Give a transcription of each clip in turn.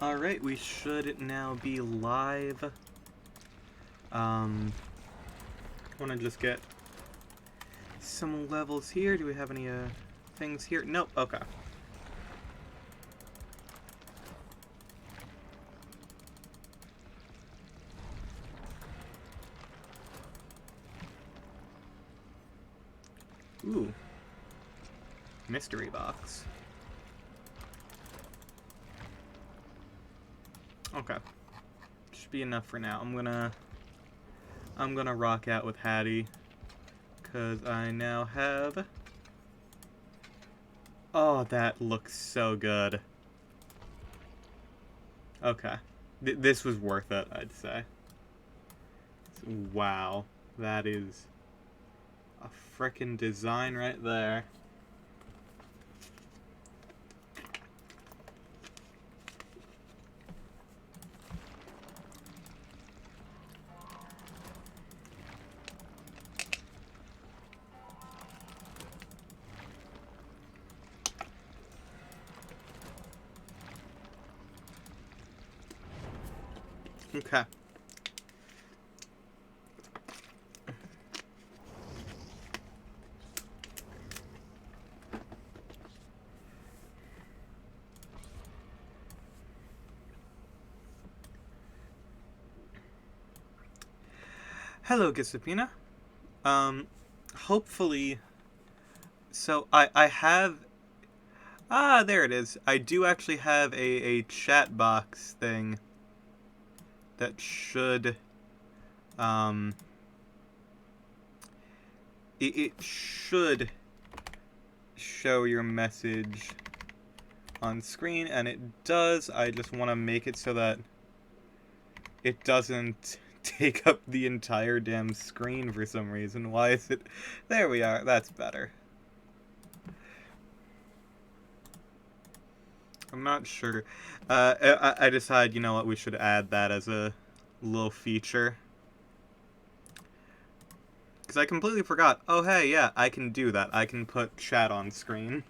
Alright, we should now be live. Want to just get some levels here. Do we have any things here? Nope. Okay. Ooh. Mystery box. Okay. Should be enough for now. I'm gonna rock out with Hattie, cause I now have. Oh, that looks so good. Okay. This was worth it, I'd say. Wow. That is a frickin' design right there. Okay. Hello, Gisapina. Hopefully... So, I have... Ah, there it is. I do actually have a chat box thing that should... It should show your message on screen, and it does. I just want to make it so that it doesn't take up the entire damn screen for some reason. Why is it... There we are. That's better. I'm not sure. I decided, you know what, we should add that as a little feature. Because I completely forgot. Oh, hey, yeah, I can do that. I can put chat on screen.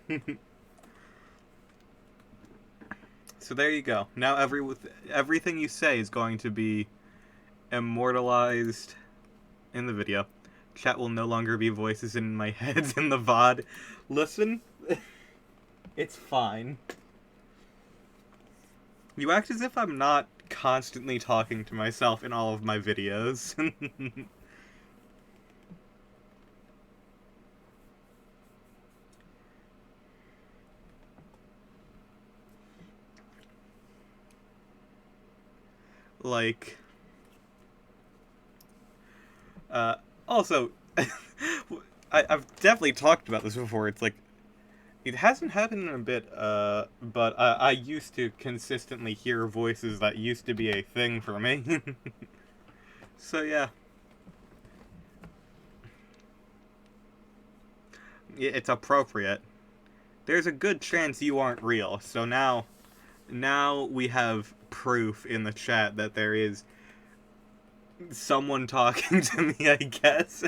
So there you go. Now everything you say is going to be immortalized in the video. Chat will no longer be voices in my head in the VOD. Listen, it's fine. You act as if I'm not constantly talking to myself in all of my videos. Like... also, I've definitely talked about this before. It's like, it hasn't happened in a bit, but I used to consistently hear voices that used to be a thing for me. So, yeah. It's appropriate. There's a good chance you aren't real, so now we have proof in the chat that there is someone talking to me, I guess.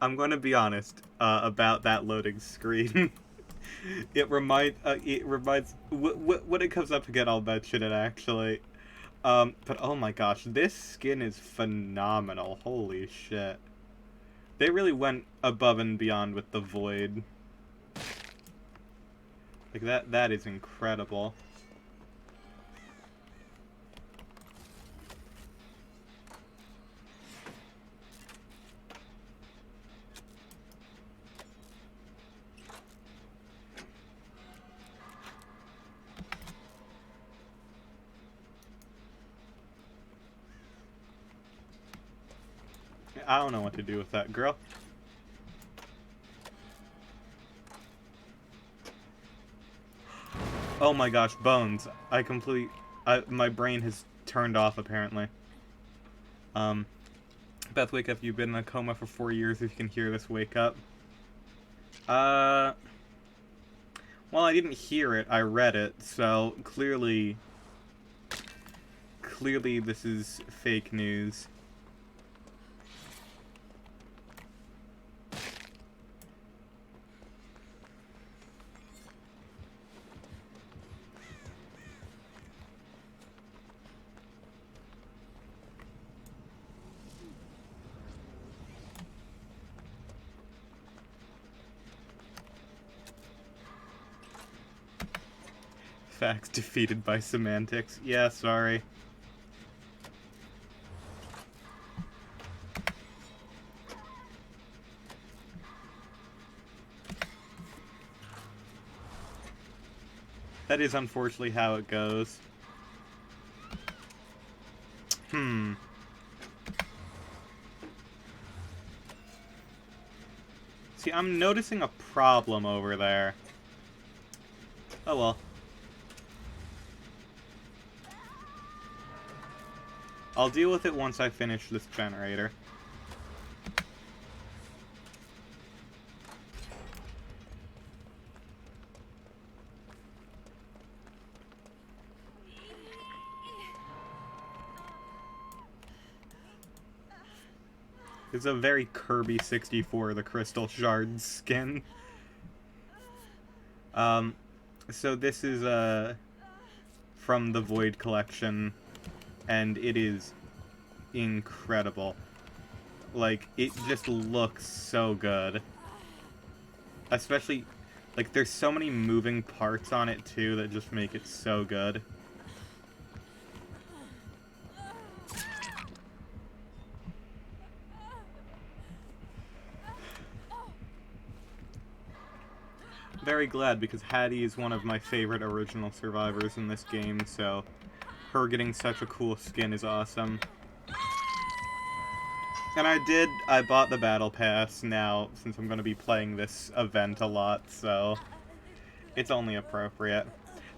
I'm going to be honest about that loading screen. It reminds when it comes up again, I'll mention it actually. But oh my gosh, this skin is phenomenal. Holy shit. They really went above and beyond with the void. Like that is incredible. I don't know what to do with that, girl. Oh my gosh, bones. My brain has turned off, apparently. Beth, wake up. You've been in a coma for 4 years. If you can hear this, wake up. Well, I didn't hear it. I read it, so clearly this is fake news. Facts defeated by semantics. Yeah, sorry. That is unfortunately how it goes. See, I'm noticing a problem over there. Oh well. I'll deal with it once I finish this generator. It's a very Kirby 64, the Crystal Shard skin. So this is, from the Void Collection, and it is incredible. Like, it just looks so good. Especially, like, there's so many moving parts on it, too, that just make it so good. Very glad, because Hattie is one of my favorite original survivors in this game, so her getting such a cool skin is awesome. And I bought the Battle Pass now, since I'm going to be playing this event a lot, so it's only appropriate.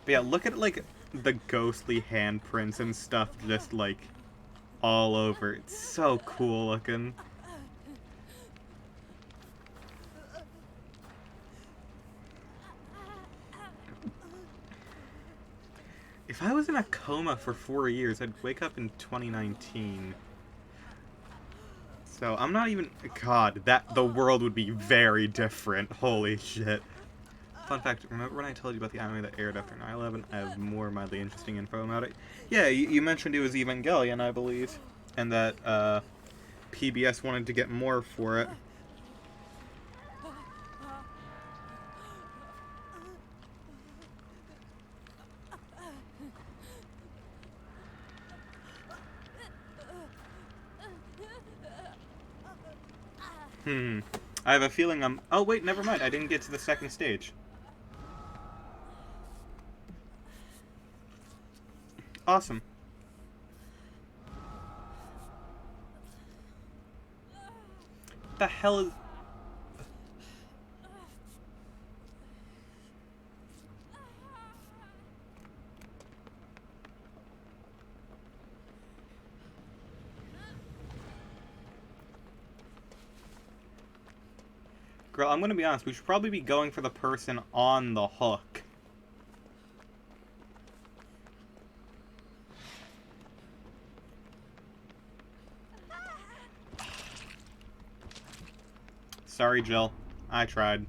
But yeah, look at, like, the ghostly handprints and stuff just, like, all over. It's so cool looking. If I was in a coma for 4 years, I'd wake up in 2019. So, I'm not even... God, the world would be very different. Holy shit. Fun fact, remember when I told you about the anime that aired after 9/11? I have more mildly interesting info about it. Yeah, you mentioned it was Evangelion, I believe. And that, PBS wanted to get more for it. I have a feeling I'm... Oh, wait, never mind. I didn't get to the second stage. Awesome. What the hell is... Girl, I'm gonna be honest, we should probably be going for the person on the hook. Sorry, Jill. I tried.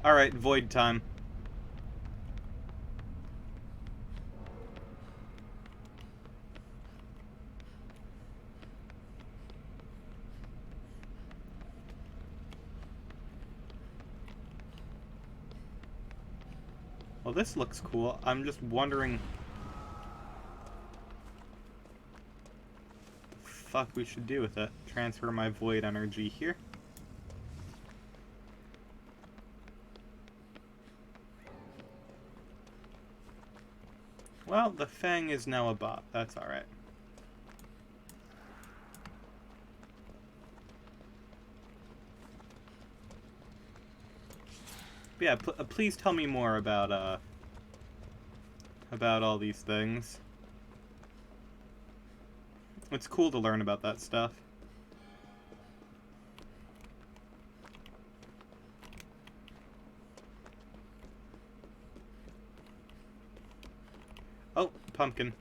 Alright, void time. Well, this looks cool. I'm just wondering... what the fuck we should do with it. Transfer my void energy here. Well, the Fang is now a bot. That's alright. Yeah, please tell me more about all these things. It's cool to learn about that stuff. Oh, pumpkin.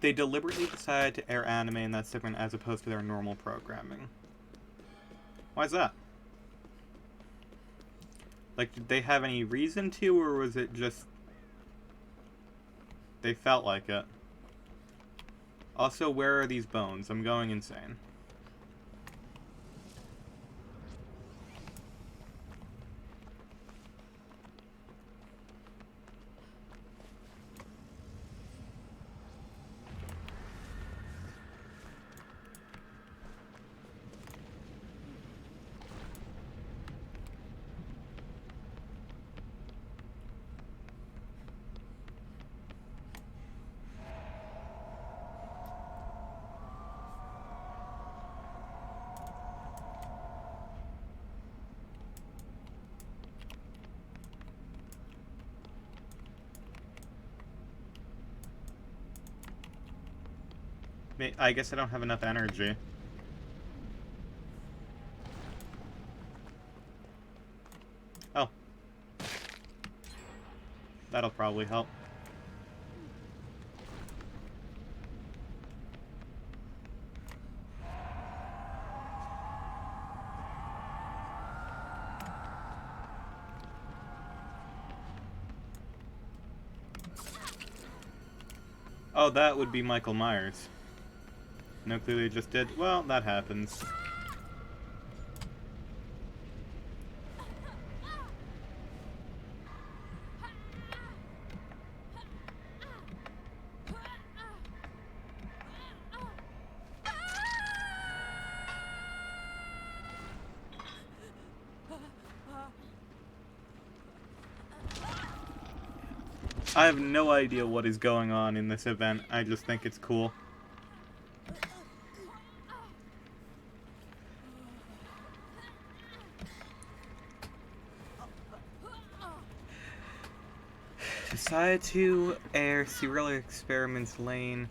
They deliberately decided to air anime in that segment as opposed to their normal programming. Why is that? Like, did they have any reason to, or was it just... they felt like it? Also, where are these bones? I'm going insane. I guess I don't have enough energy. Oh. That'll probably help. Oh, that would be Michael Myers. No clue they just did. Well, that happens. I have no idea what is going on in this event. I just think it's cool. Decided to air Serial Experiments Lane,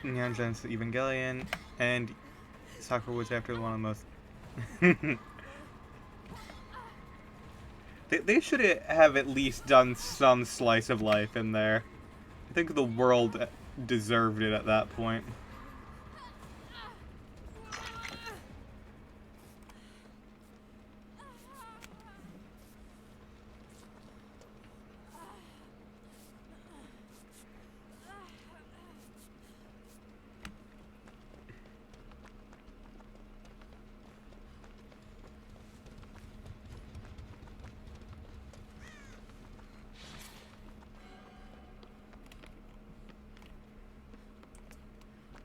Neon Genesis Evangelion, and Sakura was after one of the most... They should have at least done some slice of life in there. I think the world deserved it at that point.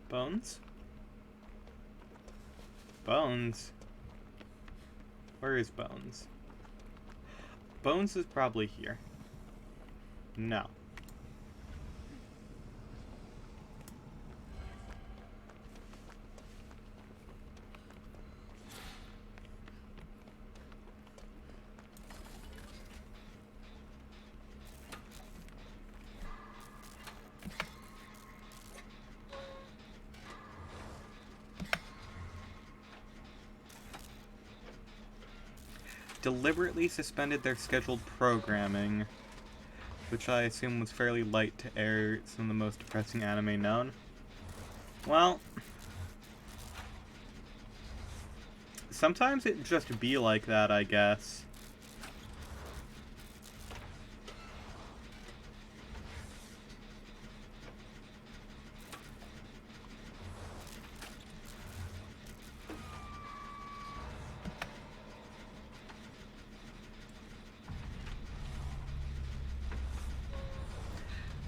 Bones? Bones? Where is Bones? Bones is probably here. No. Deliberately suspended their scheduled programming, which I assume was fairly light to air some of the most depressing anime known. Well, sometimes it just be like that, I guess.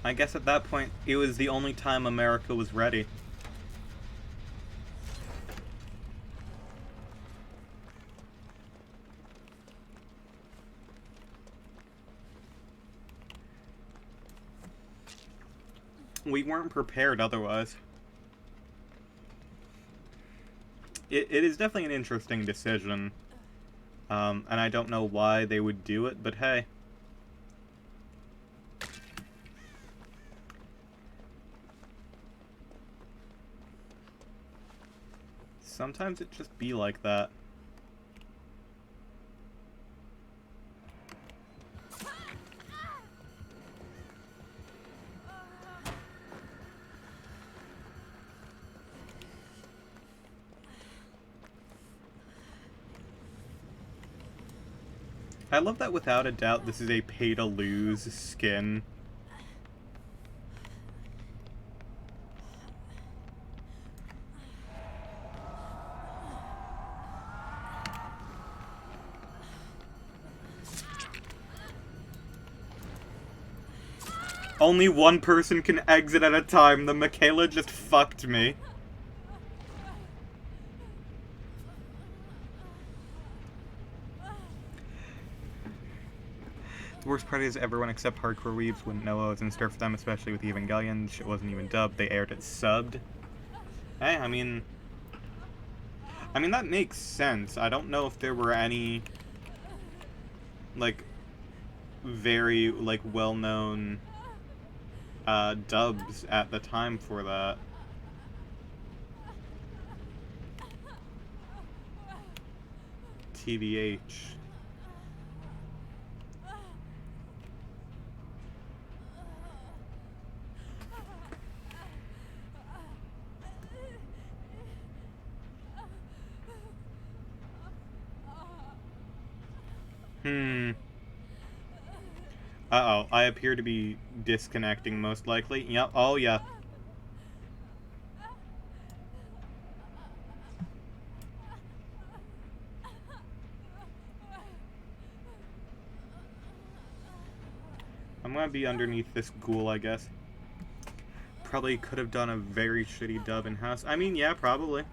I guess at that point, it was the only time America was ready. We weren't prepared otherwise. It is definitely an interesting decision. And I don't know why they would do it, but hey. Sometimes it just be like that. I love that without a doubt this is a pay-to-lose skin. Only one person can exit at a time. The Michaela just fucked me. The worst part is everyone except hardcore weebs wouldn't know what was in store for them, especially with Evangelion. Shit wasn't even dubbed. They aired it subbed. Hey, I mean, that makes sense. I don't know if there were any, like, very, like, well-known dubs at the time for that. TBH. Uh-oh, I appear to be disconnecting most likely. Yep, oh yeah. I'm gonna be underneath this ghoul, I guess. Probably could have done a very shitty dub in-house. I mean, yeah, probably.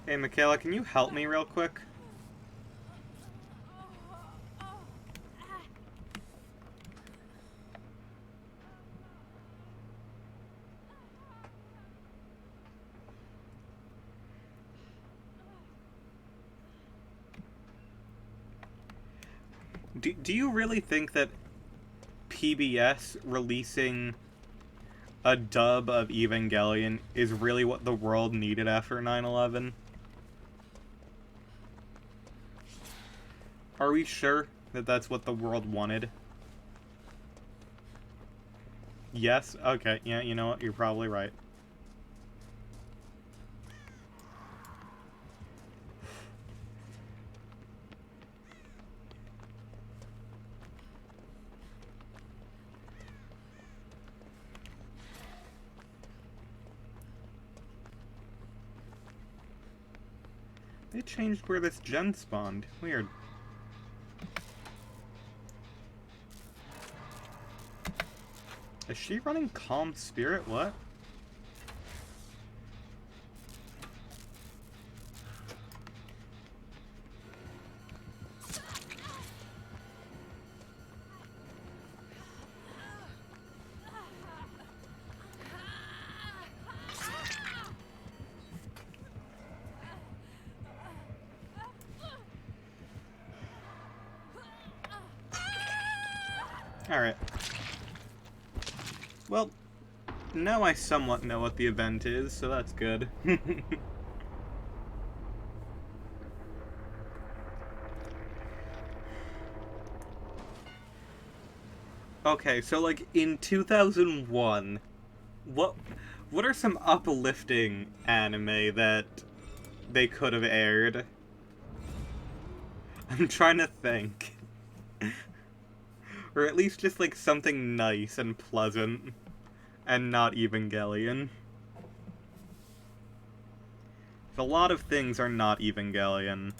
Hey, Michaela, can you help me real quick? Do you really think that PBS releasing a dub of Evangelion is really what the world needed after 9/11? Are we sure that that's what the world wanted? Yes? Okay, yeah, you know what? You're probably right. They changed where this gen spawned. Weird. Is she running Calm Spirit? What? Alright. Well, now I somewhat know what the event is, so that's good. Okay, so like in 2001, what are some uplifting anime that they could have aired? I'm trying to think. Or at least just like something nice and pleasant and not Evangelion. A lot of things are not Evangelion.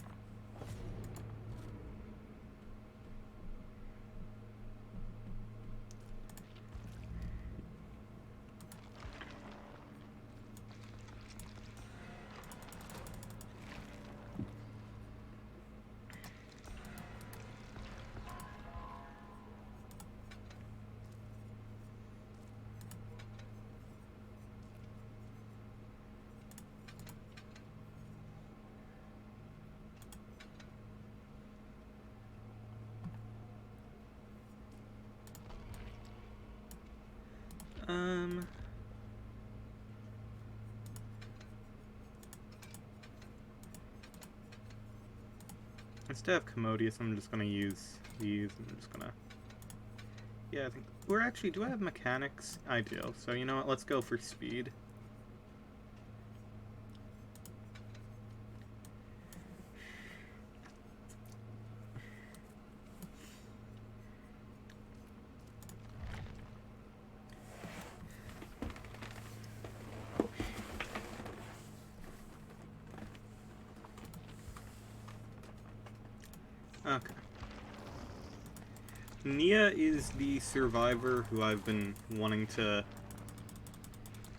Instead of Commodious, I'm just gonna use these. I'm just gonna... Yeah, I think... Or actually, do I have mechanics? I do. So, you know what? Let's go for speed. Okay. Nia is the survivor who I've been wanting to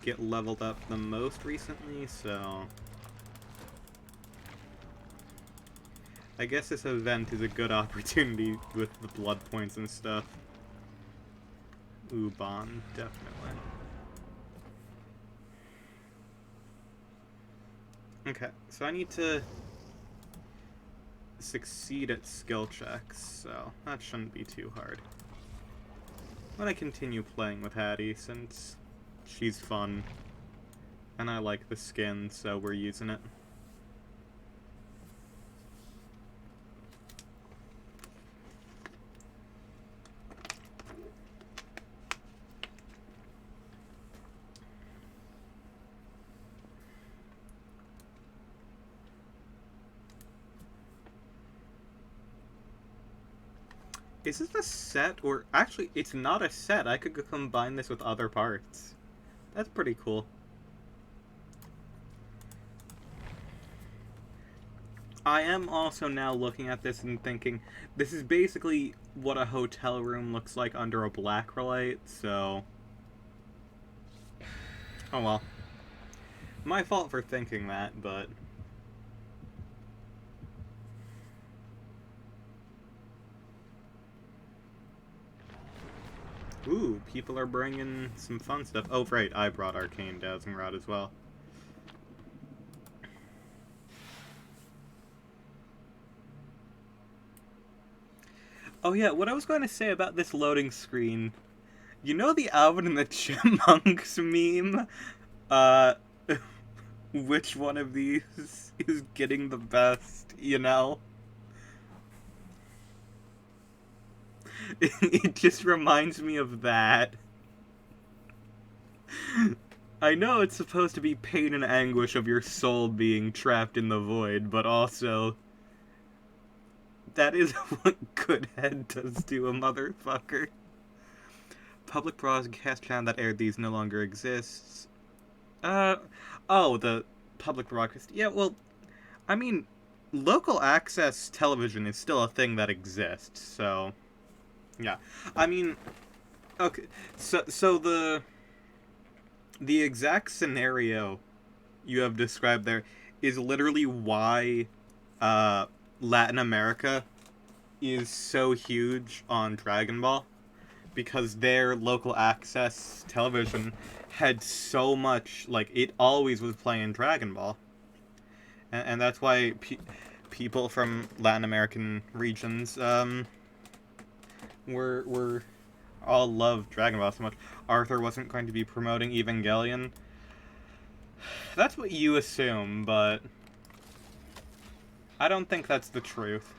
get leveled up the most recently, so... I guess this event is a good opportunity with the blood points and stuff. Uban, definitely. Okay, so I need to succeed at skill checks, so that shouldn't be too hard. I'm gonna continue playing with Hattie since she's fun, and I like the skin, so we're using it. Is this a set, or actually, it's not a set. I could combine this with other parts. That's pretty cool. I am also now looking at this and thinking, this is basically what a hotel room looks like under a blacklight, so... Oh well. My fault for thinking that, but... Ooh, people are bringing some fun stuff. Oh, right, I brought Arcane Dowsing Rod as well. Oh yeah, what I was going to say about this loading screen... You know the Alvin and the Chipmunks meme? Which one of these is getting the best, you know? It just reminds me of that. I know it's supposed to be pain and anguish of your soul being trapped in the void, but also... That is what good head does to a motherfucker. Public broadcast channel that aired these no longer exists. Oh, the public broadcast. Yeah, well, I mean, local access television is still a thing that exists, so... Yeah. I mean, okay, so the exact scenario you have described there is literally why Latin America is so huge on Dragon Ball, because their local access television had so much, like, it always was playing Dragon Ball. And that's why people from Latin American regions, were all love Dragon Ball so much. Arthur wasn't going to be promoting Evangelion. That's what you assume, but I don't think that's the truth.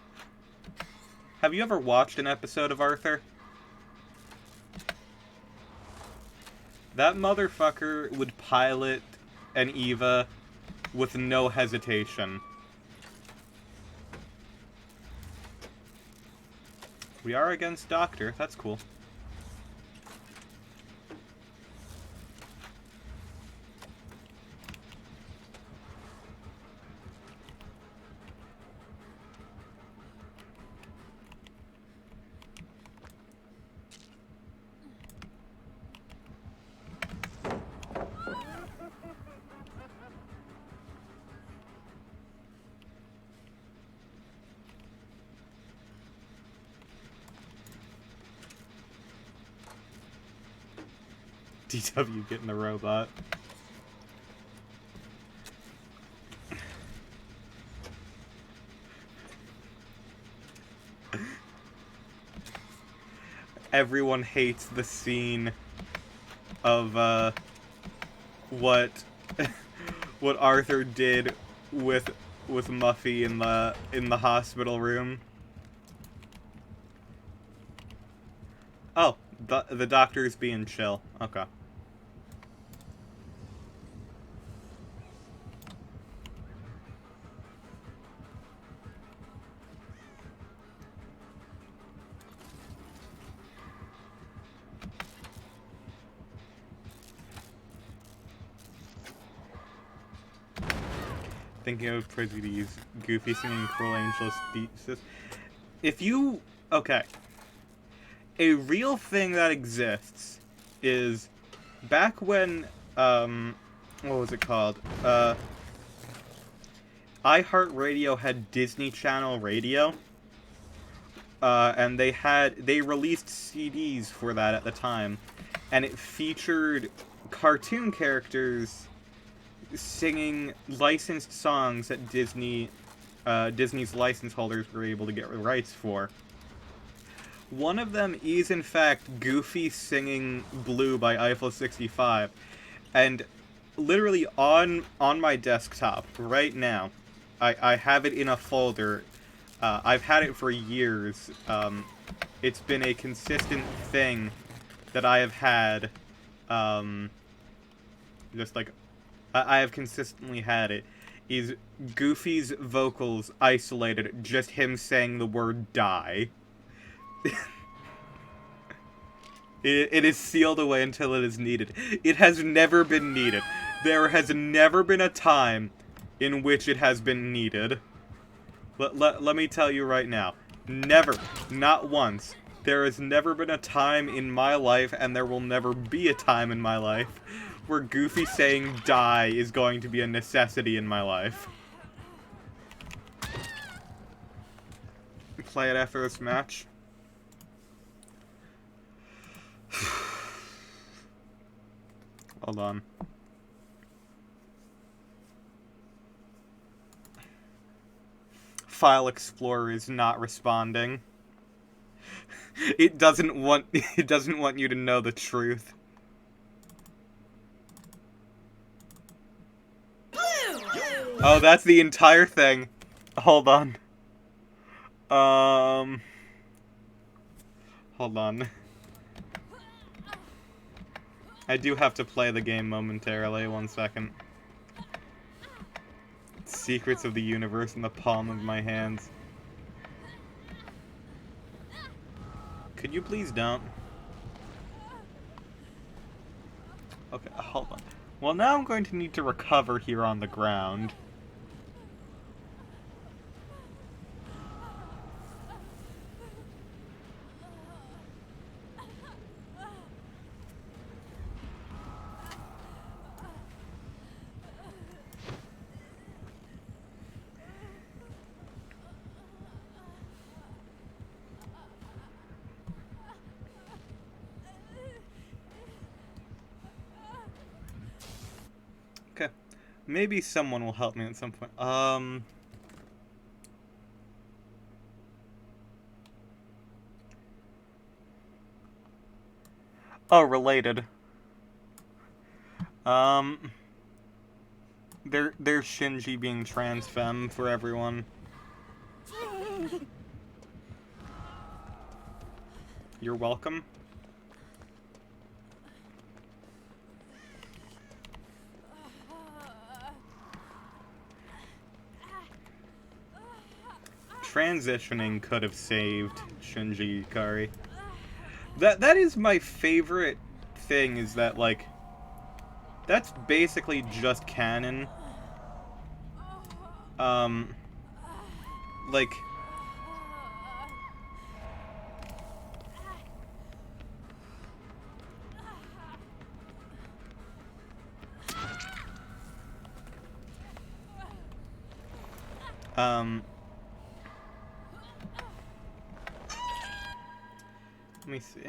Have you ever watched an episode of Arthur? That motherfucker would pilot an EVA with no hesitation. We are against Doctor. That's cool. DW getting the robot. Everyone hates the scene of what what Arthur did with Muffy in the hospital room. Oh, the doctor's being chill. Okay. Thinking of Presides, Goofy singing Cruel Angel's thesis. If you... Okay. A real thing that exists is... Back when, what was it called? iHeartRadio had Disney Channel Radio. And they released CDs for that at the time. And it featured cartoon characters singing licensed songs that Disney's license holders were able to get rights for. One of them is, in fact, Goofy singing Blue by Eiffel 65. And literally on my desktop right now, I have it in a folder. I've had it for years. It's been a consistent thing that I have had. Just like, I have consistently had it. Is Goofy's vocals isolated, just him saying the word die. It is sealed away until it is needed. It has never been needed. There has never been a time in which it has been needed. Let me tell you right now. Never. Not once. There has never been a time in my life, and there will never be a time in my life, where Goofy saying die is going to be a necessity in my life. Play it after this match. Hold on. File Explorer is not responding. It doesn't want you to know the truth. Oh, that's the entire thing. Hold on. Hold on. I do have to play the game momentarily. 1 second. Secrets of the universe in the palm of my hands. Could you please don't? Okay, hold on. Well, now I'm going to need to recover here on the ground. Okay. Maybe someone will help me at some point. Oh, related. There's Shinji being trans femme for everyone. You're welcome. Transitioning could have saved Shinji Ikari. That is my favorite thing, is that, like, that's basically just canon. Like, let me see.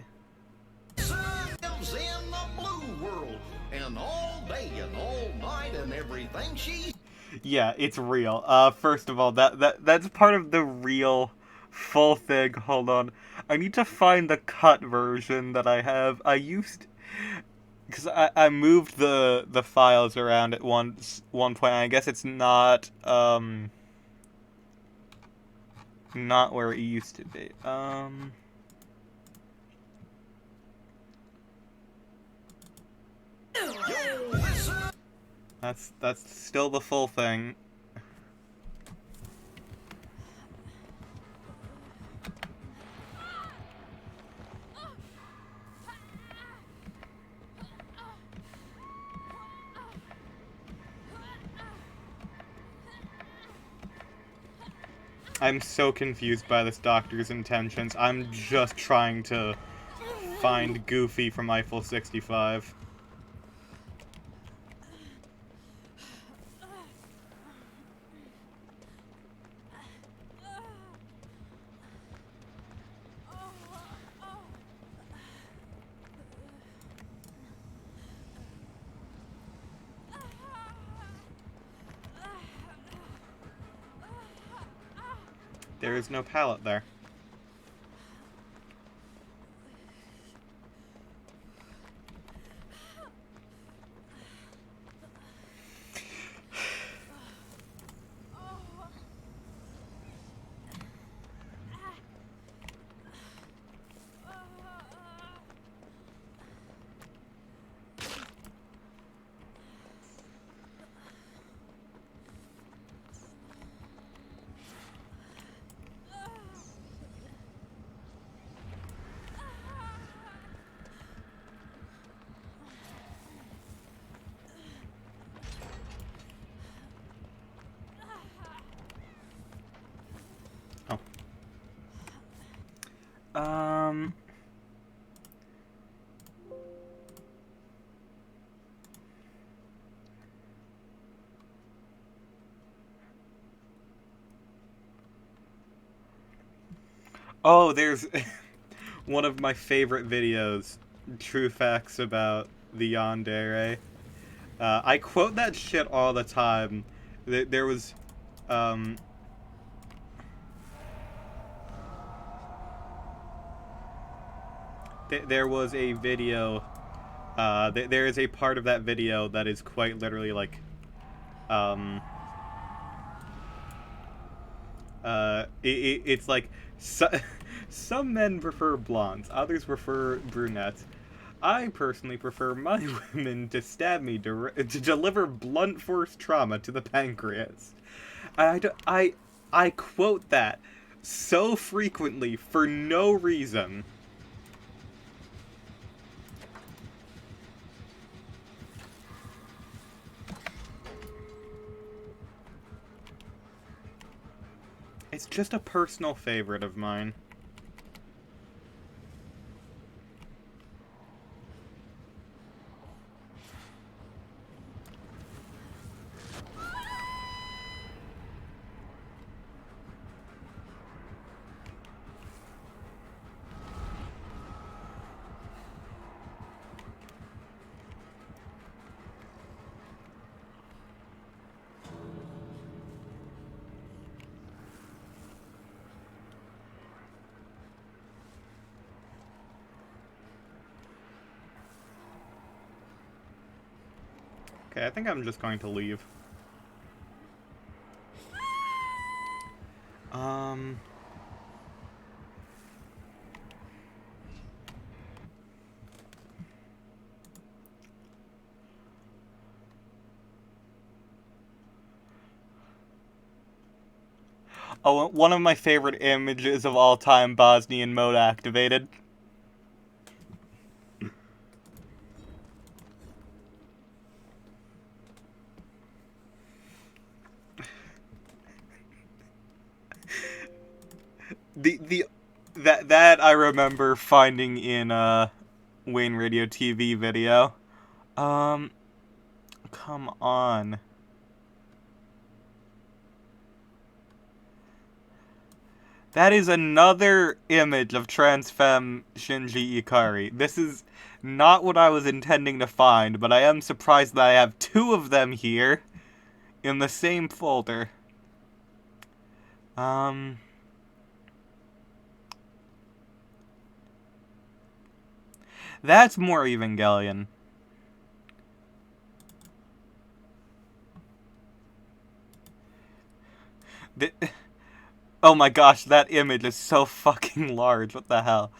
Lives in the blue world, and all day and all night and everything she... Yeah, it's real. First of all, that's part of the real full thing. Hold on. I need to find the cut version that I have. I used... Because I moved the files around at one point. I guess it's not where it used to be. That's still the full thing. I'm so confused by this doctor's intentions. I'm just trying to find Goofy from Eiffel 65. There is no pallet there. Oh. Oh, there's one of my favorite videos, True Facts About the Yandere. I quote that shit all the time. There was, there was a video, there is a part of that video that is quite literally like, it's like, some men prefer blondes, others prefer brunettes. I personally prefer my women to stab me to deliver blunt force trauma to the pancreas. I quote that so frequently for no reason. It's just a personal favorite of mine. Okay, I think I'm just going to leave. Oh, one of my favorite images of all time, Bosnian mode activated. That I remember finding in Wayne Radio TV video. Come on. That is another image of trans femme Shinji Ikari. This is not what I was intending to find, but I am surprised that I have two of them here in the same folder. That's more Evangelion. Oh my gosh, that image is so fucking large. What the hell?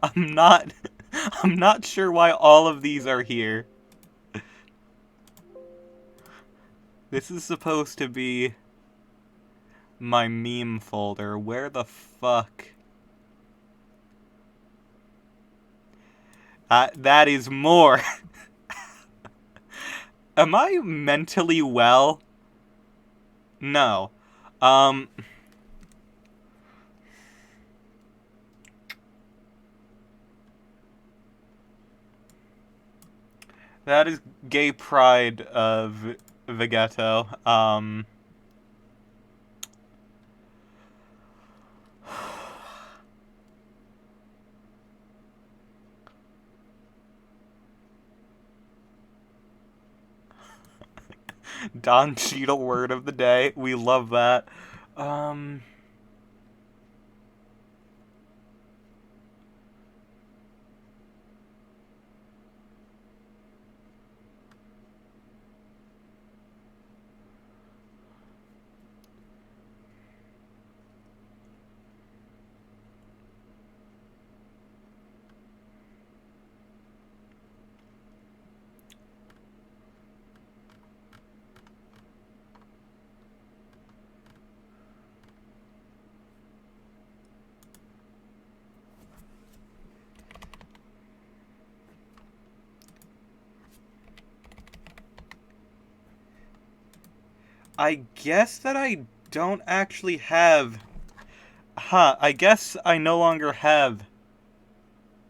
I'm not sure why all of these are here. This is supposed to be my meme folder. Where the fuck? That is more. Am I mentally well? No. That is gay pride of Vegetto. Don Cheadle word of the day. We love that. I guess that I don't actually have... I guess I no longer have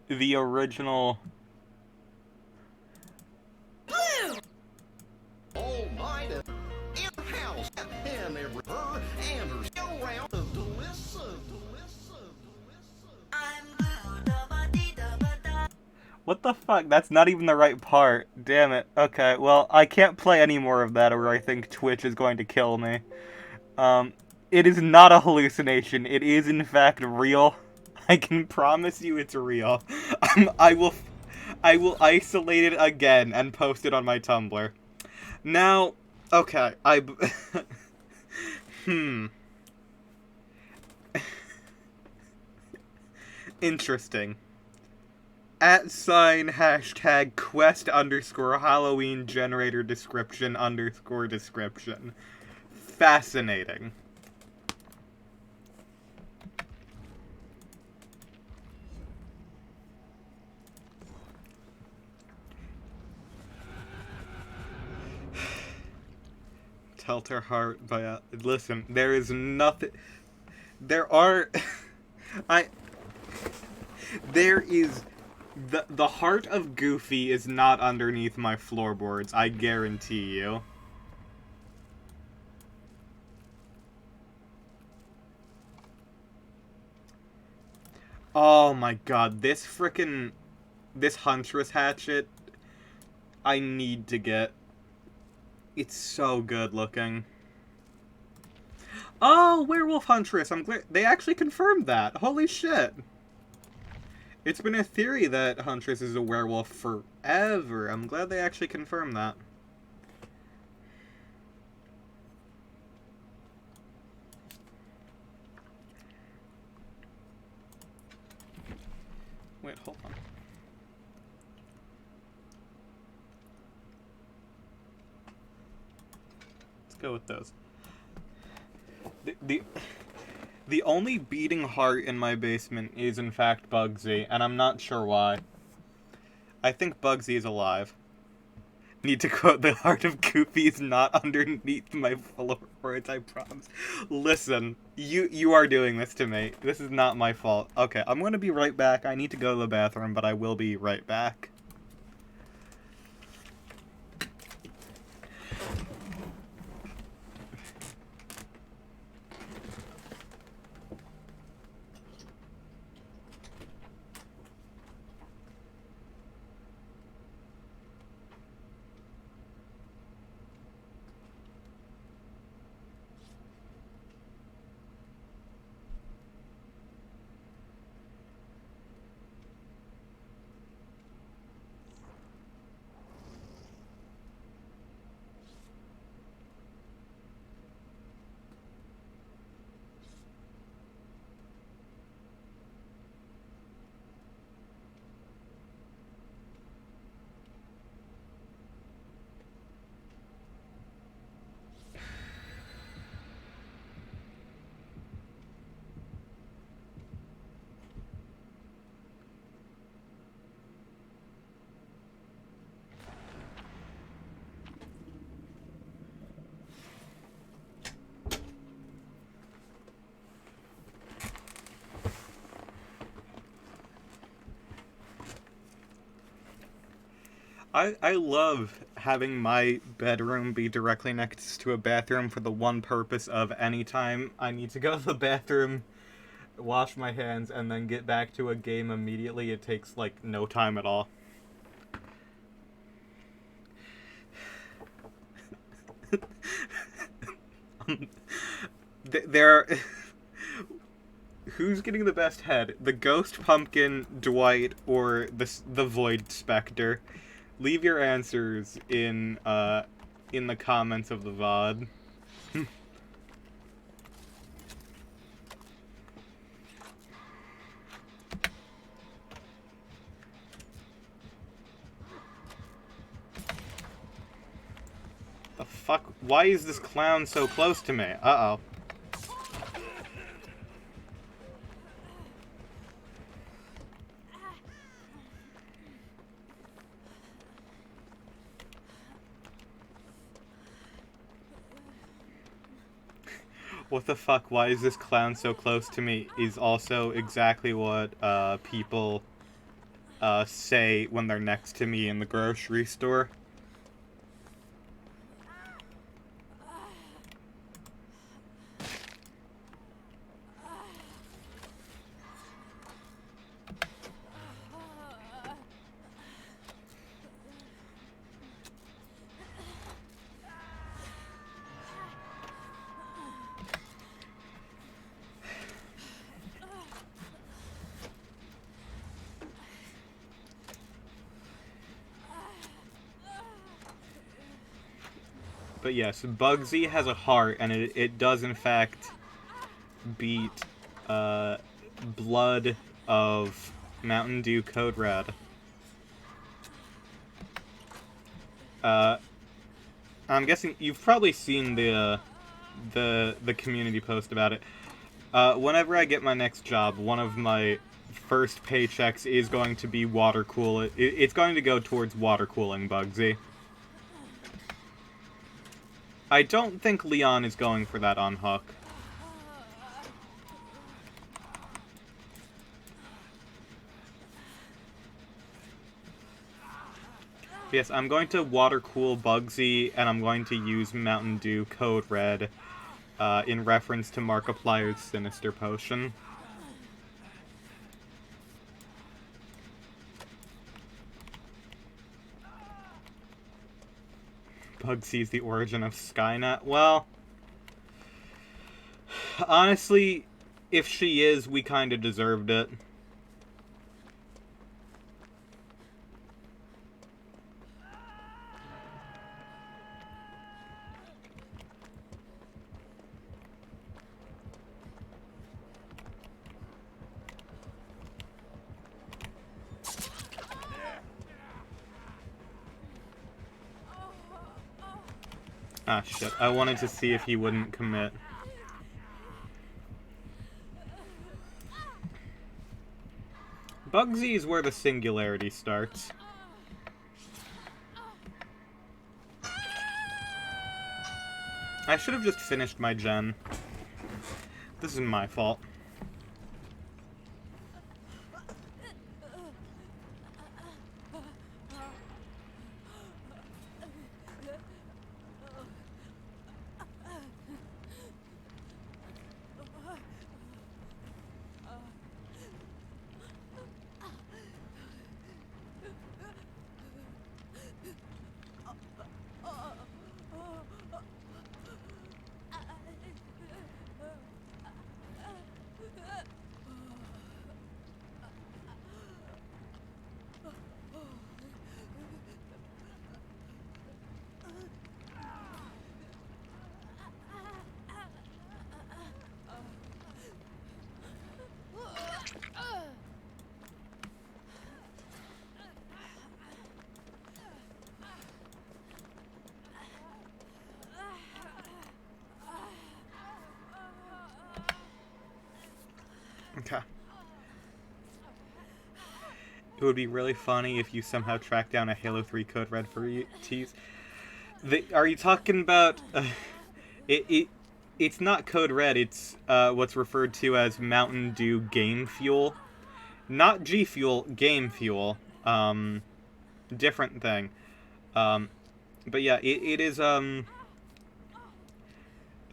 the original... All night in the house and every her and her still round to listen. What the fuck? That's not even the right part. Damn it. Okay, well, I can't play any more of that or I think Twitch is going to kill me. It is not a hallucination. It is, in fact, real. I can promise you it's real. I will isolate it again and post it on my Tumblr. Now, okay, Interesting. @ quest _ Halloween generator description _ description. Fascinating. Telter Heart by listen, there is nothing. There are there is the heart of Goofy is not underneath my floorboards, I guarantee you. Oh my god, this Huntress hatchet I need to get. It's so good looking. Oh, Werewolf Huntress! I'm glad they actually confirmed that. Holy shit! It's been a theory that Huntress is a werewolf forever. I'm glad they actually confirmed that. Wait, hold on. Let's go with those. The only beating heart in my basement is, in fact, Bugsy, and I'm not sure why. I think Bugsy is alive. Need to quote, the heart of Goofy is not underneath my floorboards, I promise. Listen, you are doing this to me. This is not my fault. Okay, I'm gonna be right back. I need to go to the bathroom, but I will be right back. I love having my bedroom be directly next to a bathroom for the one purpose of anytime I need to go to the bathroom, wash my hands, and then get back to a game immediately. It takes, like, no time at all. There. Who's getting the best head? The Ghost Pumpkin, Dwight, or the Void Spectre? Leave your answers in the comments of the VOD. The fuck? Why is this clown so close to me? Uh-oh. What the fuck? Why is this clown so close to me? Is also exactly what people say when they're next to me in the grocery store. But yes, Bugsy has a heart, and it does in fact beat blood of Mountain Dew Code Red. I'm guessing you've probably seen the community post about it. Whenever I get my next job, one of my first paychecks is going to be water cool. It's going to go towards water cooling Bugsy. I don't think Leon is going for that on Hook. Yes, I'm going to water cool Bugsy, and I'm going to use Mountain Dew Code Red in reference to Markiplier's Sinister Potion. Bugsy's the origin of Skynet. Well, honestly, if she is, we kinda deserved it. Ah, shit. I wanted to see if he wouldn't commit. Bugsy is where the singularity starts. I should have just finished my gen. This is my fault. Okay. It would be really funny if you somehow track down a Halo 3 Code Red for tease. Are you talking about... it's not Code Red, it's what's referred to as Mountain Dew Game Fuel. Not G Fuel, Game Fuel. Different thing. But yeah, it is,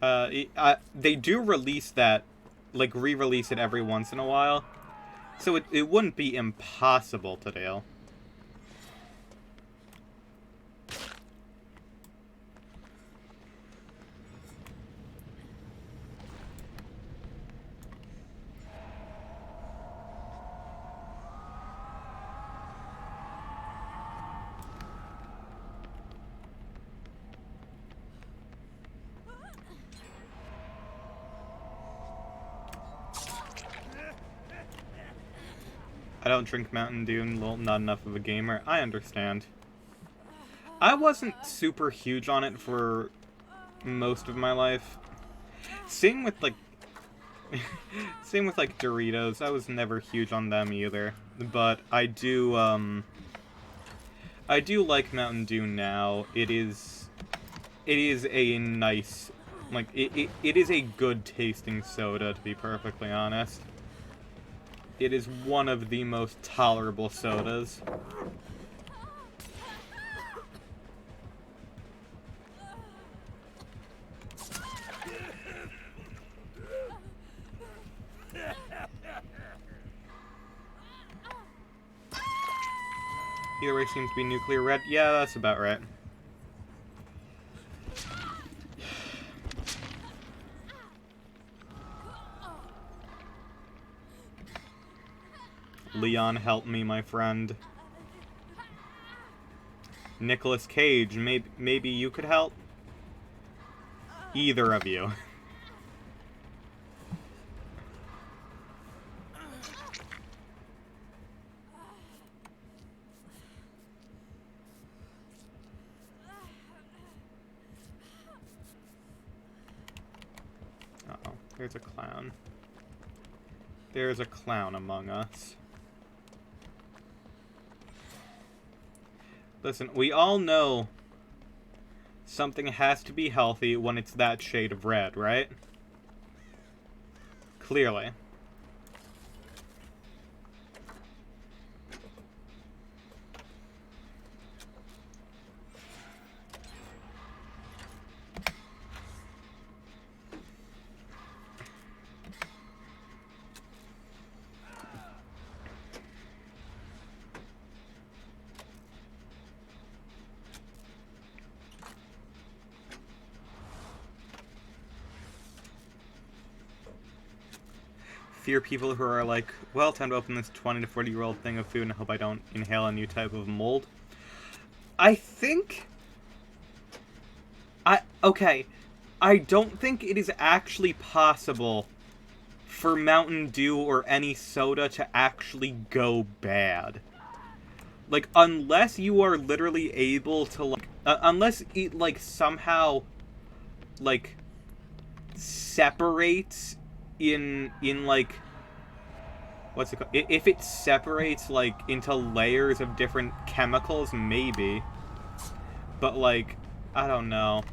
they do release that, like, re-release it every once in a while. So it wouldn't be impossible to do. don't drink Mountain Dew, not enough of a gamer. I understand. I wasn't super huge on it for most of my life. Same with, like... same with, like, Doritos. I was never huge on them either. But I do like Mountain Dew now. It is a nice... Like, it is a good tasting soda, to be perfectly honest. It is one of the most tolerable sodas. Either way seems to be nuclear red. Yeah, that's about right. Leon, help me, my friend. Nicolas Cage, maybe you could help? Either of you. Uh-oh, there's a clown. There's a clown among us. Listen, we all know something has to be healthy when it's that shade of red, right? Clearly. Fear people who are like, well, time to open this 20 to 40-year-old thing of food and hope I don't inhale a new type of mold. I think... Okay. I don't think it is actually possible for Mountain Dew or any soda to actually go bad. Like, unless you are literally able to, like... unless it, like, somehow, like, separates... in like, what's it called? If it separates, like, into layers of different chemicals, maybe. But, like, I don't know.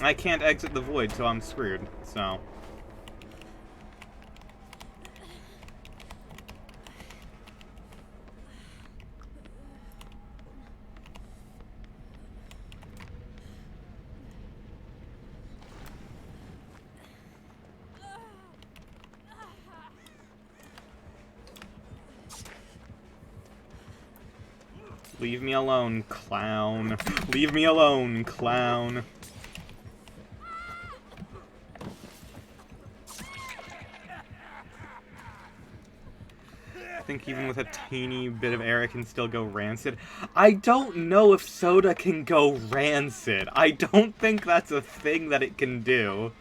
I can't exit the void, so I'm screwed, so. Leave me alone, clown. Leave me alone, clown. I think even with a teeny bit of air, it can still go rancid. I don't know if soda can go rancid. I don't think that's a thing that it can do.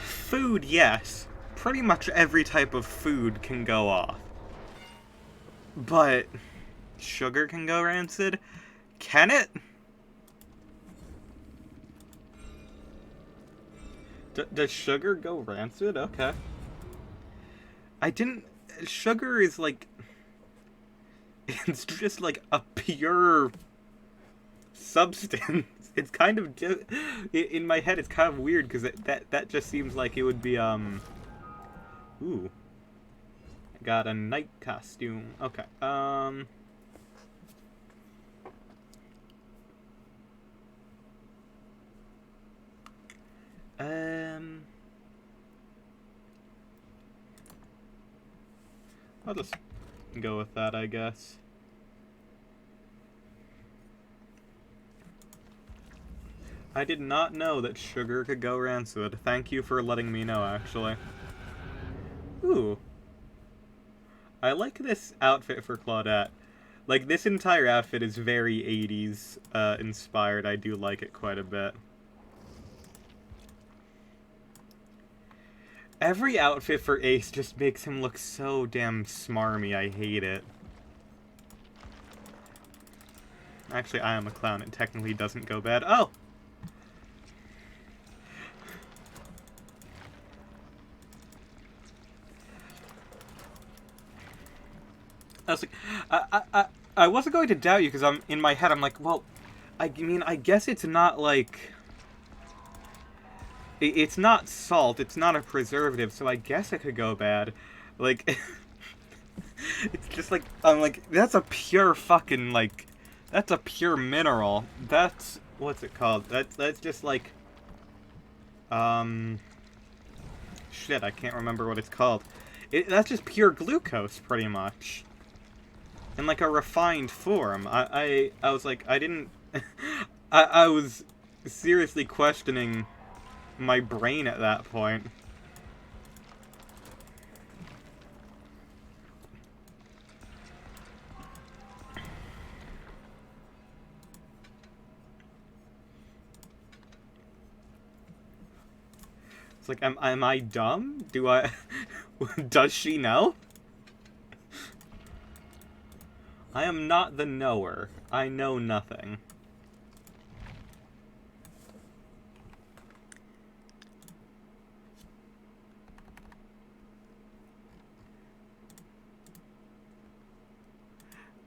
Food, yes. Pretty much every type of food can go off. But sugar can go rancid? Can it? Does sugar go rancid? Okay. Sugar is like... It's just like a pure substance. It's kind of... In my head, it's kind of weird, because that just seems like it would be, Ooh. I got a night costume. Okay, I'll just go with that, I guess. I did not know that sugar could go rancid. Thank you for letting me know, actually. Ooh. I like this outfit for Claudette. Like, this entire outfit is very 80s inspired. I do like it quite a bit. Every outfit for Ace just makes him look so damn smarmy. I hate it. Actually, I am a clown. It technically doesn't go bad. Oh! I was like, I wasn't going to doubt you because I'm in my head. I'm like, well, I mean, I guess it's not like, it's not salt. It's not a preservative, so I guess it could go bad. Like, it's just like I'm like, that's a pure fucking like, that's a pure mineral. That's what's it called? That's just like, shit. I can't remember what it's called. That's just pure glucose, pretty much. In like a refined form. I was like, I didn't... I was seriously questioning my brain at that point. It's like, am I dumb? Do I... Does she know? I am not the knower. I know nothing.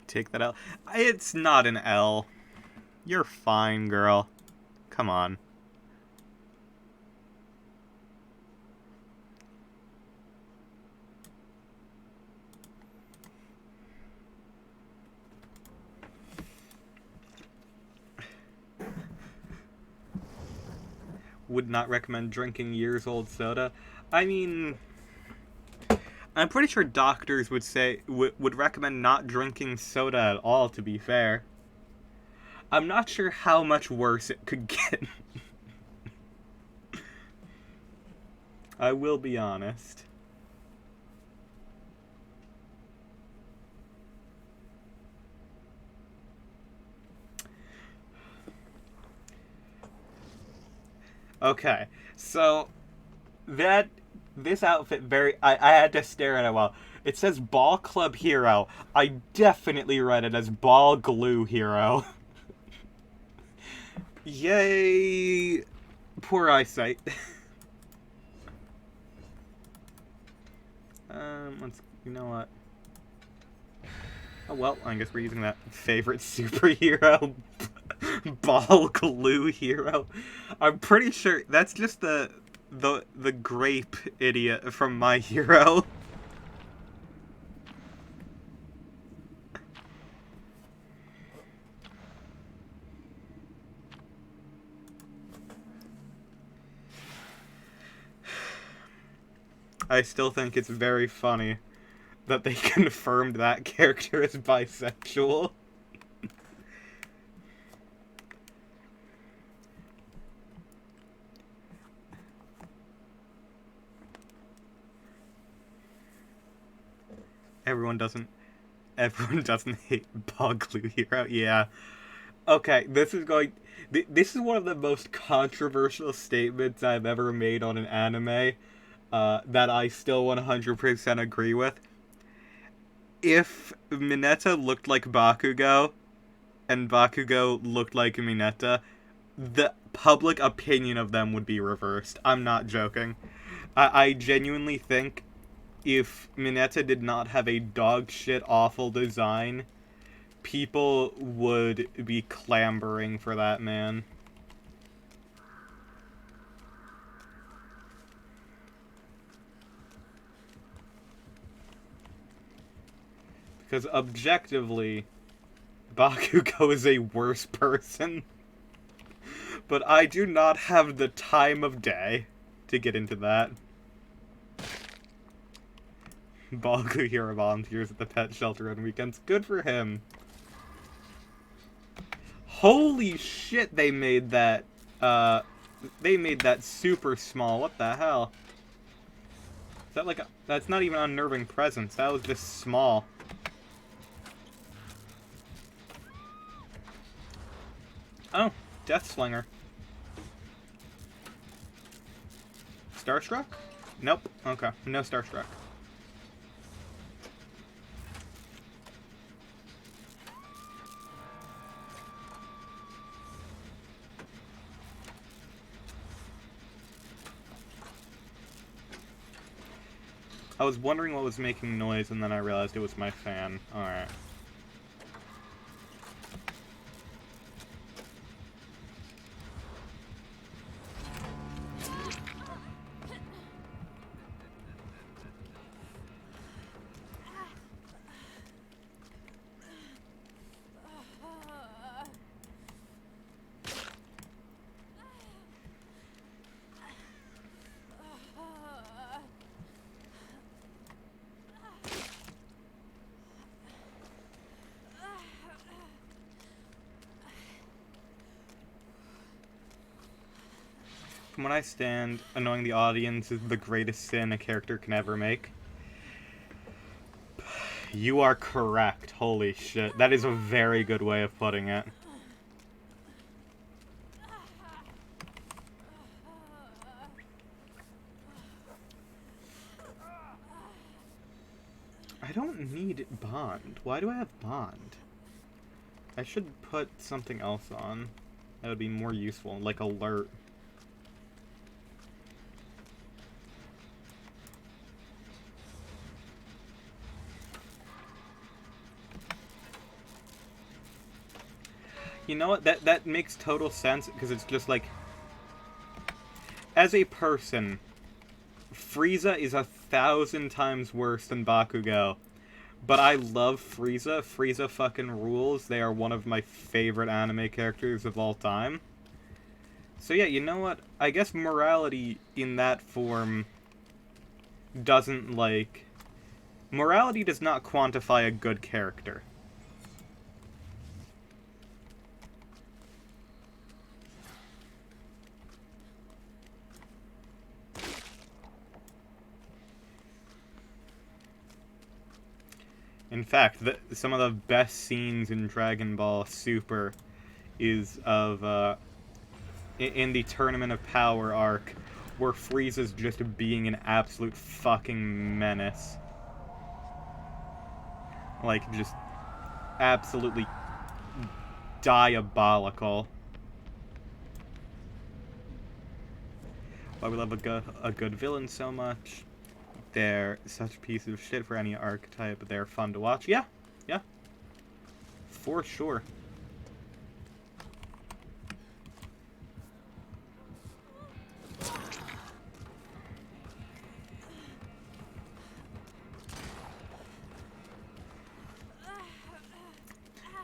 Take that L. It's not an L. You're fine, girl. Come on. Would not recommend drinking years-old soda. I mean, I'm pretty sure doctors would say would recommend not drinking soda at all, to be fair. I'm not sure how much worse it could get. I will be honest. Okay, so this outfit I had to stare at it a while. It says Ball Club Hero. I definitely read it as Ball Glue Hero. Yay! Poor eyesight. You know what? Oh well, I guess we're using that favorite superhero. Ball Glue Hero. I'm pretty sure that's just the grape idiot from My Hero. I still think it's very funny that they confirmed that character as bisexual. Everyone doesn't hate Ball Glue Hero. Yeah. Okay, this is one of the most controversial statements I've ever made on an anime, that I still 100% agree with. If Mineta looked like Bakugo, and Bakugo looked like Mineta, the public opinion of them would be reversed. I'm not joking. I genuinely think if Mineta did not have a dog shit awful design, people would be clamoring for that man. Because objectively, Bakugo is a worse person. But I do not have the time of day to get into that. Ball Glue Hero volunteers at the pet shelter on weekends. Good for him. Holy shit, they made that super small. What the hell? Is that like that's not even unnerving presence. That was just small. Oh, Deathslinger. Starstruck? Nope. Okay, no Starstruck. I was wondering what was making noise, and then I realized it was my fan. Alright. From what I stand, annoying the audience is the greatest sin a character can ever make. You are correct. Holy shit. That is a very good way of putting it. I don't need Bond. Why do I have Bond? I should put something else on. That would be more useful, like Alert. You know what? That makes total sense, because it's just like... As a person, Frieza is 1,000 times worse than Bakugo. But I love Frieza. Frieza fucking rules. They are one of my favorite anime characters of all time. So yeah, you know what? I guess morality in that form doesn't, like... Morality does not quantify a good character. In fact, some of the best scenes in Dragon Ball Super is of, in the Tournament of Power arc, where Frieza's just being an absolute fucking menace. Like, just absolutely diabolical. Why we love a good villain so much. They're such a piece of shit for any archetype, but they're fun to watch. Yeah, yeah. For sure.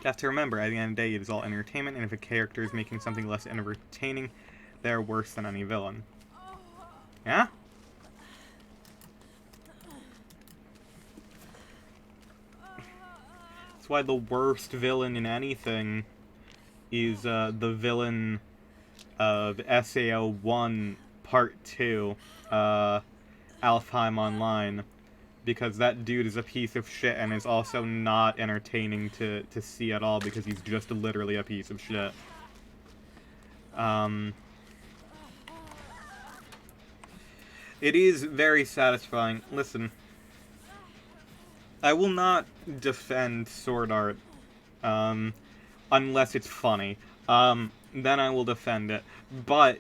You have to remember, at the end of the day, it is all entertainment, and if a character is making something less entertaining, they're worse than any villain. Yeah? That's why the worst villain in anything is the villain of SAO 1 Part 2, Alfheim Online. Because that dude is a piece of shit and is also not entertaining to see at all because he's just literally a piece of shit. It is very satisfying. Listen, I will not defend Sword Art, unless it's funny. Then I will defend it. But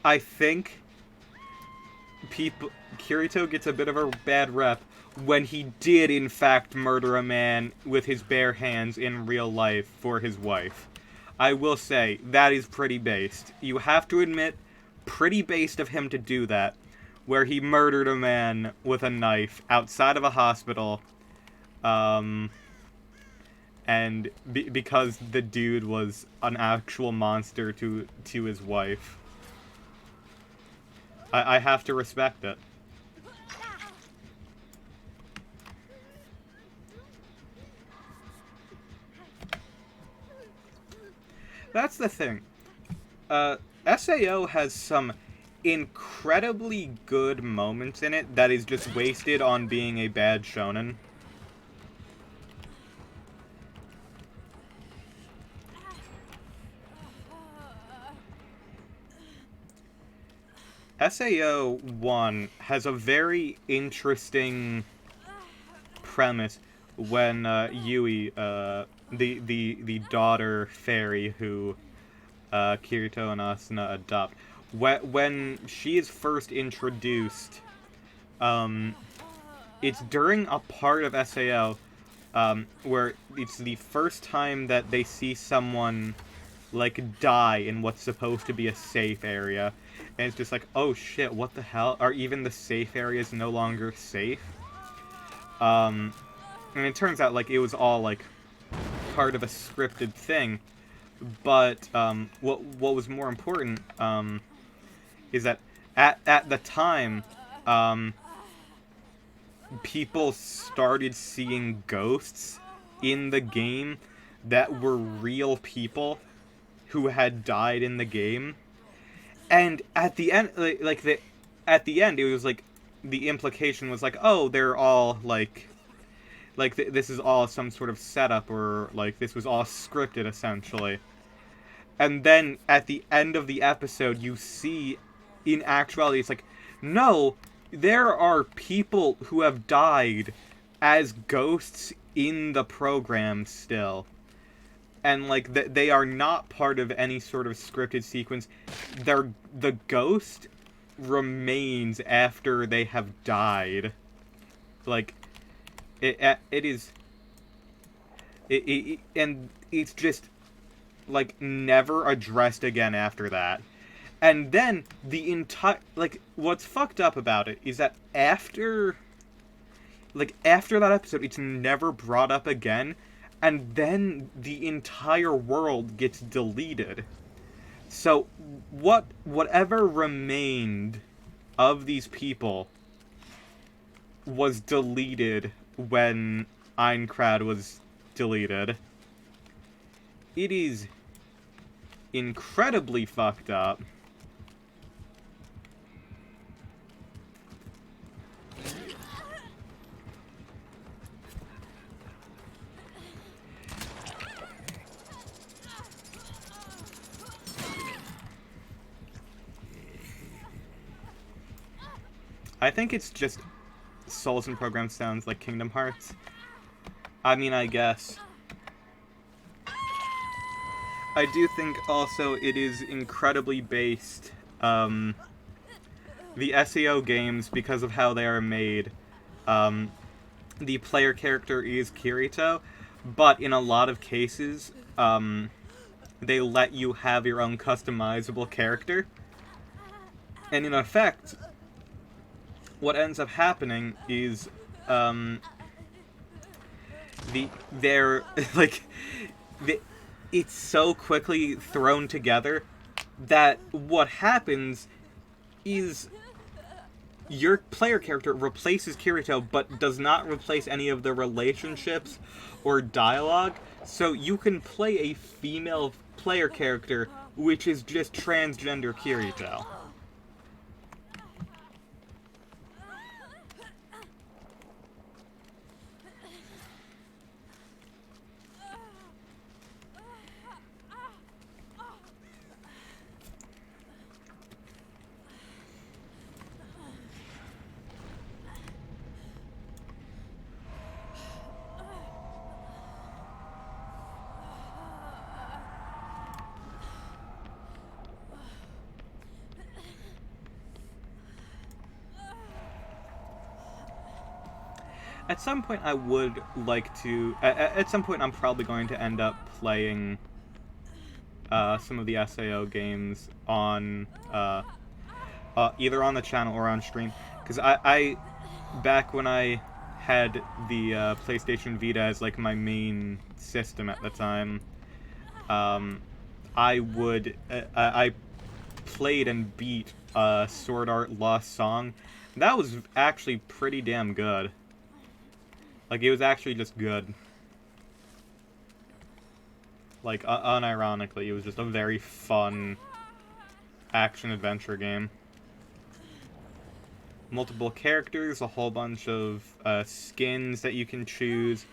I think Kirito gets a bit of a bad rep when he did, in fact, murder a man with his bare hands in real life for his wife. I will say, that is pretty based. You have to admit, pretty based of him to do that, where he murdered a man with a knife outside of a hospital, and because the dude was an actual monster to his wife. I have to respect it. That's the thing. SAO has some incredibly good moments in it that is just wasted on being a bad shonen. SAO 1 has a very interesting premise when Yui, the daughter fairy who Kirito and Asuna adopt, when she is first introduced, it's during a part of SAO where it's the first time that they see someone like die in what's supposed to be a safe area, and it's just like, oh shit, what the hell? Are even the safe areas no longer safe? And it turns out like it was all like part of a scripted thing, but what was more important is that at the time, people started seeing ghosts in the game that were real people who had died in the game, and at the end, at the end, it was like the implication was like, oh, they're all like this is all some sort of setup, or like this was all scripted essentially. And then at the end of the episode, you see, in actuality, it's like, no, there are people who have died as ghosts in the program still. And, like, they are not part of any sort of scripted sequence. The ghost remains after they have died. Like, it is... and it's just, like, never addressed again after that. And then the entire... Like, what's fucked up about it is that after that episode, it's never brought up again, and then the entire world gets deleted. So, whatever remained of these people was deleted when Aincrad was deleted. It is incredibly fucked up. I think it's just Souls and Program sounds like Kingdom Hearts. I mean, I guess. I do think also it is incredibly based, the SEO games, because of how they are made, the player character is Kirito, but in a lot of cases, they let you have your own customizable character. And in effect, what ends up happening is, it's so quickly thrown together that what happens is your player character replaces Kirito, but does not replace any of the relationships or dialogue, so you can play a female player character, which is just transgender Kirito. At some point, I would like to... At some point, I'm probably going to end up playing some of the SAO games on... either on the channel or on stream. Because back when I had the PlayStation Vita as, like, my main system at the time, I played and beat Sword Art Lost Song. That was actually pretty damn good. Like, it was actually just good. Like, unironically, it was just a very fun action-adventure game. Multiple characters, a whole bunch of skins that you can choose.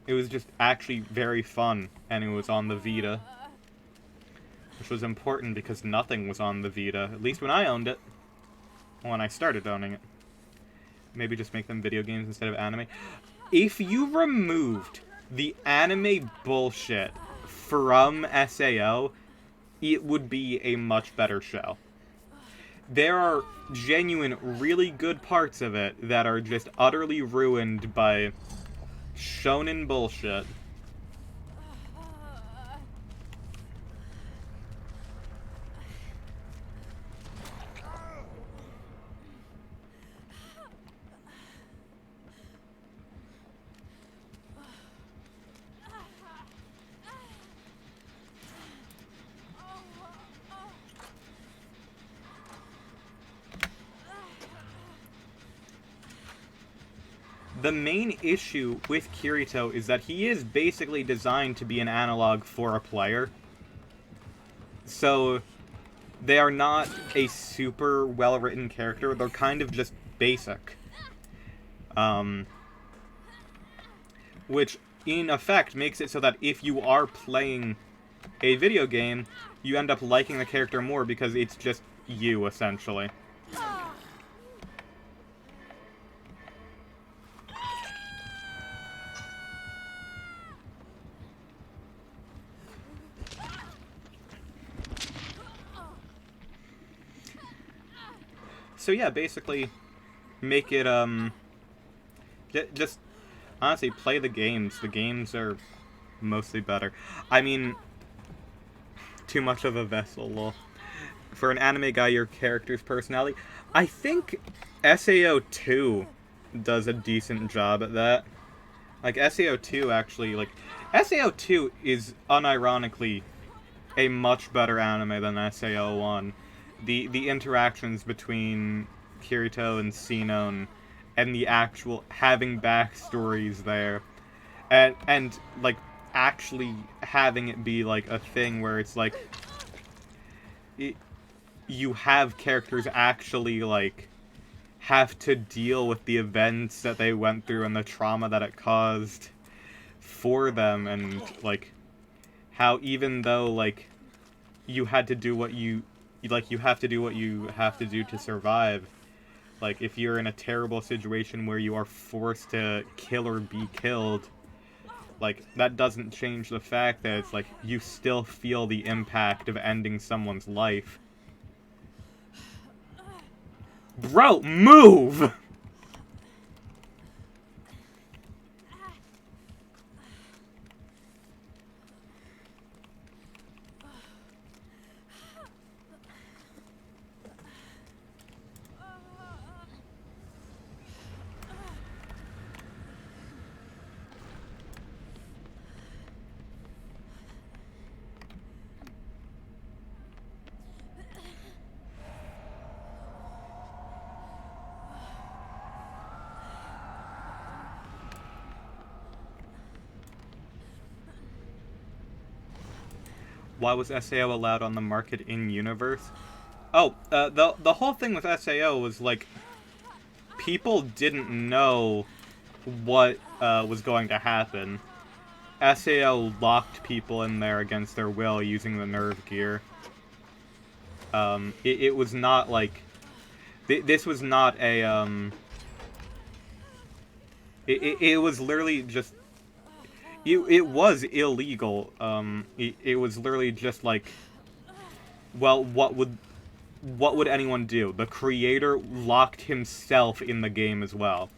It was just actually very fun, and it was on the Vita. Which was important because nothing was on the Vita, at least when I owned it. when I started owning it. Maybe just make them video games instead of anime. If you removed the anime bullshit from SAO, it would be a much better show. There are genuine, really good parts of it that are just utterly ruined by shonen bullshit. The main issue with Kirito is that he is basically designed to be an analog for a player. So, they are not a super well-written character, they're kind of just basic. Which, in effect, makes it so that if you are playing a video game, you end up liking the character more because it's just you, essentially. So yeah, basically, make it, just, honestly, play the games. The games are mostly better. I mean, too much of a vessel, lol. For an anime guy, your character's personality. I think SAO 2 does a decent job at that. Like, SAO 2 actually, like, SAO 2 is unironically a much better anime than SAO 1. The interactions between Kirito and Sinon, and the actual having backstories there, and like actually having it be like a thing where it's like you have characters actually like have to deal with the events that they went through and the trauma that it caused for them, and like how even though like you had to do what you have to do what you have to do to survive. Like, if you're in a terrible situation where you are forced to kill or be killed, like, that doesn't change the fact that it's like, you still feel the impact of ending someone's life. Bro, move! Why was SAO allowed on the market in universe? Oh, the whole thing with SAO was like, people didn't know what was going to happen. SAO locked people in there against their will using the nerve gear. It was not like, this was not a it was literally just. It was illegal. It was literally just like, well, what would anyone do? The creator locked himself in the game as well.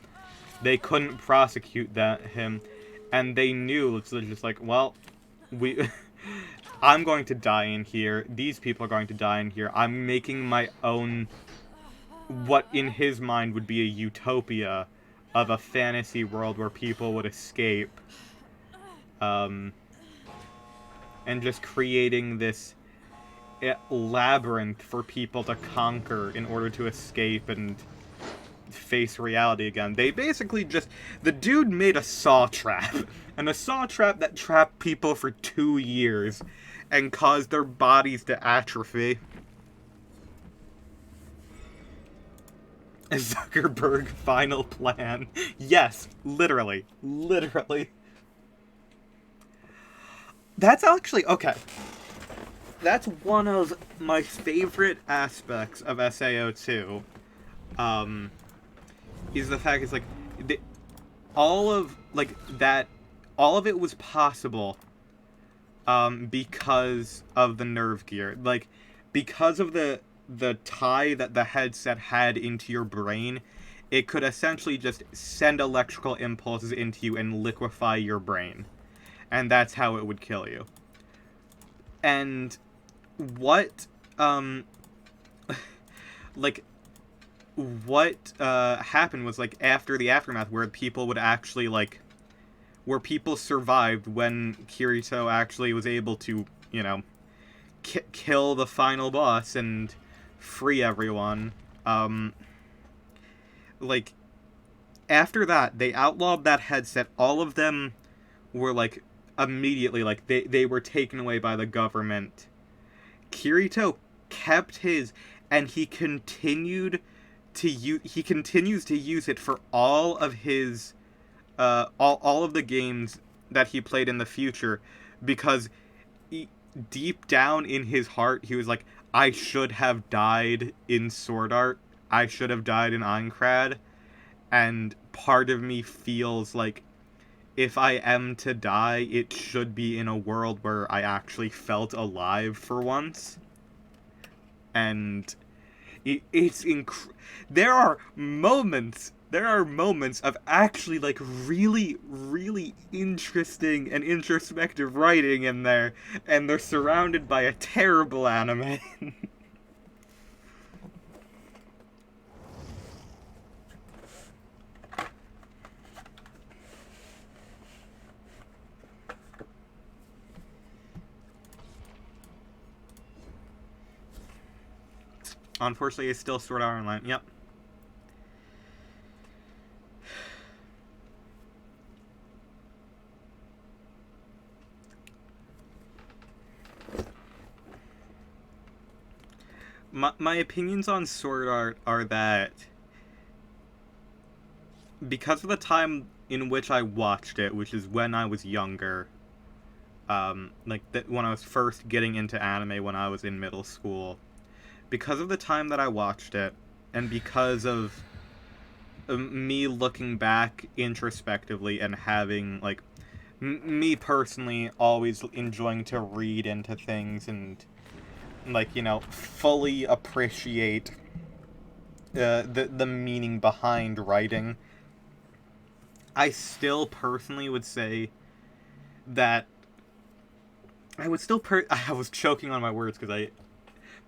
They couldn't prosecute him, and they knew it's just like, well, I'm going to die in here. These people are going to die in here. I'm making my own, what in his mind would be a utopia of a fantasy world where people would escape. And just creating this labyrinth for people to conquer in order to escape and face reality again. They basically just... The dude made a saw trap. And a saw trap that trapped people for 2 years and caused their bodies to atrophy. Zuckerberg final plan. Yes, literally. Literally. That's actually, okay. That's one of my favorite aspects of SAO2. is the fact is like all of like that, all of it was possible because of the nerve gear, like because of the tie that the headset had into your brain. It could essentially just send electrical impulses into you and liquefy your brain, and that's how it would kill you. And what like what happened was, like, after the aftermath, where people would actually like where people survived when Kirito actually was able to, you know, kill the final boss and free everyone. Like, after that, they outlawed that headset. All of them were, like, immediately, like, they were taken away by the government. Kirito kept his, and he continues to use it for all of his all of the games that he played in the future, because deep down in his heart he was like, I should have died in Sword Art, I should have died in Aincrad, and part of me feels like if I am to die, it should be in a world where I actually felt alive for once. And there are moments of actually, like, really, really interesting and introspective writing in there, and they're surrounded by a terrible anime. Unfortunately, it's still Sword Art Online. Yep. My opinions on Sword Art are that because of the time in which I watched it, which is when I was younger, when I was first getting into anime when I was in middle school, because of the time that I watched it, and because of me looking back introspectively and having, like, me personally always enjoying to read into things and, like, you know, fully appreciate the meaning behind writing, I still personally would say that I was choking on my words because I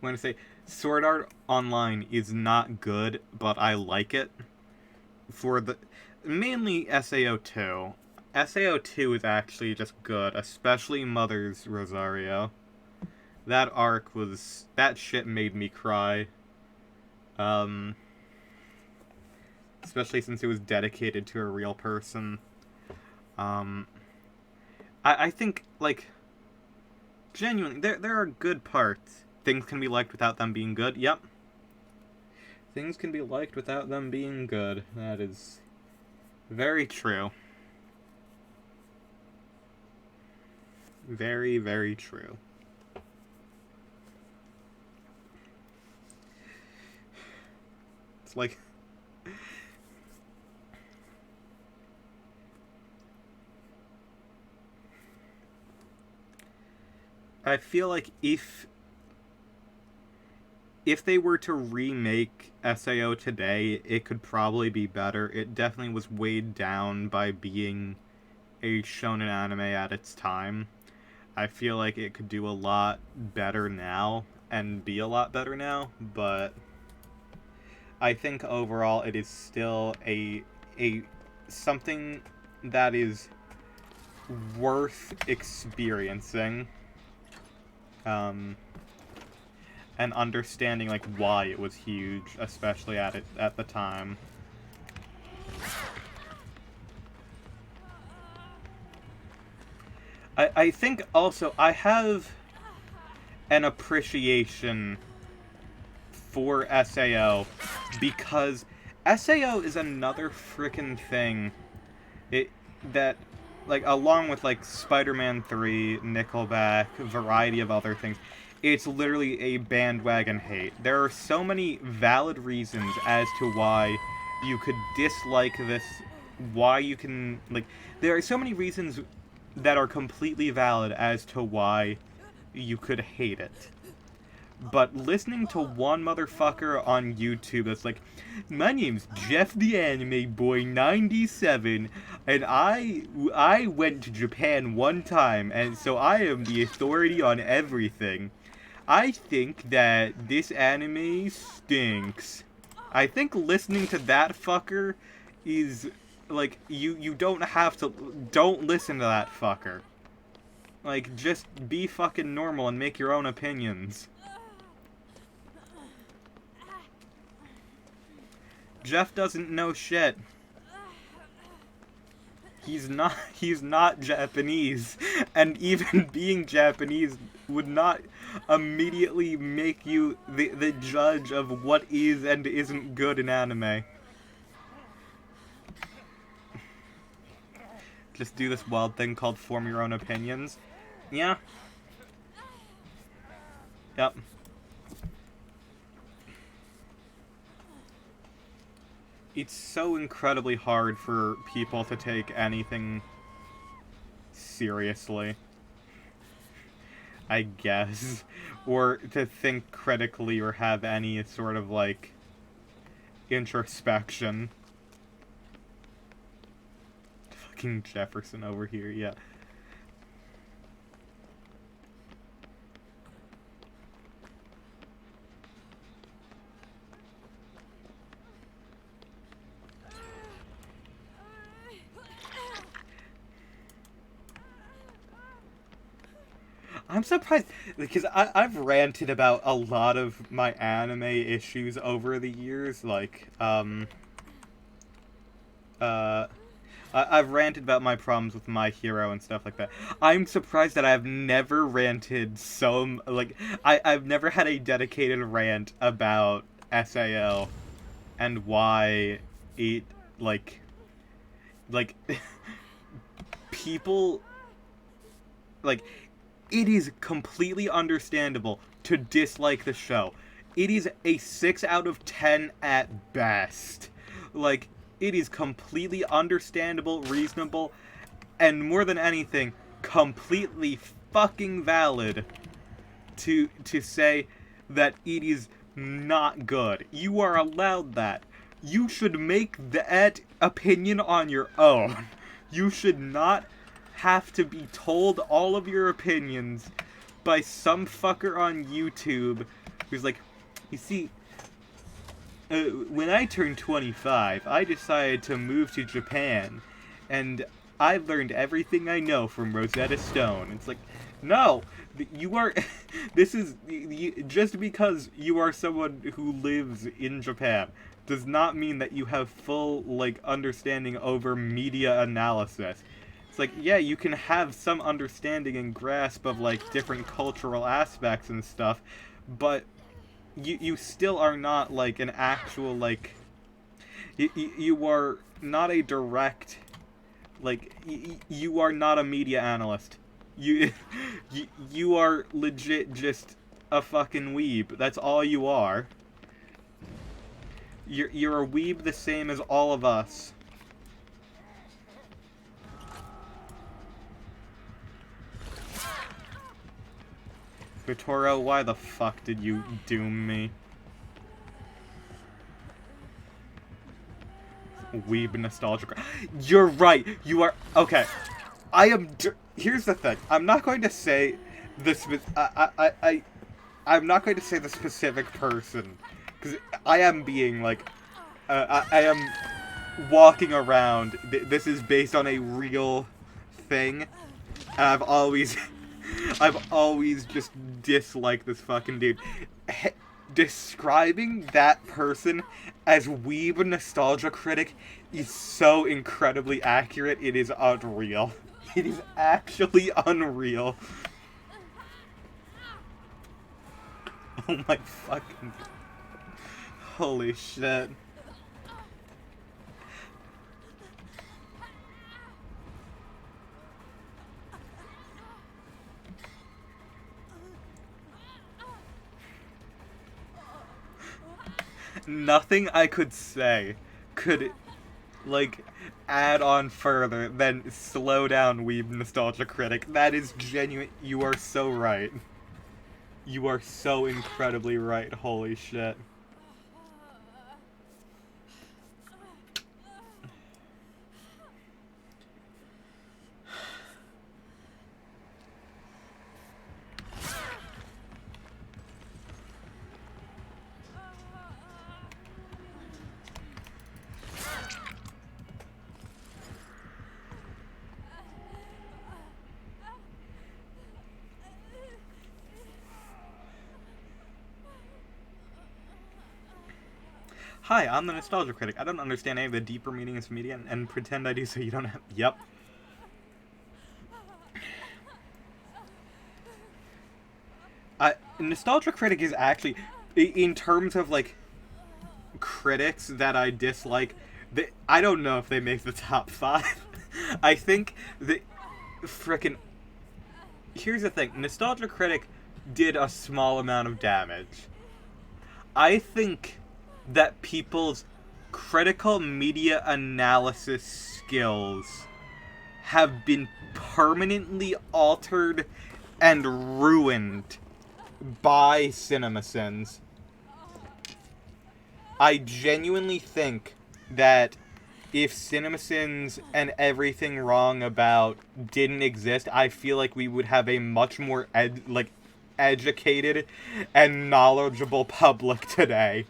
want to say Sword Art Online is not good, but I like it for mainly SAO2. SAO2 is actually just good, especially Mother's Rosario. That shit made me cry. Especially since it was dedicated to a real person. I think, like, genuinely, there are good parts. Things can be liked without them being good. Yep. Things can be liked without them being good. That is very true. Very, very true. It's like... I feel like if they were to remake SAO today, it could probably be better. It definitely was weighed down by being a shonen anime at its time. I feel like it could do a lot better now and be a lot better now, but I think overall it is still a something that is worth experiencing. And understanding, like, why it was huge, especially at the time. I think also I have an appreciation for SAO because SAO is another frickin' thing that, like, along with, like, Spider-Man 3, Nickelback, a variety of other things, it's literally a bandwagon hate. There are so many valid reasons as to why you could dislike this, why you can, like, there are so many reasons that are completely valid as to why you could hate it. But listening to one motherfucker on YouTube that's like, my name's Jeff the Anime Boy 97, and I went to Japan one time, and so I am the authority on everything. I think that this anime stinks. I think listening to that fucker is, like, you don't have to, don't listen to that fucker. Like, just be fucking normal and make your own opinions. Jeff doesn't know shit. He's not Japanese, and even being Japanese would not immediately make you the judge of what is and isn't good in anime. Just do this wild thing called form your own opinions. Yeah. Yep. It's so incredibly hard for people to take anything seriously, I guess, or to think critically or have any sort of, like, introspection. Fucking Jefferson over here, yeah. I'm surprised, because I've ranted about a lot of my anime issues over the years, like, I've ranted about my problems with My Hero and stuff like that. I'm surprised that I've never ranted I've never had a dedicated rant about SAO and why it, like, people, like, it is completely understandable to dislike the show. It is a 6 out of 10 at best. Like, it is completely understandable, reasonable, and more than anything, completely fucking valid to say that it is not good. You are allowed that. You should make that opinion on your own. You should not have to be told all of your opinions by some fucker on YouTube who's like, you see, when I turned 25, I decided to move to Japan, and I learned everything I know from Rosetta Stone. It's like, no, you are, this is, just because you are someone who lives in Japan does not mean that you have full, like, understanding over media analysis. It's like, yeah, you can have some understanding and grasp of, like, different cultural aspects and stuff, but you still are not, like, an actual, like, you are not a direct, like, you are not a media analyst. You are legit just a fucking weeb. That's all you are. You're a weeb the same as all of us. Vittorio, why the fuck did you doom me? Weeb nostalgia. You're right. You are okay. I am. Here's the thing. I'm not going to say this. I'm not going to say the specific person because I am being like, I am walking around. This is based on a real thing, and I've always just disliked this fucking dude. Describing that person as Weeb nostalgia critic is so incredibly accurate, it is unreal. It is actually unreal. Oh my fucking... Holy shit. nothing I could say could, like, add on further than slow down, Weeb Nostalgia Critic. That is genuine. You are so right. You are so incredibly right. Holy shit. Hi, I'm the Nostalgia Critic. I don't understand any of the deeper meanings of media and pretend I do so you don't have... Yep. Nostalgia Critic is actually, in terms of, like, critics that I dislike, I don't know if they make the top 5. I think the frickin'... Here's the thing. Nostalgia Critic did a small amount of damage. I think that people's critical media analysis skills have been permanently altered and ruined by CinemaSins. I genuinely think that if CinemaSins and everything wrong about didn't exist, I feel like we would have a much more educated and knowledgeable public today.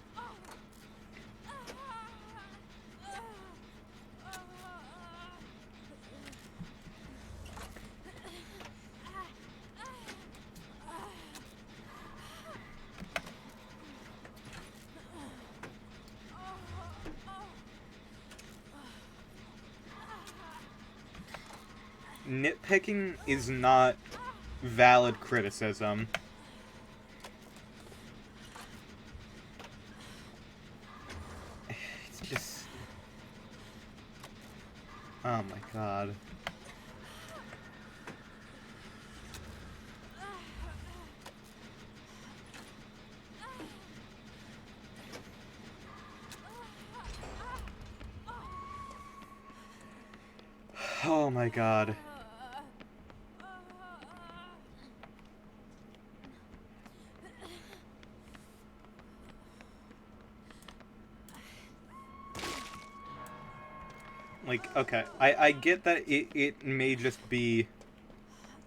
Nitpicking is not valid criticism. It's just... Oh my god. Oh my god. Like, okay, I get that it may just be,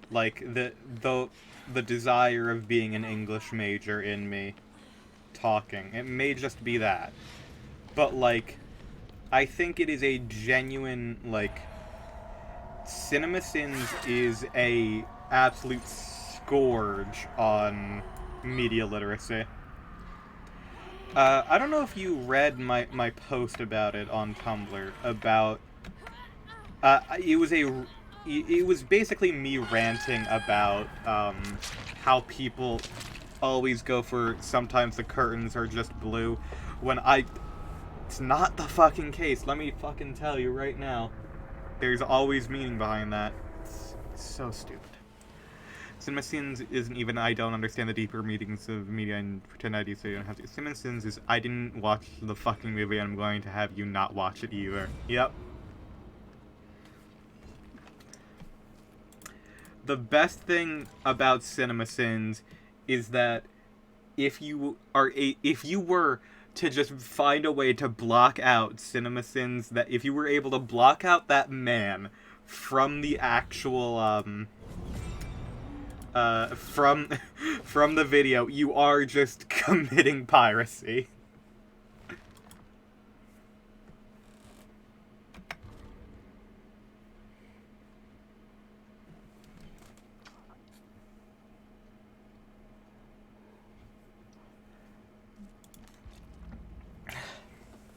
like, the desire of being an English major in me talking. It may just be that. But, like, I think it is a genuine, like, CinemaSins is a absolute scourge on media literacy. I don't know if you read my post about it on Tumblr, about... it was basically me ranting about, how people always go for sometimes the curtains are just blue, when it's not the fucking case, let me fucking tell you right now. There's always meaning behind that. It's so stupid. CinemaSins isn't even I don't understand the deeper meanings of media and pretend I do so you don't have to. CinemaSins is I didn't watch the fucking movie and I'm going to have you not watch it either. Yep. The best thing about CinemaSins is that if you were to just find a way to block out CinemaSins, that if you were able to block out that man from the actual from the video, you are just committing piracy.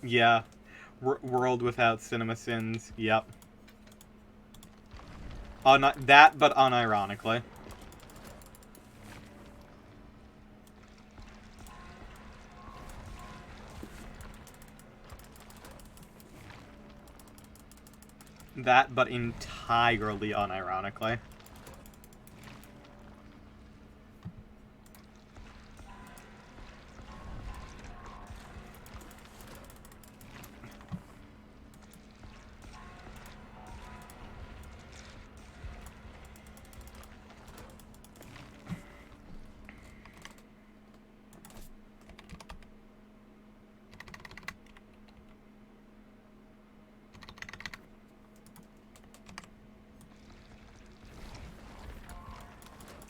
Yeah. World without CinemaSins. Yep. That, but unironically. That, but entirely unironically.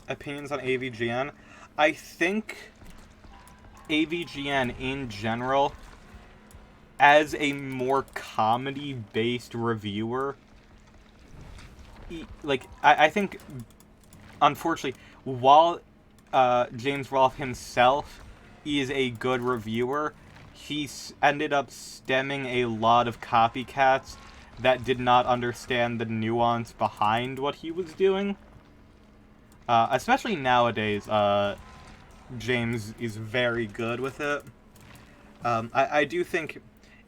opinions on AVGN. I think AVGN in general, as a more comedy-based reviewer, like, I think, unfortunately, while James Rolfe himself is a good reviewer, he ended up stemming a lot of copycats that did not understand the nuance behind what he was doing. Especially nowadays, James is very good with it. I do think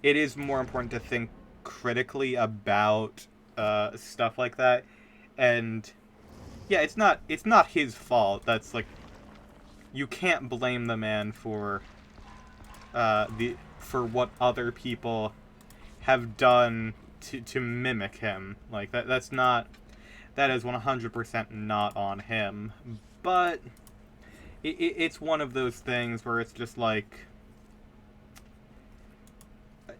it is more important to think critically about stuff like that, and yeah, it's not his fault. That's like, you can't blame the man for for what other people have done to mimic him. Like that is 100% not on him. But it's one of those things where it's just like,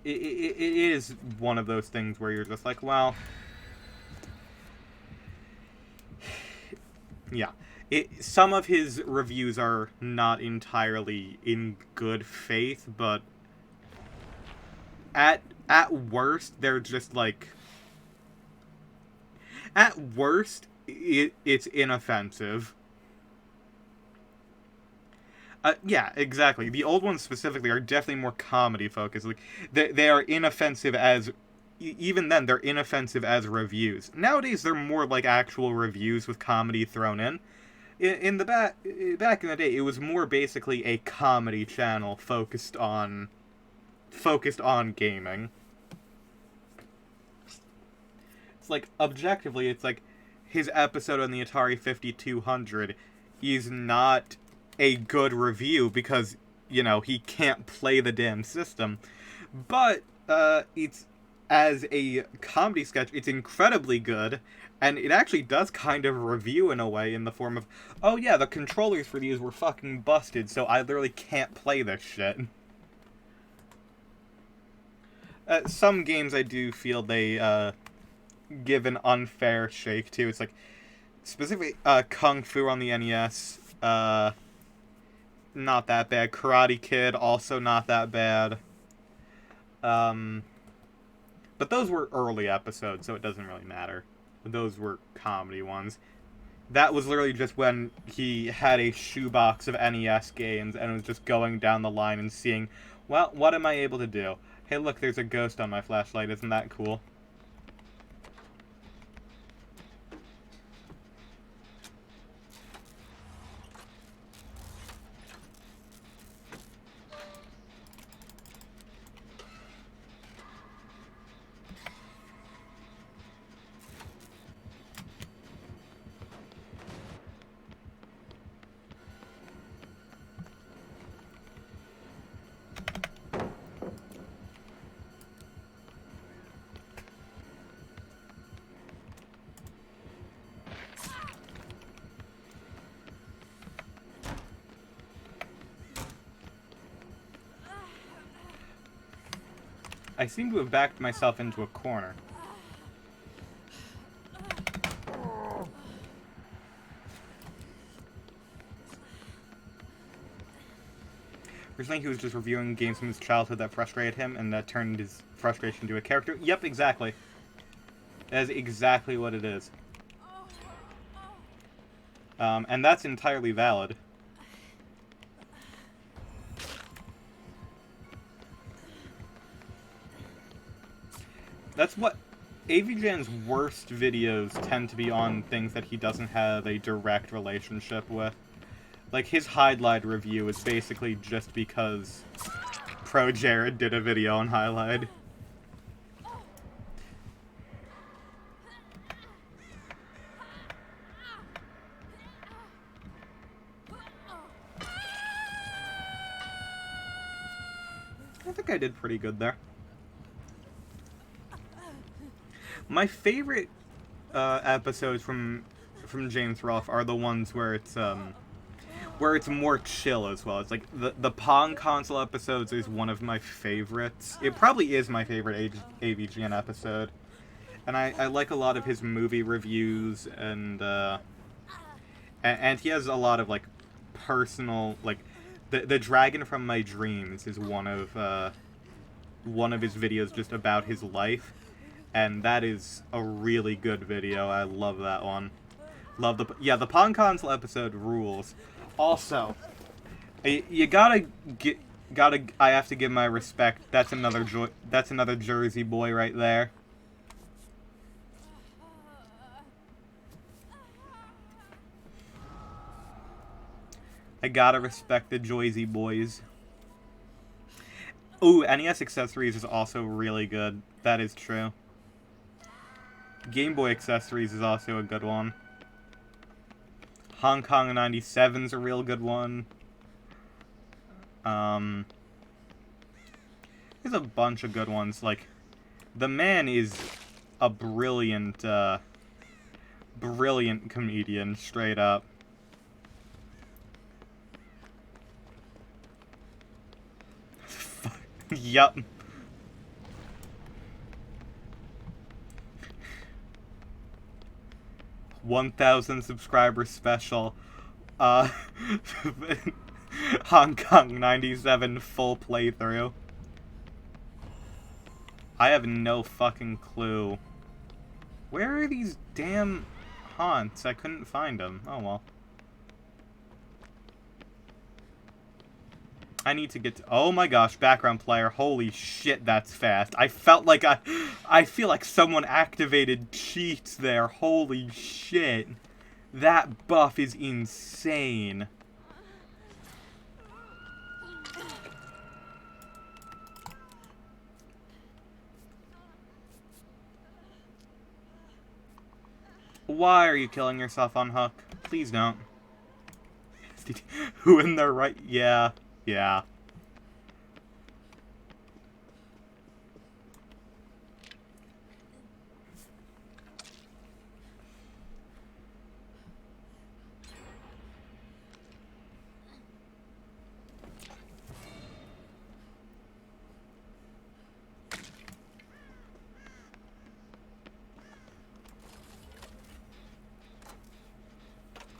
it is one of those things where you're just like, well, yeah. Some of his reviews are not entirely in good faith, but at worst, they're just like, at worst, it's inoffensive. Yeah, exactly. The old ones specifically are definitely more comedy focused. Like, they are inoffensive as, even then, they're inoffensive as reviews. Nowadays, they're more like actual reviews with comedy thrown in. In the back in the day, it was more basically a comedy channel focused on gaming. It's like, objectively, it's like, his episode on the Atari 5200 is not a good review because, you know, he can't play the damn system. But it's, as a comedy sketch, it's incredibly good, and it actually does kind of review in a way, in the form of, oh yeah, the controllers for these were fucking busted, so I literally can't play this shit. Some games I do feel they give an unfair shake to. It's like, specifically Kung Fu on the NES, not that bad. Karate Kid, also not that bad. But those were early episodes, so it doesn't really matter. Those were comedy ones. That was literally just when he had a shoebox of NES games and was just going down the line and seeing, well, what am I able to do? Hey, look, there's a ghost on my flashlight. Isn't that cool? I seem to have backed myself into a corner. Recently, he was just reviewing games from his childhood that frustrated him, and that turned his frustration into a character. Yep, exactly. That is exactly what it is. And that's entirely valid. That's what AVGN's worst videos tend to be, on things that he doesn't have a direct relationship with. Like, his Highlight review is basically just because Pro Jared did a video on Highlight. I think I did pretty good there. My favorite episodes from James Rolfe are the ones where it's more chill as well. It's like the Pong console episodes is one of my favorites. It probably is my favorite AVGN episode, and I like a lot of his movie reviews, and And he has a lot of like personal, like the dragon from my dreams is one of his videos just about his life, and that is a really good video. I love that one. Love the Pong Console episode rules. Also, you gotta I have to give my respect. That's another Jersey boy right there. I gotta respect the Joyzy boys. Ooh, NES Accessories is also really good. That is true. Game Boy Accessories is also a good one. Hong Kong 97's a real good one. There's a bunch of good ones. Like, the man is a brilliant comedian, straight up. Yup. $1,000 subscriber special. Hong Kong 97 full playthrough. I have no fucking clue. Where are these damn haunts? I couldn't find them. Oh well. I need to get to... Oh my gosh, background player. Holy shit, that's fast. I felt like I feel like someone activated cheats there. Holy shit. That buff is insane. Why are you killing yourself on Hook? Please don't. Who in their right... Yeah. Yeah.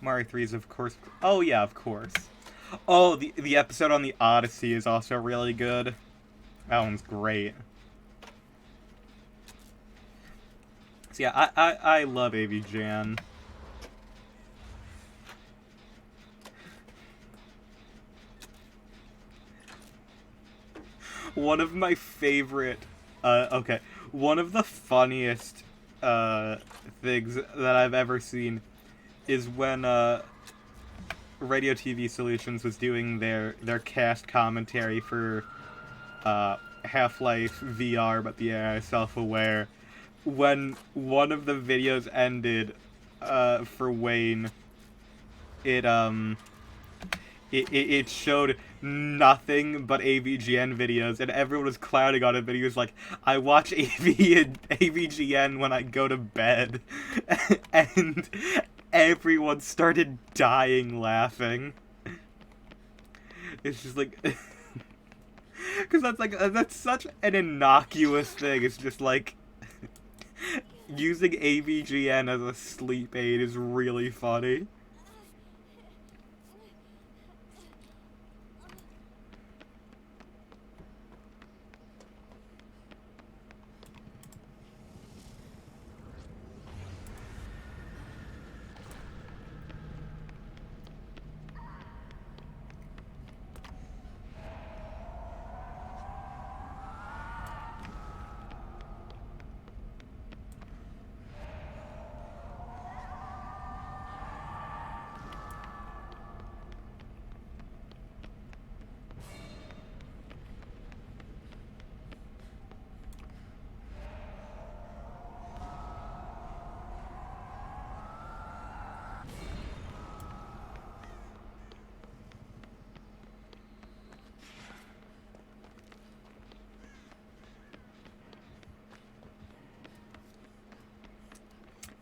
Mario 3 is, of course... Oh, yeah, of course. Oh, the episode on the Odyssey is also really good. That one's great. So yeah, I love AVGN. One of my favorite... okay. One of the funniest things that I've ever seen is when Radio TV Solutions was doing their cast commentary for Half-Life VR, but the AI Self-Aware. When one of the videos ended for Wayne, it showed nothing but AVGN videos, and everyone was clowning on it, but he was like, I watch AVGN when I go to bed. And everyone started dying laughing. It's just like... Because that's such an innocuous thing. It's just like... using AVGN as a sleep aid is really funny.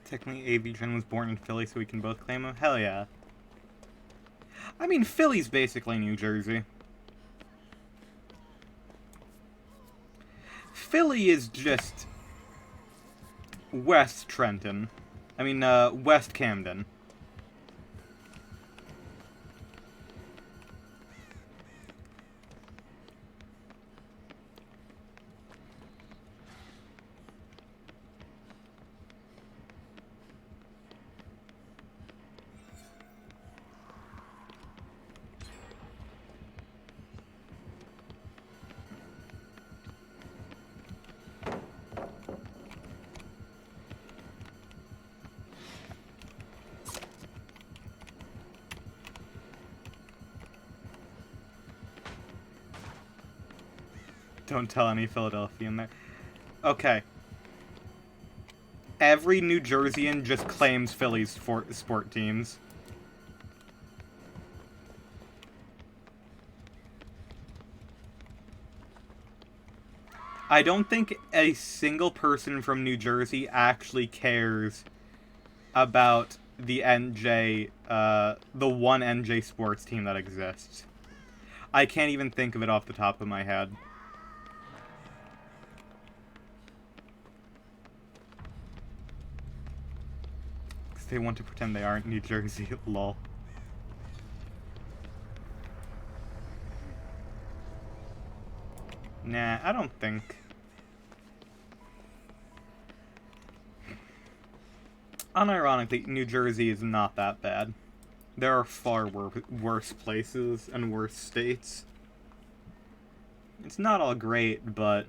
Technically, AVGen was born in Philly, so we can both claim him? Hell yeah. I mean, Philly's basically New Jersey. Philly is just... West Trenton. I mean, West Camden. Don't tell any Philadelphian there. Okay. Every New Jerseyan just claims Philly's sport teams. I don't think a single person from New Jersey actually cares about the the one NJ sports team that exists. I can't even think of it off the top of my head. Because they want to pretend they aren't New Jersey, lol. Nah, I don't think. Unironically, New Jersey is not that bad. There are far worse places and worse states. It's not all great, but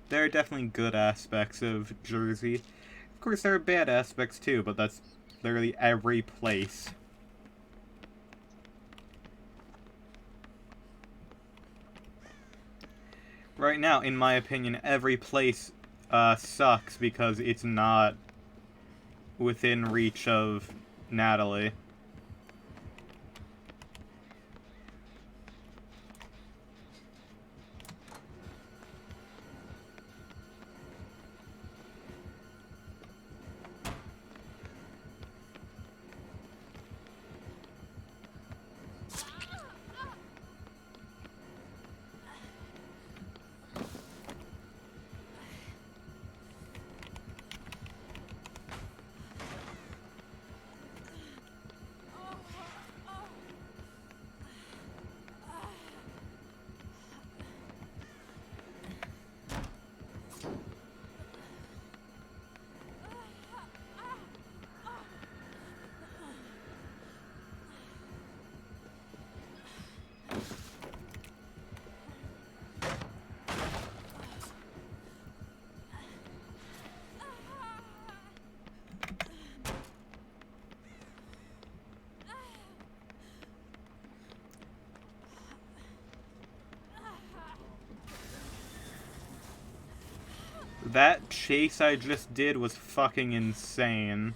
there are definitely good aspects of Jersey. Of course, there are bad aspects too, but that's literally every place. Right now, in my opinion, every place sucks because it's not within reach of Natalie. That chase I just did was fucking insane.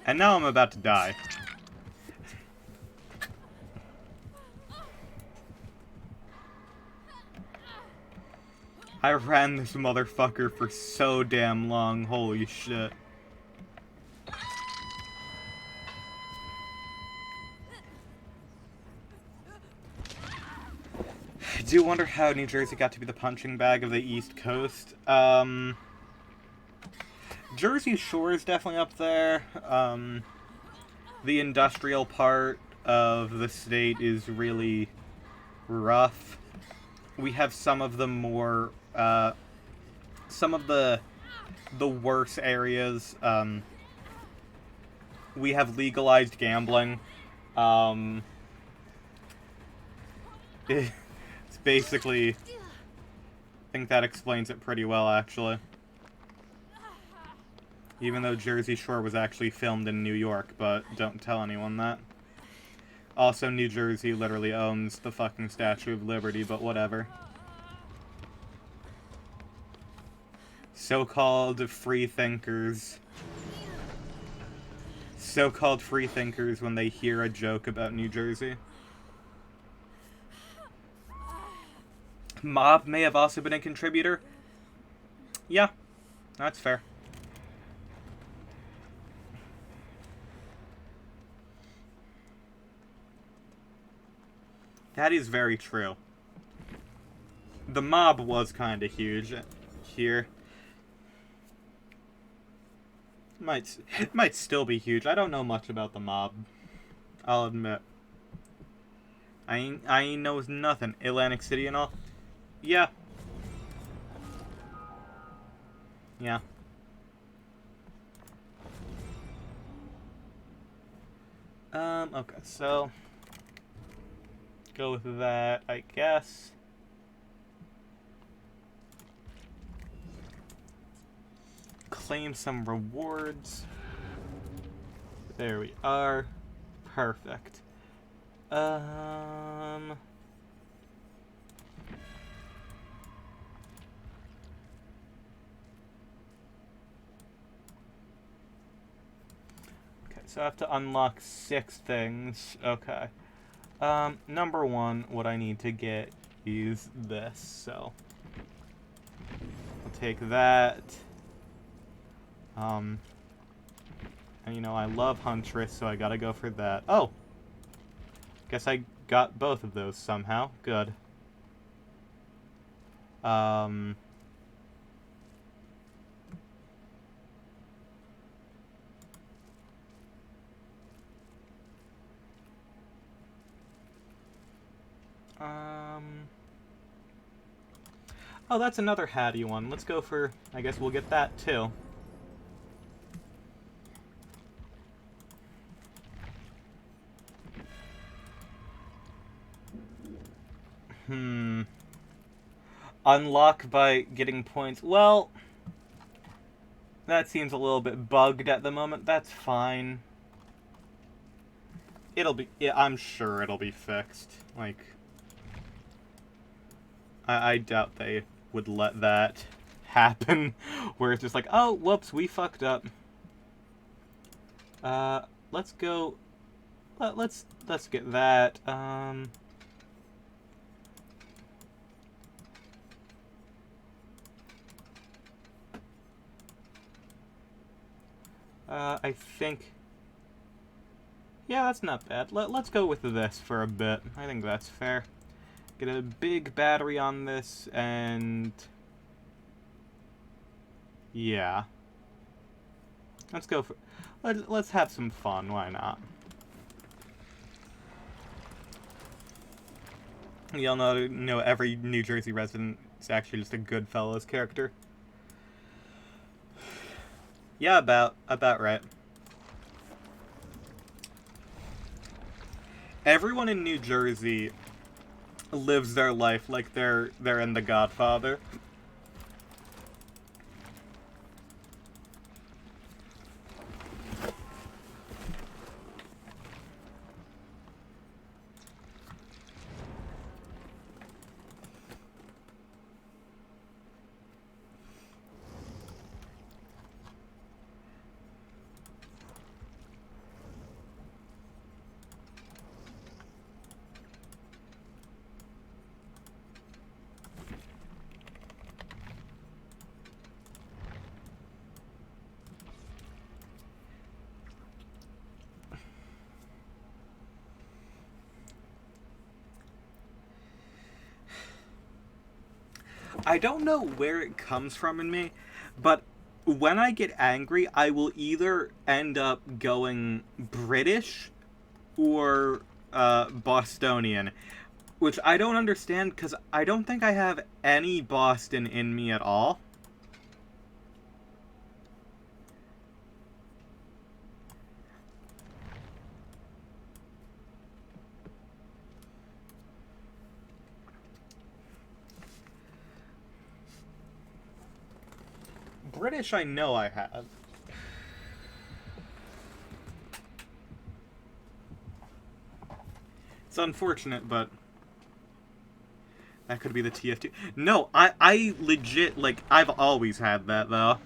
And now I'm about to die. I ran this motherfucker for so damn long, holy shit. I do wonder how New Jersey got to be the punching bag of the East Coast. Jersey Shore is definitely up there. The industrial part of the state is really rough. We have some of the more, some of the worse areas. We have legalized gambling. It's basically, I think that explains it pretty well, actually. Even though Jersey Shore was actually filmed in New York, but don't tell anyone that. Also, New Jersey literally owns the fucking Statue of Liberty, but whatever. So-called free thinkers. So-called free thinkers when they hear a joke about New Jersey. Mob may have also been a contributor. Yeah, that's fair. That is very true. The mob was kind of huge here. Might still be huge. I don't know much about the mob. I'll admit. I ain't knows nothing. Atlantic City and all. Yeah. Yeah. Okay, so go with that, I guess. claim some rewards. There we are. Perfect. Okay, so I have to unlock 6 things. Okay. Number 1, what I need to get is this, so I'll take that. And you know, I love Huntress, so I gotta go for that. Oh! Guess I got both of those somehow. Good. Oh, that's another Hattie one. Let's go for... I guess we'll get that, too. Unlock by getting points. Well, that seems a little bit bugged at the moment. That's fine. It'll be... Yeah, I'm sure it'll be fixed. Like... I doubt they would let that happen, where it's just like, oh, whoops, we fucked up. Let's go... Let's get that. I think... Yeah, that's not bad. Let's go with this for a bit. I think that's fair. Get a big battery on this, and... Yeah. Let's go for... Let's have some fun, why not? Y'all know every New Jersey resident is actually just a Goodfellas character. Yeah, about right. Everyone in New Jersey lives their life like they're in The Godfather. I don't know where it comes from in me, but when I get angry, I will either end up going British or Bostonian, which I don't understand because I don't think I have any Boston in me at all. British, I know I have. It's unfortunate, but that could be the TF2. No, I legit, like, I've always had that, though.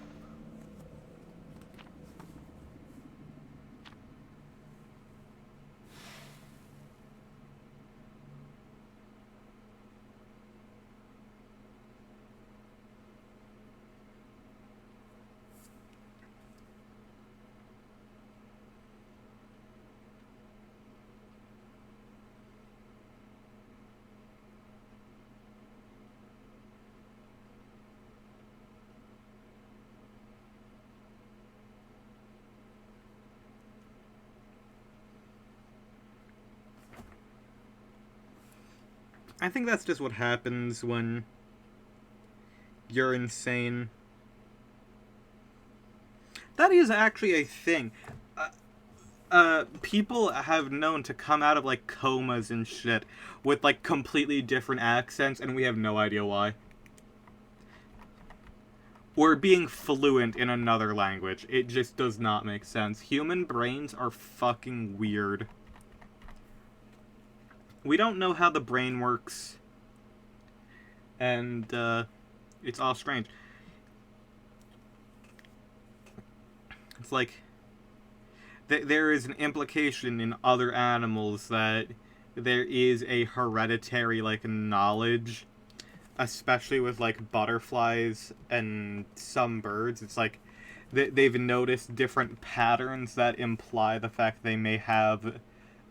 I think that's just what happens when you're insane. That is actually a thing. People have known to come out of, like, comas and shit with, like, completely different accents, and we have no idea why. or being fluent in another language. It just does not make sense. Human brains are fucking weird. We don't know how the brain works, and it's all strange. It's like there is an implication in other animals that there is a hereditary, like, knowledge, especially with, like, butterflies and some birds. It's like they've noticed different patterns that imply the fact they may have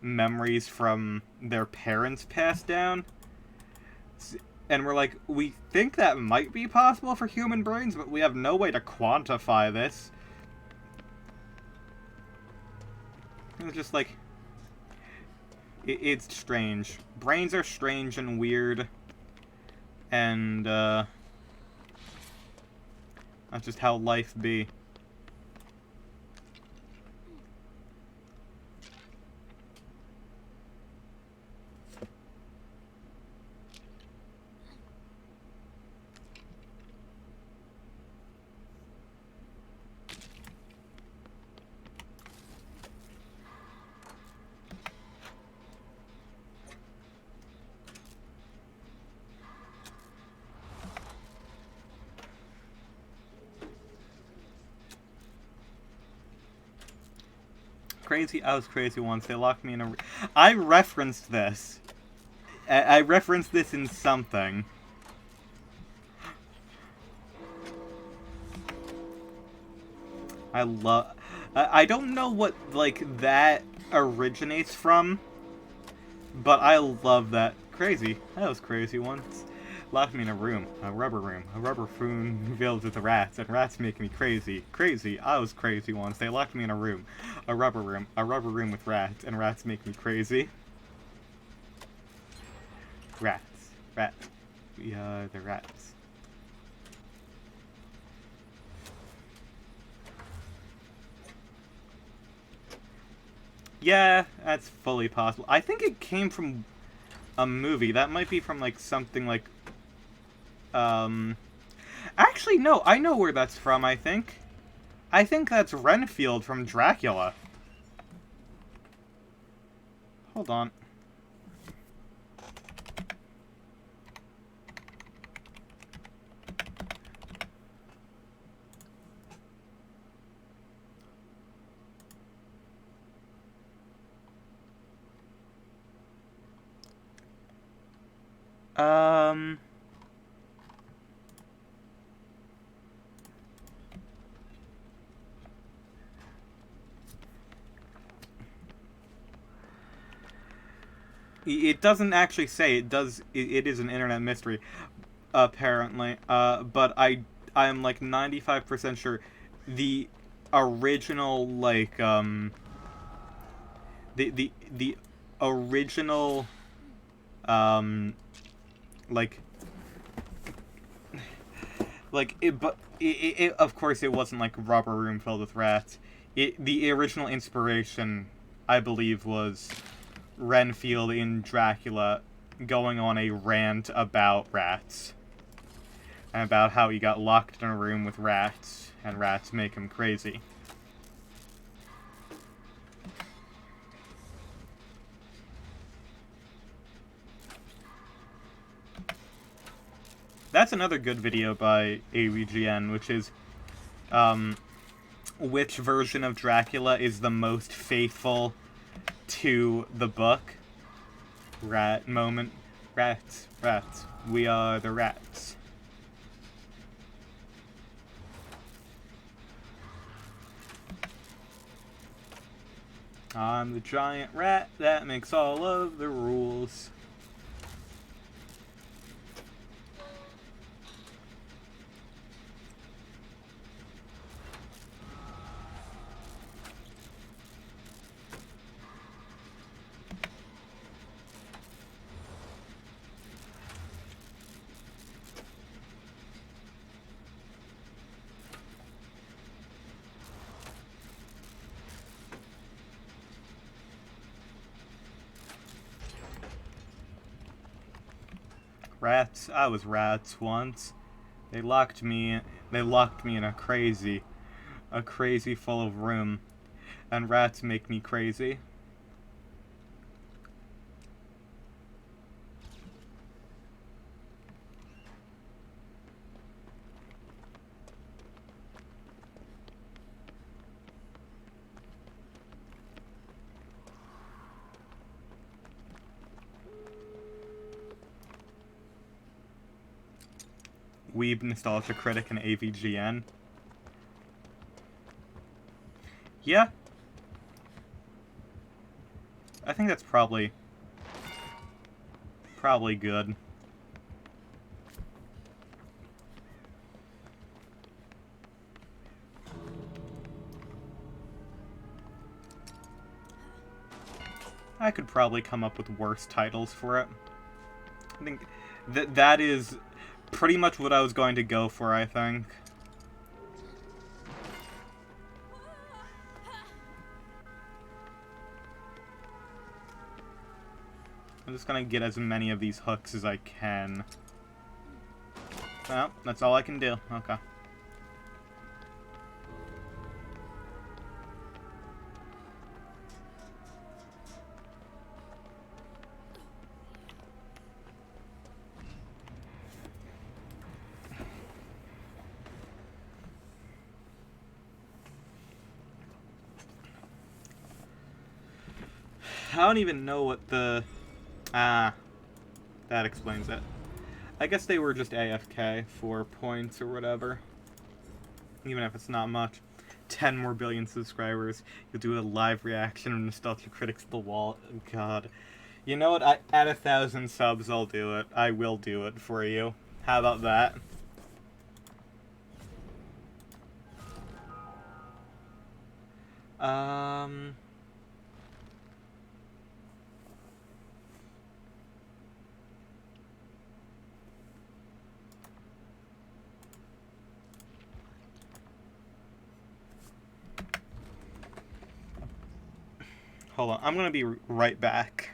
memories from their parents passed down. And we're like, we think that might be possible for human brains, but we have no way to quantify this. It's just like, it's strange. Brains are strange and weird, and that's just how life be. I was crazy once. They locked me in a... I referenced this. I referenced this in something. I don't know what, like, that originates from, but I love that. Crazy. I was crazy once. Locked me in a room. A rubber room filled with rats, and rats make me crazy. Crazy. I was crazy once. They locked me in a room. A rubber room with rats, and rats make me crazy. Rats. We are the rats. Yeah, that's fully possible. I think it came from a movie. That might be from, like, something like... Actually, no, I know where that's from, I think. I think that's Renfield from Dracula. Hold on. It doesn't actually say. It does. It is an internet mystery, apparently. But I'm like 95% sure the original, like, the original, like it, but it of course it wasn't like rubber room filled with rats. The original inspiration, I believe, was Renfield in Dracula going on a rant about rats. And about how he got locked in a room with rats, and rats make him crazy. That's another good video by AVGN, which is, which version of Dracula is the most faithful to the book. Rat moment. Rats. We are the rats. I'm the giant rat that makes all of the rules. Rats. I was rats once. They locked me in a crazy full of room. And rats make me crazy. Weeb, Nostalgia Critic, and AVGN. Yeah. I think that's probably good. I could probably come up with worse titles for it. I think that is pretty much what I was going to go for, I think. I'm just gonna get as many of these hooks as I can. Well, that's all I can do. Okay. I don't even know what the... Ah, that explains it. I guess they were just AFK for points or whatever. Even if it's not much. 10 more billion subscribers. You'll do a live reaction of Nostalgia Critics The Wall. Oh, God. You know what? At 1,000 subs, I'll do it. I will do it for you. How about that? Hold on. I'm gonna be right back.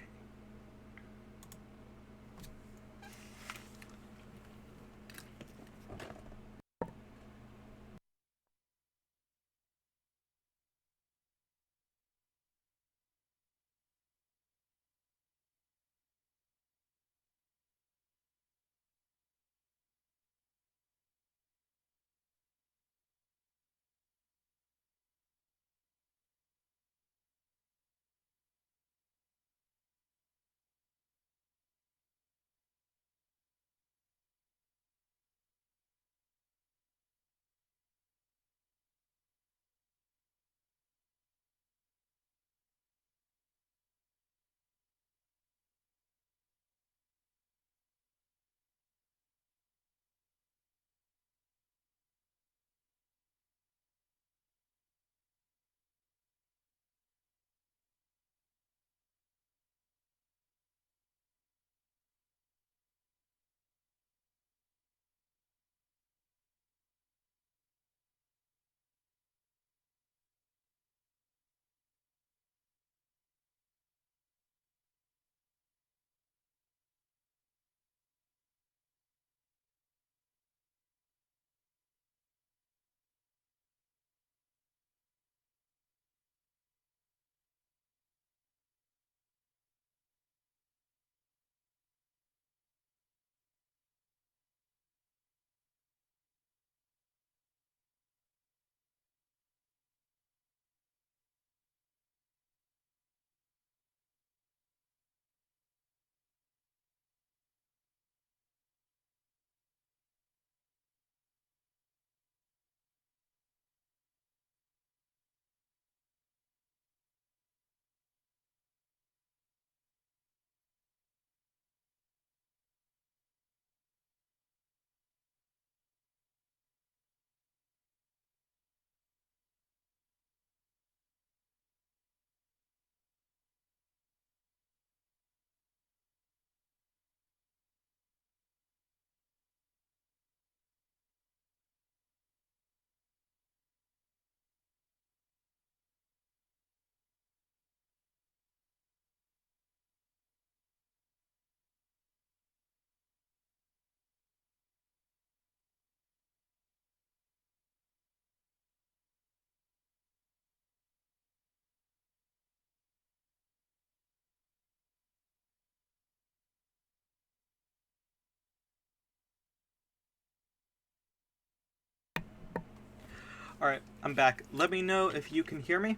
Alright, I'm back. Let me know if you can hear me.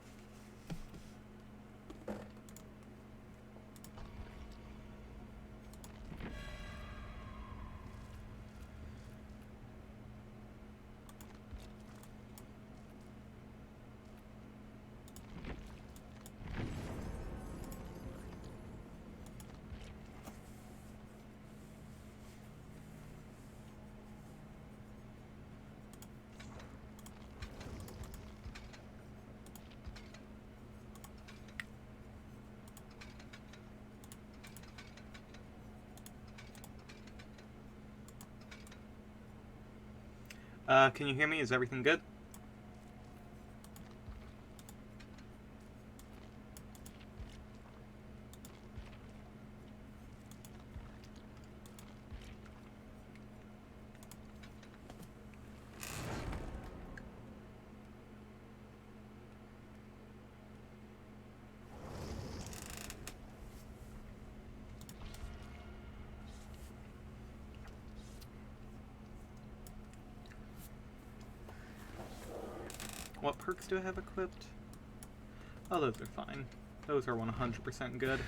Can you hear me? Is everything good? What perks do I have equipped? Oh, those are fine. Those are 100% good.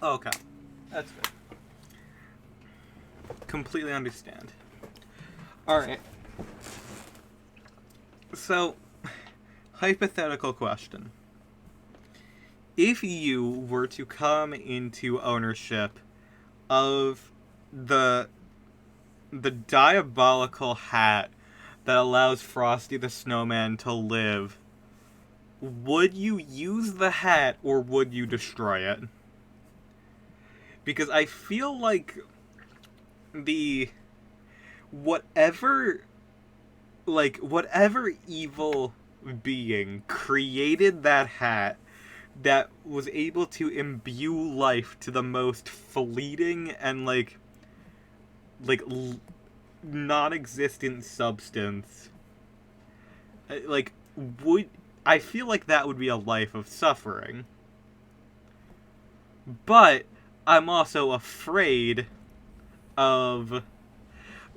Oh, okay. That's good. Completely understand. Alright. So, hypothetical question. If you were to come into ownership of the diabolical hat that allows Frosty the Snowman to live, would you use the hat or would you destroy it? Because I feel like whatever evil being created that hat that was able to imbue life to the most fleeting and non-existent substance, would I feel like that would be a life of suffering. But I'm also afraid of,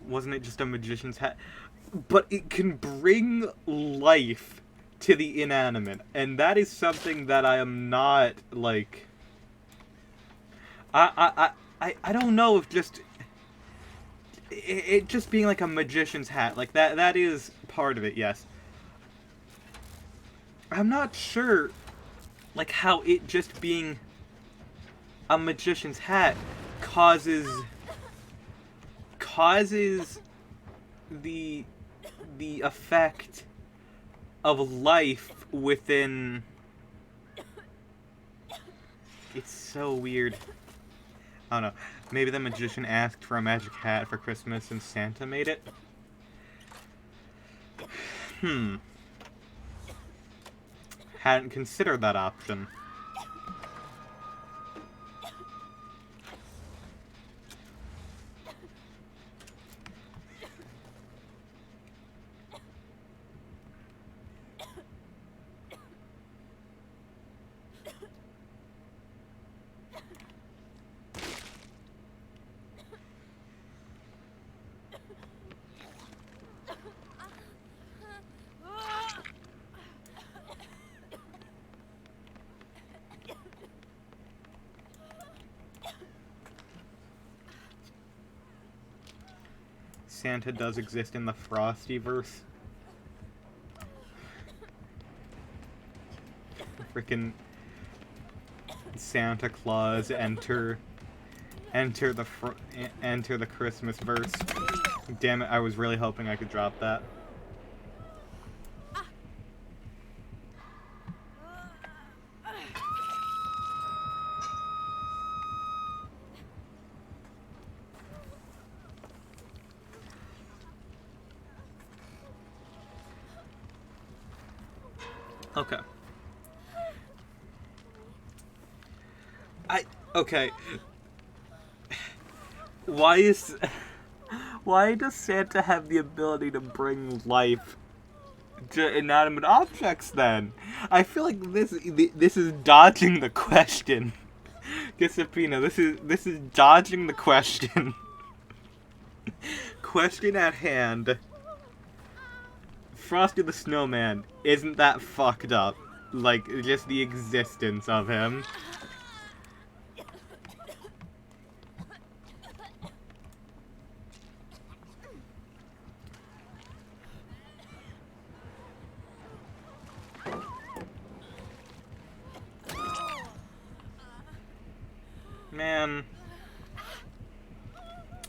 wasn't it just a magician's hat? But it can bring life to the inanimate, and that is something that I am not, like, I don't know if just it just being like a magician's hat, like that is part of it, yes. I'm not sure, like, how it just being a magician's hat causes the effect of life within. It's so weird. I don't know. Maybe the magician asked for a magic hat for Christmas and Santa made it? Hadn't considered that option. Santa does exist in the FrostyVerse. Frickin' Santa Claus enter the Christmas verse. Damn it! I was really hoping I could drop that. Okay. Okay. Why does Santa have the ability to bring life to inanimate objects then? I feel like this is dodging the question. Gisapina, this is dodging the question. Question at hand. Frosty the Snowman, isn't that fucked up? Like, just the existence of him. Man,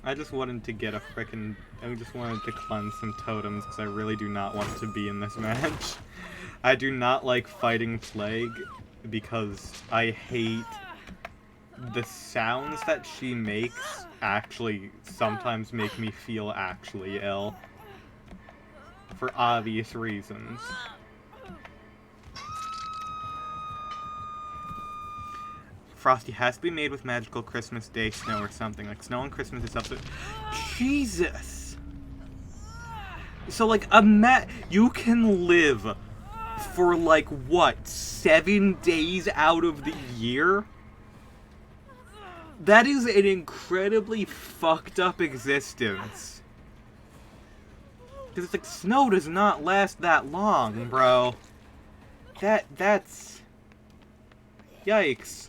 I just wanted to get a frickin'... I just wanted to cleanse some totems, because I really do not want to be in this match. I do not like fighting Plague, because I hate the sounds that she makes actually sometimes make me feel actually ill. For obvious reasons. Frosty has to be made with magical Christmas Day snow or something. Like, snow on Christmas is up to... Jesus! So, like, you can live for, like, what, 7 days out of the year? That is an incredibly fucked up existence. Because it's like, snow does not last that long, bro. That's... Yikes.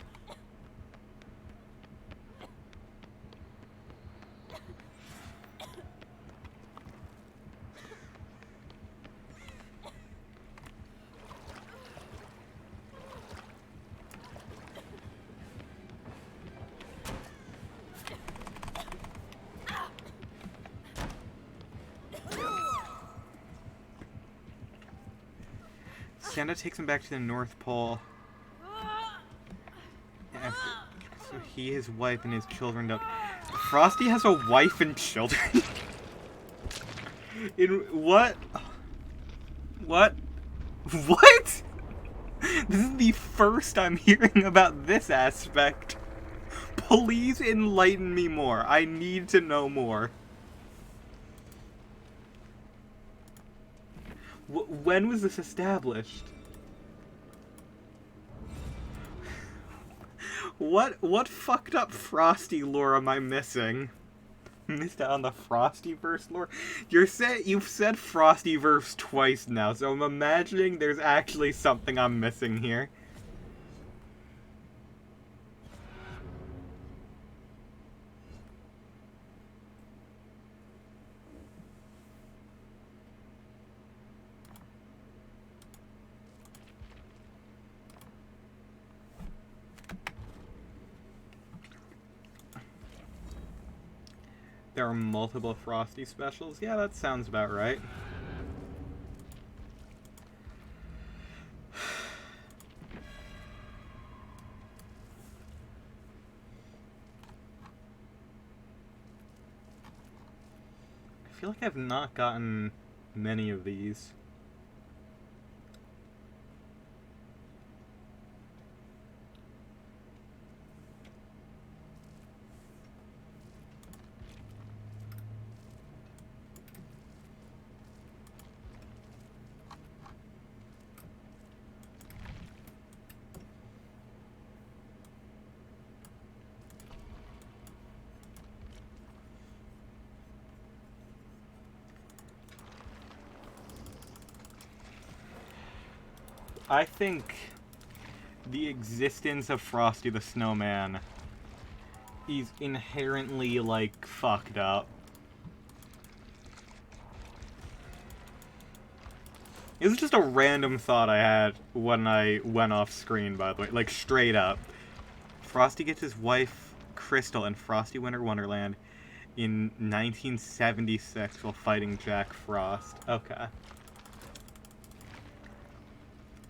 Santa takes him back to the North Pole. So he, his wife, and his children don't... Frosty has a wife and children? In what? What? What? This is the first I'm hearing about this aspect. Please enlighten me more. I need to know more. When was this established? What fucked up Frosty lore am I missing? Missed out on the FrostyVerse lore? You've said FrostyVerse twice now, so I'm imagining there's actually something I'm missing here. There are multiple Frosty specials? Yeah, that sounds about right. I feel like I've not gotten many of these. I think the existence of Frosty the Snowman is inherently, like, fucked up. It was just a random thought I had when I went off screen, by the way. Like, straight up. Frosty gets his wife, Crystal, in Frosty Winter Wonderland in 1976 while fighting Jack Frost. Okay.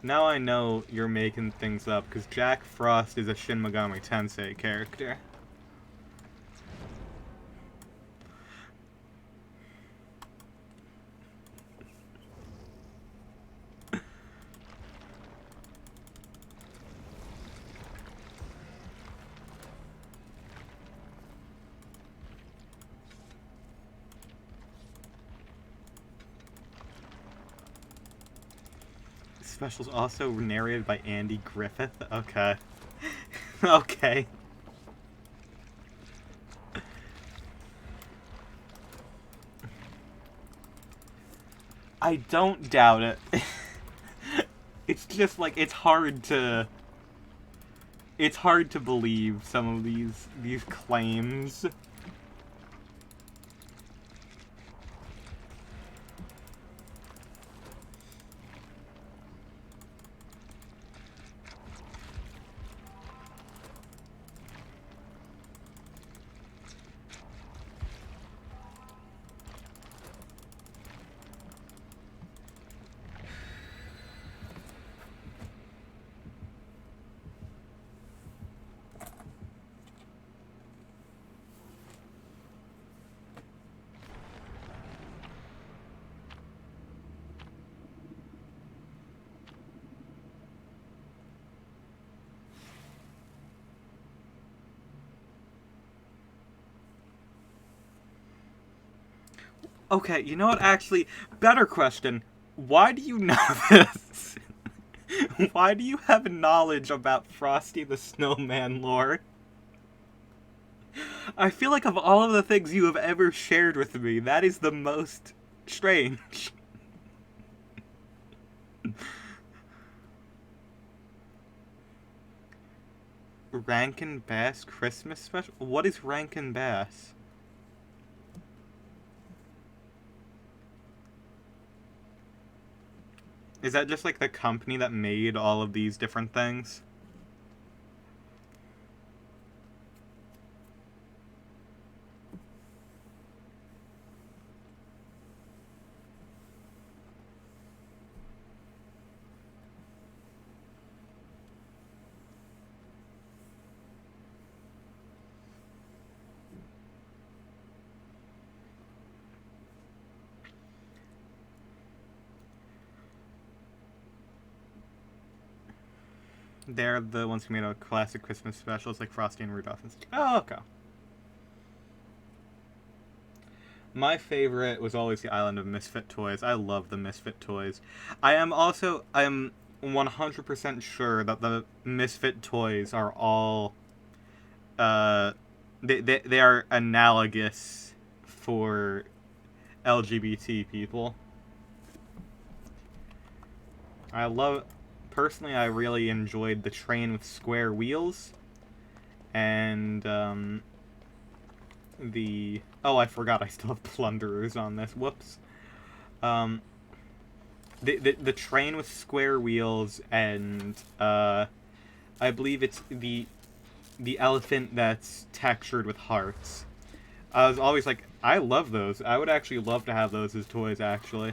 Now I know you're making things up, because Jack Frost is a Shin Megami Tensei character. special's also narrated by Andy Griffith? Okay. Okay. I don't doubt it. It's just like it's hard to believe some of these claims. Okay, you know what? Actually, better question. Why do you know this? Why do you have knowledge about Frosty the Snowman lore? I feel like of all of the things you have ever shared with me, that is the most strange. Rankin Bass Christmas special? What is Rankin Bass? Is that just like the company that made all of these different things? They're the ones who made a classic Christmas specials like Frosty and Rudolph and stuff. Oh, okay. My favorite was always the Island of Misfit Toys. I love the Misfit Toys. I am 100% sure that the Misfit Toys are all they are analogous for LGBT people. Personally, I really enjoyed the train with square wheels, and I forgot I still have plunderers on this. Whoops. The train with square wheels, and I believe it's the elephant that's textured with hearts. I was always like, I love those. I would actually love to have those as toys, actually.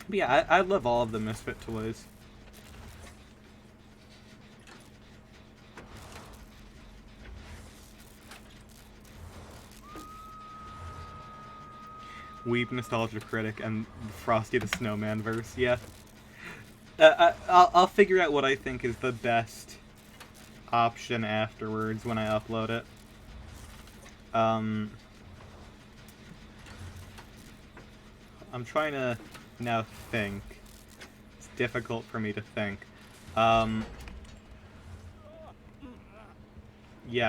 But yeah, I love all of the Misfit toys. Weeb Nostalgia Critic and Frosty the Snowman verse, yeah. I'll figure out what I think is the best option afterwards when I upload it. I'm trying to now think. It's difficult for me to think. Yeah,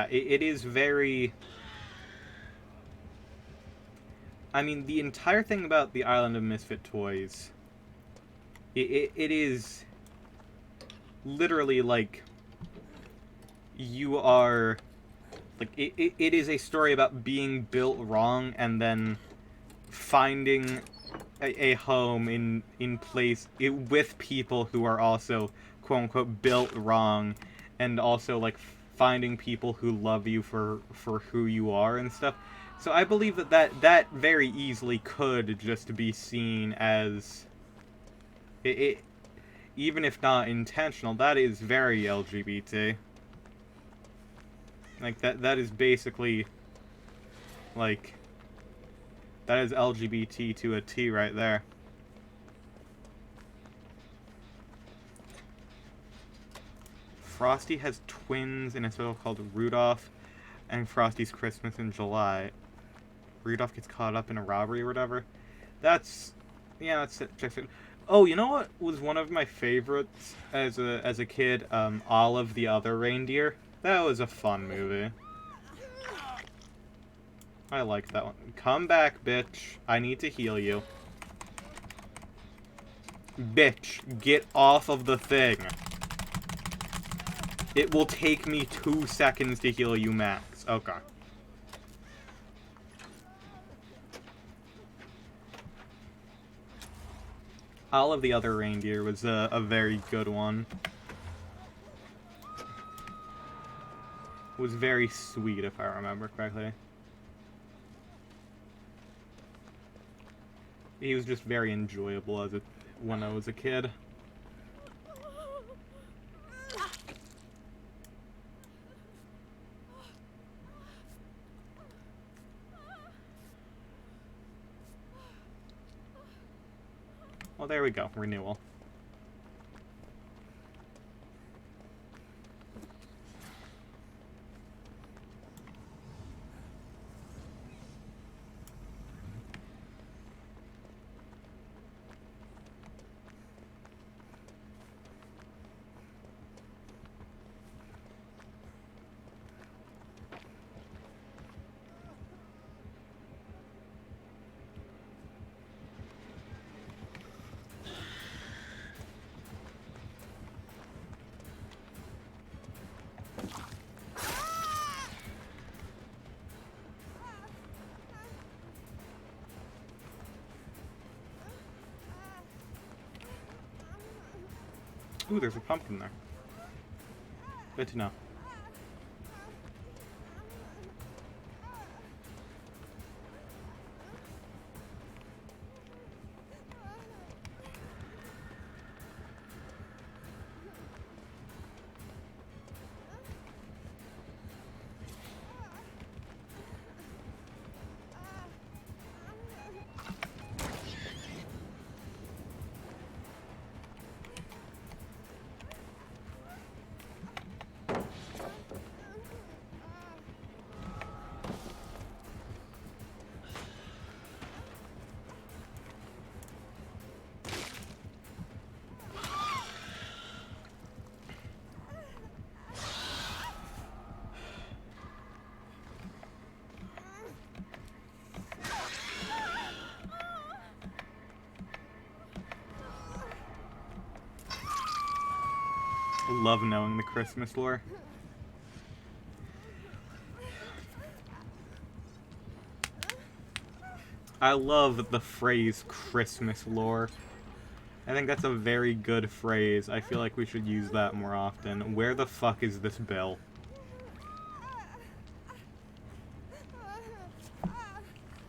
it is very... I mean, the entire thing about the Island of Misfit Toys, it is literally like you are... Like, it is a story about being built wrong and then finding a home in place with people who are also quote-unquote built wrong, and also like finding people who love you for who you are and stuff. So I believe that very easily could just be seen as it even if not intentional, that is very LGBT. Like that is basically like that is LGBT to a T right there. Frosty has twins in a circle called Rudolph and Frosty's Christmas in July. Rudolph gets caught up in a robbery or whatever. That's... yeah, that's it. Checks it. Oh, you know what was one of my favorites as a kid? Olive the Other Reindeer. That was a fun movie. I liked that one. Come back, bitch. I need to heal you. Bitch, get off of the thing. It will take me 2 seconds to heal you max. Okay. Olive the Other Reindeer was a very good one. It was very sweet, if I remember correctly. He was just very enjoyable as when I was a kid. Well, there we go. Renewal. Ooh, there's a pumpkin there. Good to know. Love knowing the Christmas lore. I love the phrase Christmas lore. I think that's a very good phrase. I feel like we should use that more often. Where the fuck is this bill?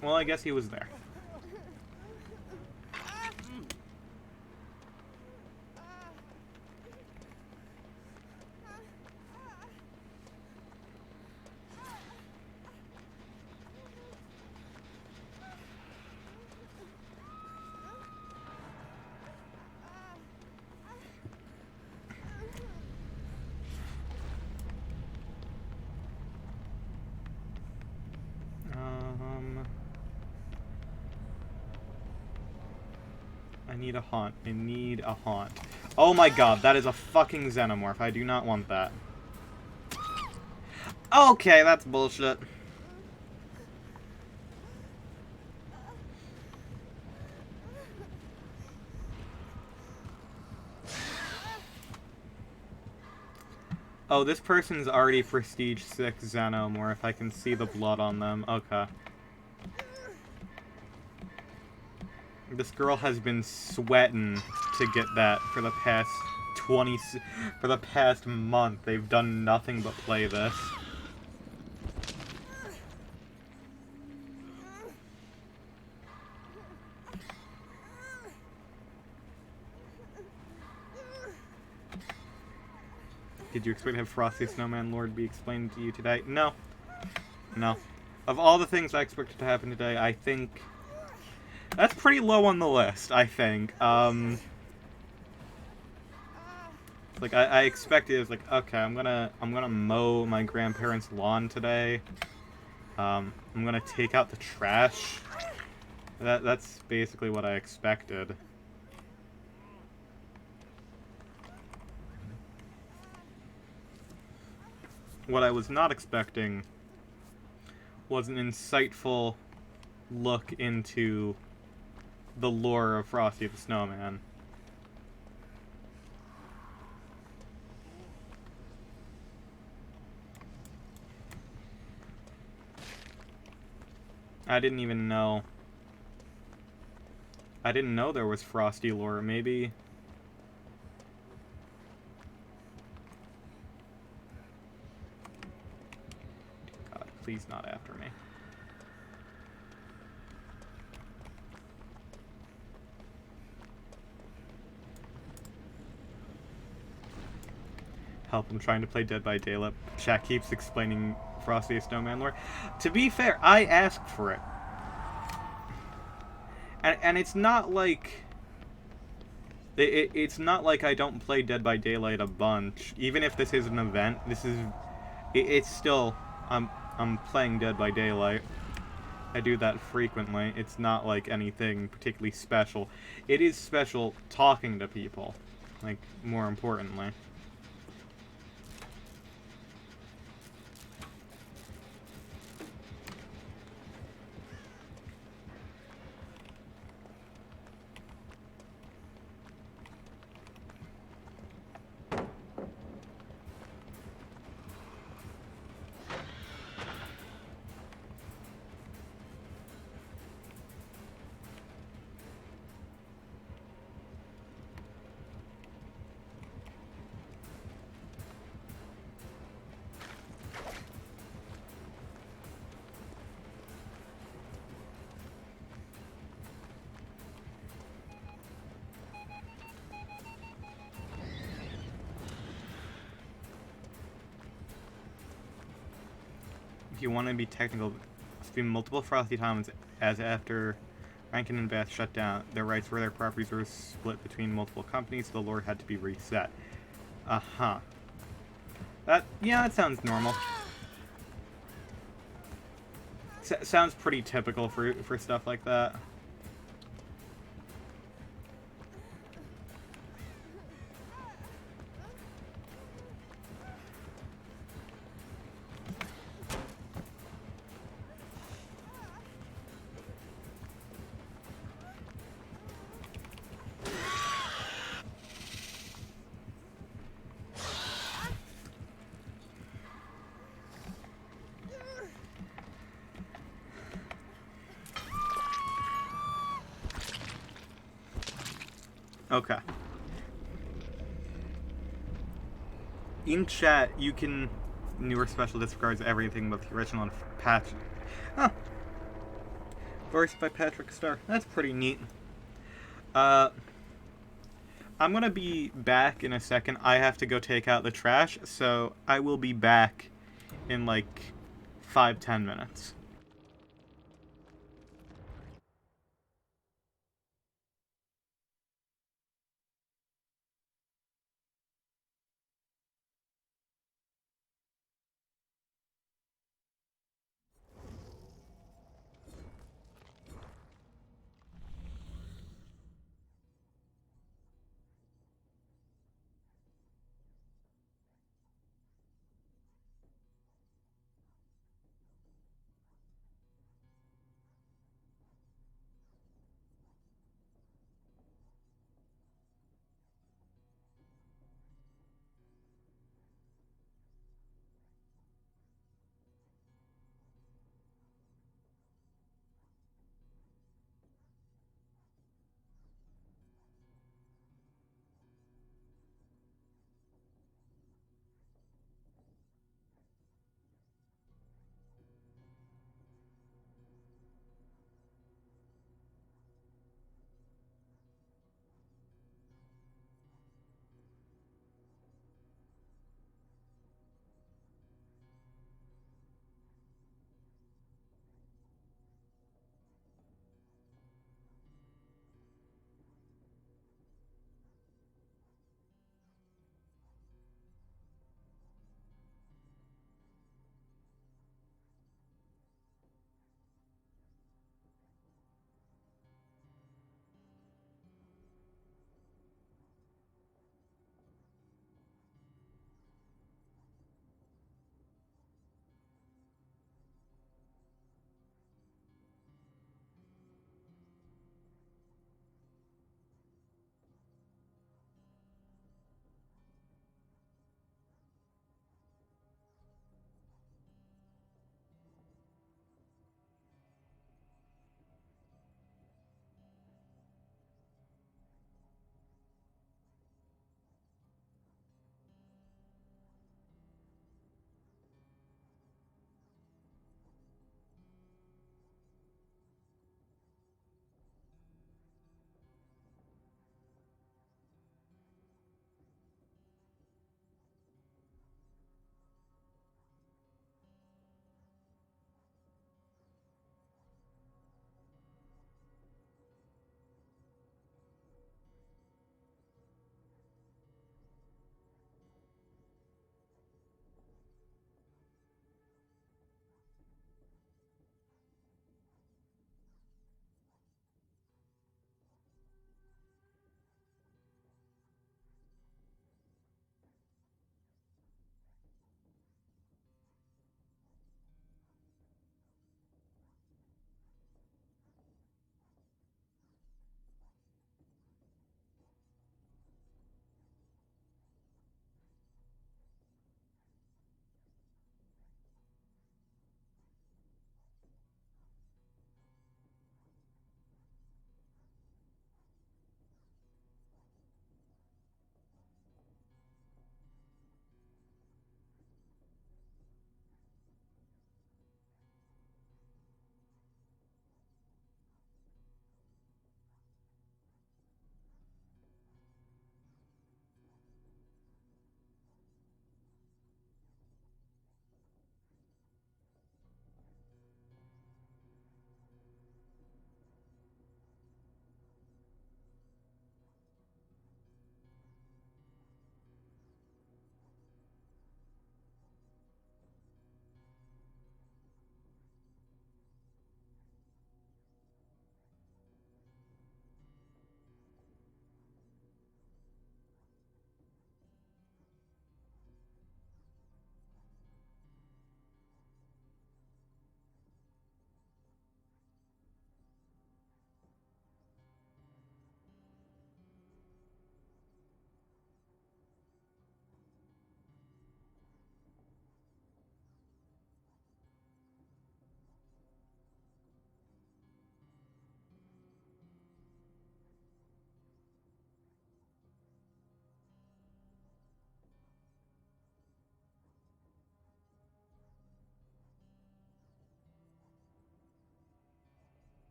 Well, I guess he was there. I need a haunt. I need a haunt. Oh my god, that is a fucking xenomorph. I do not want that. Okay, that's bullshit. Oh, this person's already Prestige 6 Xenomorph. I can see the blood on them. Okay. This girl has been sweating to get that for the past for the past month. They've done nothing but play this. Did you expect to have Frosty Snowman Lord be explained to you today? No. No. Of all the things I expected to happen today, I think that's pretty low on the list, I think. Like I expected, it was like, okay, I'm gonna mow my grandparents' lawn today. I'm gonna take out the trash. That's basically what I expected. What I was not expecting was an insightful look into the lore of Frosty the Snowman. I didn't even know. I didn't know there was Frosty lore. Maybe. God, please not after me. Help, I'm trying to play Dead by Daylight. Chat keeps explaining Frosty the Snowman lore. To be fair, I asked for it. And it's not like... It's not like I don't play Dead by Daylight a bunch. Even if this is an event, this is... It's still... I'm playing Dead by Daylight. I do that frequently. It's not like anything particularly special. It is special talking to people. Like, more importantly. If you want to be technical, it's been multiple Frosty times as after Rankin and Beth shut down, their rights for their properties were split between multiple companies, so the lore had to be reset. Uh-huh. Yeah, that sounds normal. Sounds pretty typical for stuff like that. Okay. In chat, you can... Newer special disregards everything but the original and patch. Huh. Voiced by Patrick Starr. That's pretty neat. I'm gonna be back in a second. I have to go take out the trash, so I will be back in like 5-10 minutes.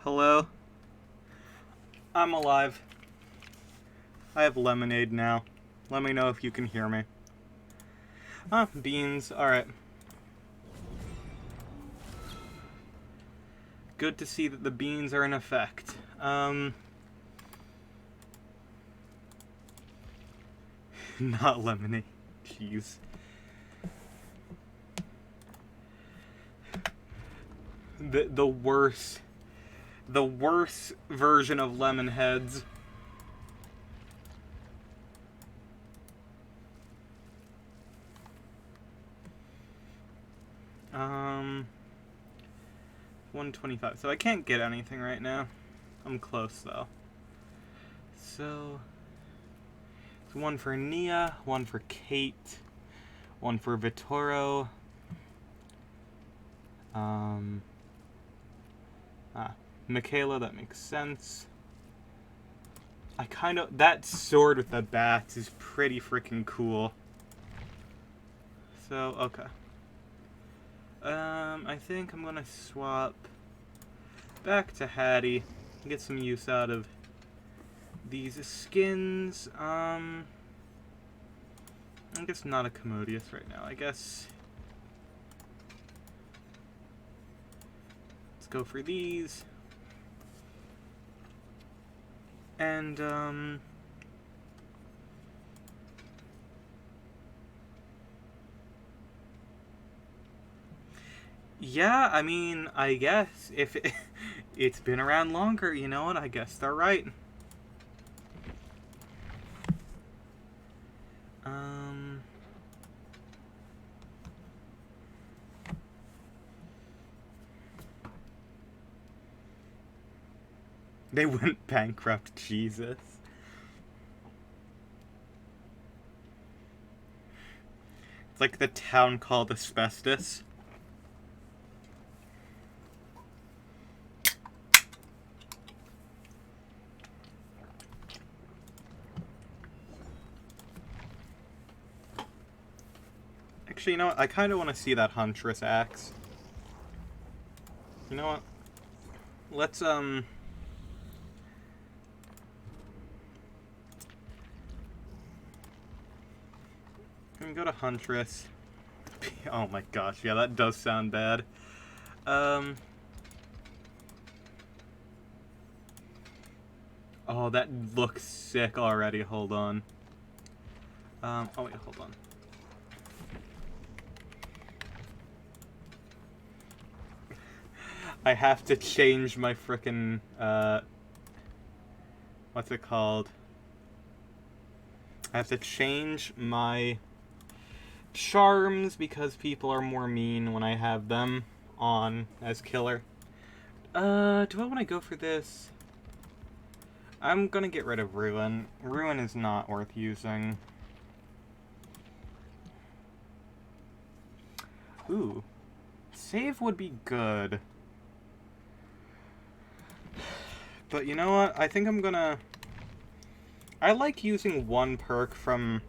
Hello? I'm alive. I have lemonade now. Let me know if you can hear me. Ah, beans. Alright. Good to see that the beans are in effect. Not lemonade. Jeez. The worst version of lemon heads. Um, 125. So I can't get anything right now. I'm close though. So it's one for Nia, one for Kate, one for Vittorio. Michaela, that makes sense. That sword with the bats is pretty freaking cool. So, okay. I think I'm gonna swap back to Hattie, get some use out of these skins. I guess not a Commodious right now. I guess let's go for these. And, yeah, I mean, I guess if it's been around longer, you know what? I guess they're right. They went bankrupt, Jesus. It's like the town called Asbestos. Actually, you know what? I kind of want to see that Huntress axe. You know what? Let's, Can we go to Huntress? Oh my gosh, yeah, that does sound bad. Oh, that looks sick already. Hold on. Oh wait, hold on. I have to change my frickin', what's it called? I have to change my charms because people are more mean when I have them on as killer. Do I want to go for this? I'm gonna get rid of Ruin. Ruin is not worth using. Ooh. Save would be good. But you know what? I think I'm gonna... I like using one perk from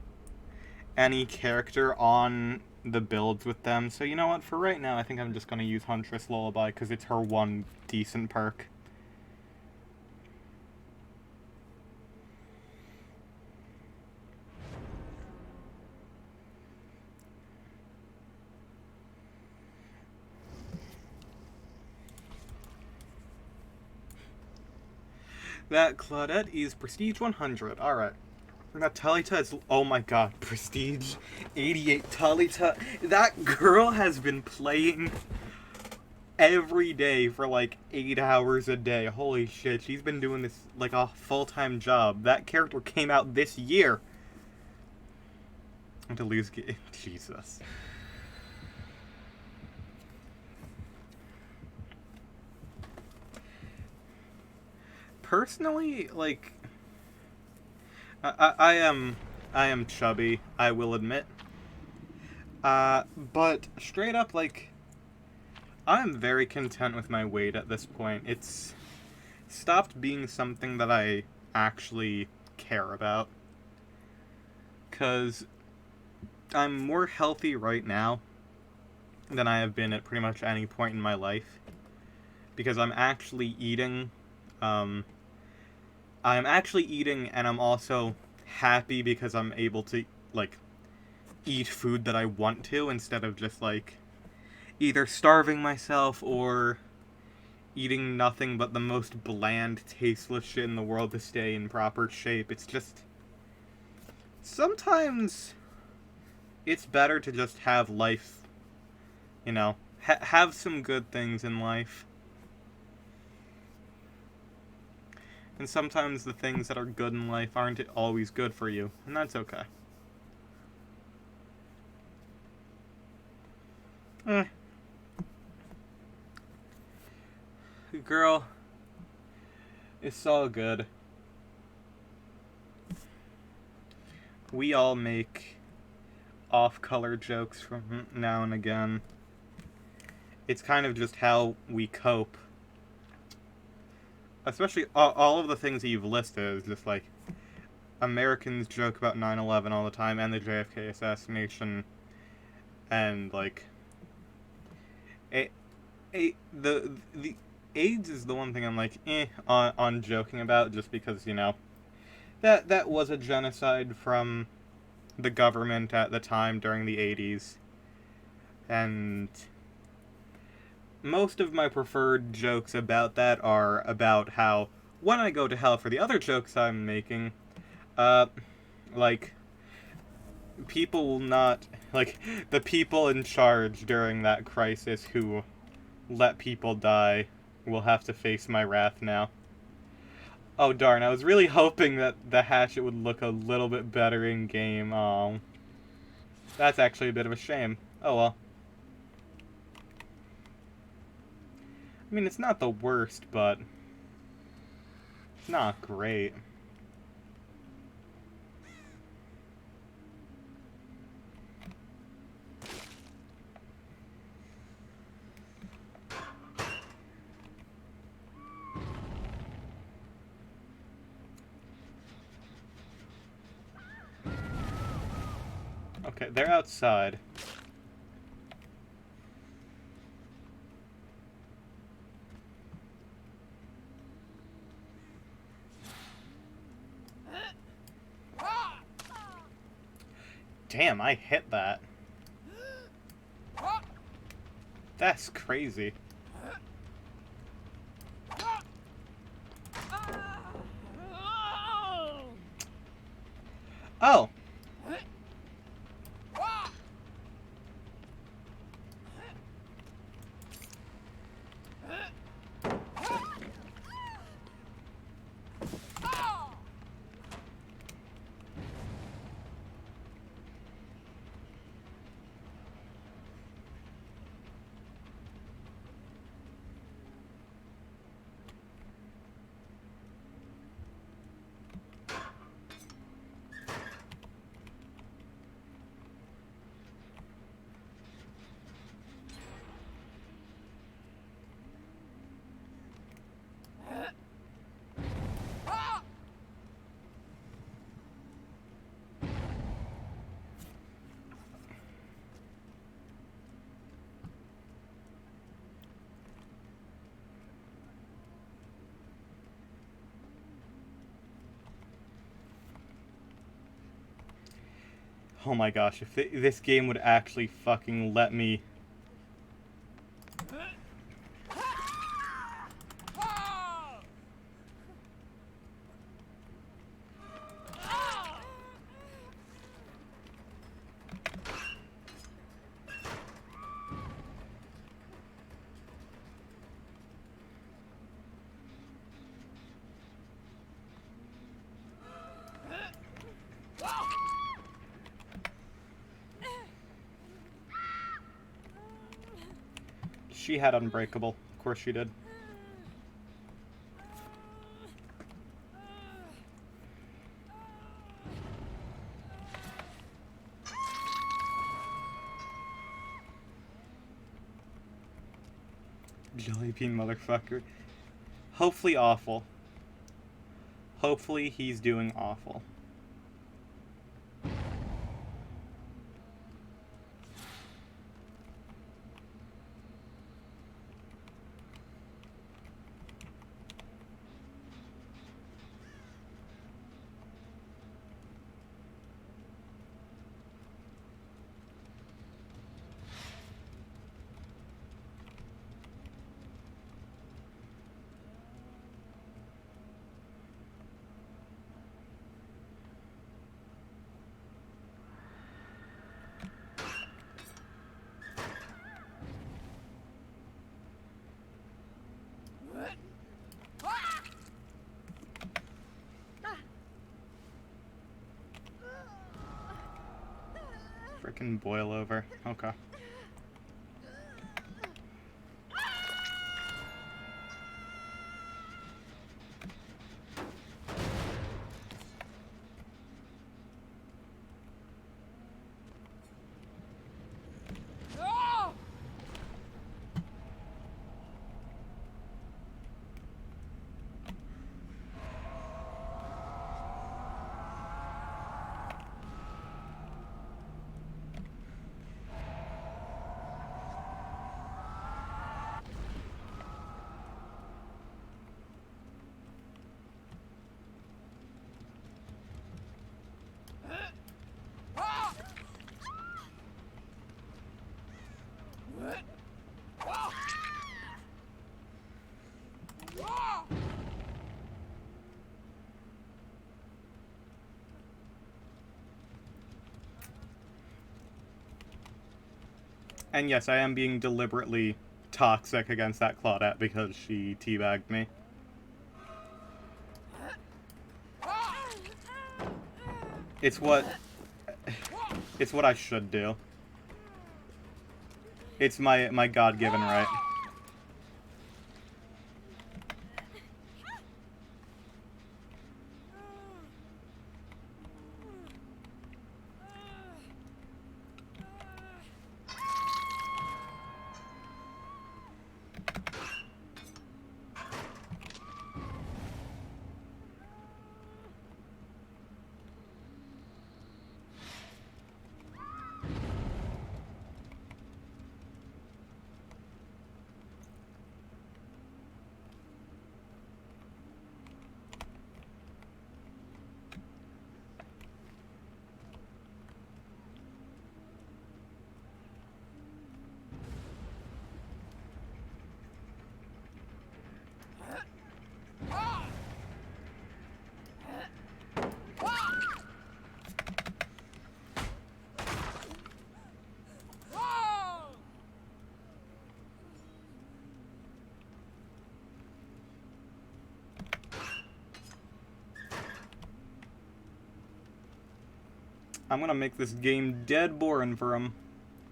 any character on the builds with them. So you know what? For right now, I think I'm just gonna use Huntress Lullaby because it's her one decent perk. That Claudette is Prestige 100. Alright. Now, Talita is... Oh my god. Prestige 88. Talita... That girl has been playing every day for like 8 hours a day. Holy shit. She's been doing this like a full-time job. That character came out this year. And to lose... Jesus. Personally, like, I am chubby, I will admit. But straight up, like, I'm very content with my weight at this point. It's stopped being something that I actually care about. 'Cause I'm more healthy right now than I have been at pretty much any point in my life. because I'm actually eating. I'm actually eating, and I'm also happy because I'm able to, like, eat food that I want to instead of just, like, either starving myself or eating nothing but the most bland, tasteless shit in the world to stay in proper shape. It's just... sometimes it's better to just have life, you know, have some good things in life. And sometimes the things that are good in life aren't always good for you, and that's okay. Girl, it's all good. We all make off-color jokes from now and again. It's kind of just how we cope. Especially all of the things that you've listed is just like Americans joke about 9/11 all the time and the JFK assassination, and like the AIDS is the one thing I'm like on joking about, just because, you know, that was a genocide from the government at the time during the 80s, and most of my preferred jokes about that are about how when I go to hell for the other jokes I'm making, like, people will not, like, the people in charge during that crisis who let people die will have to face my wrath now. Oh darn, I was really hoping that the hatchet would look a little bit better in game. Oh, that's actually a bit of a shame. Oh well. I mean, it's not the worst, but it's not great. Okay, they're outside. Damn, I hit that. That's crazy. Oh! Oh my gosh, if this game would actually fucking let me... She had Unbreakable. Of course she did. Jelly bean motherfucker. Hopefully awful. Hopefully he's doing awful. Frickin' boil over. Okay. And yes, I am being deliberately toxic against that Claudette because she teabagged me. It's what I should do. It's my God-given right. I'm gonna make this game dead boring for him.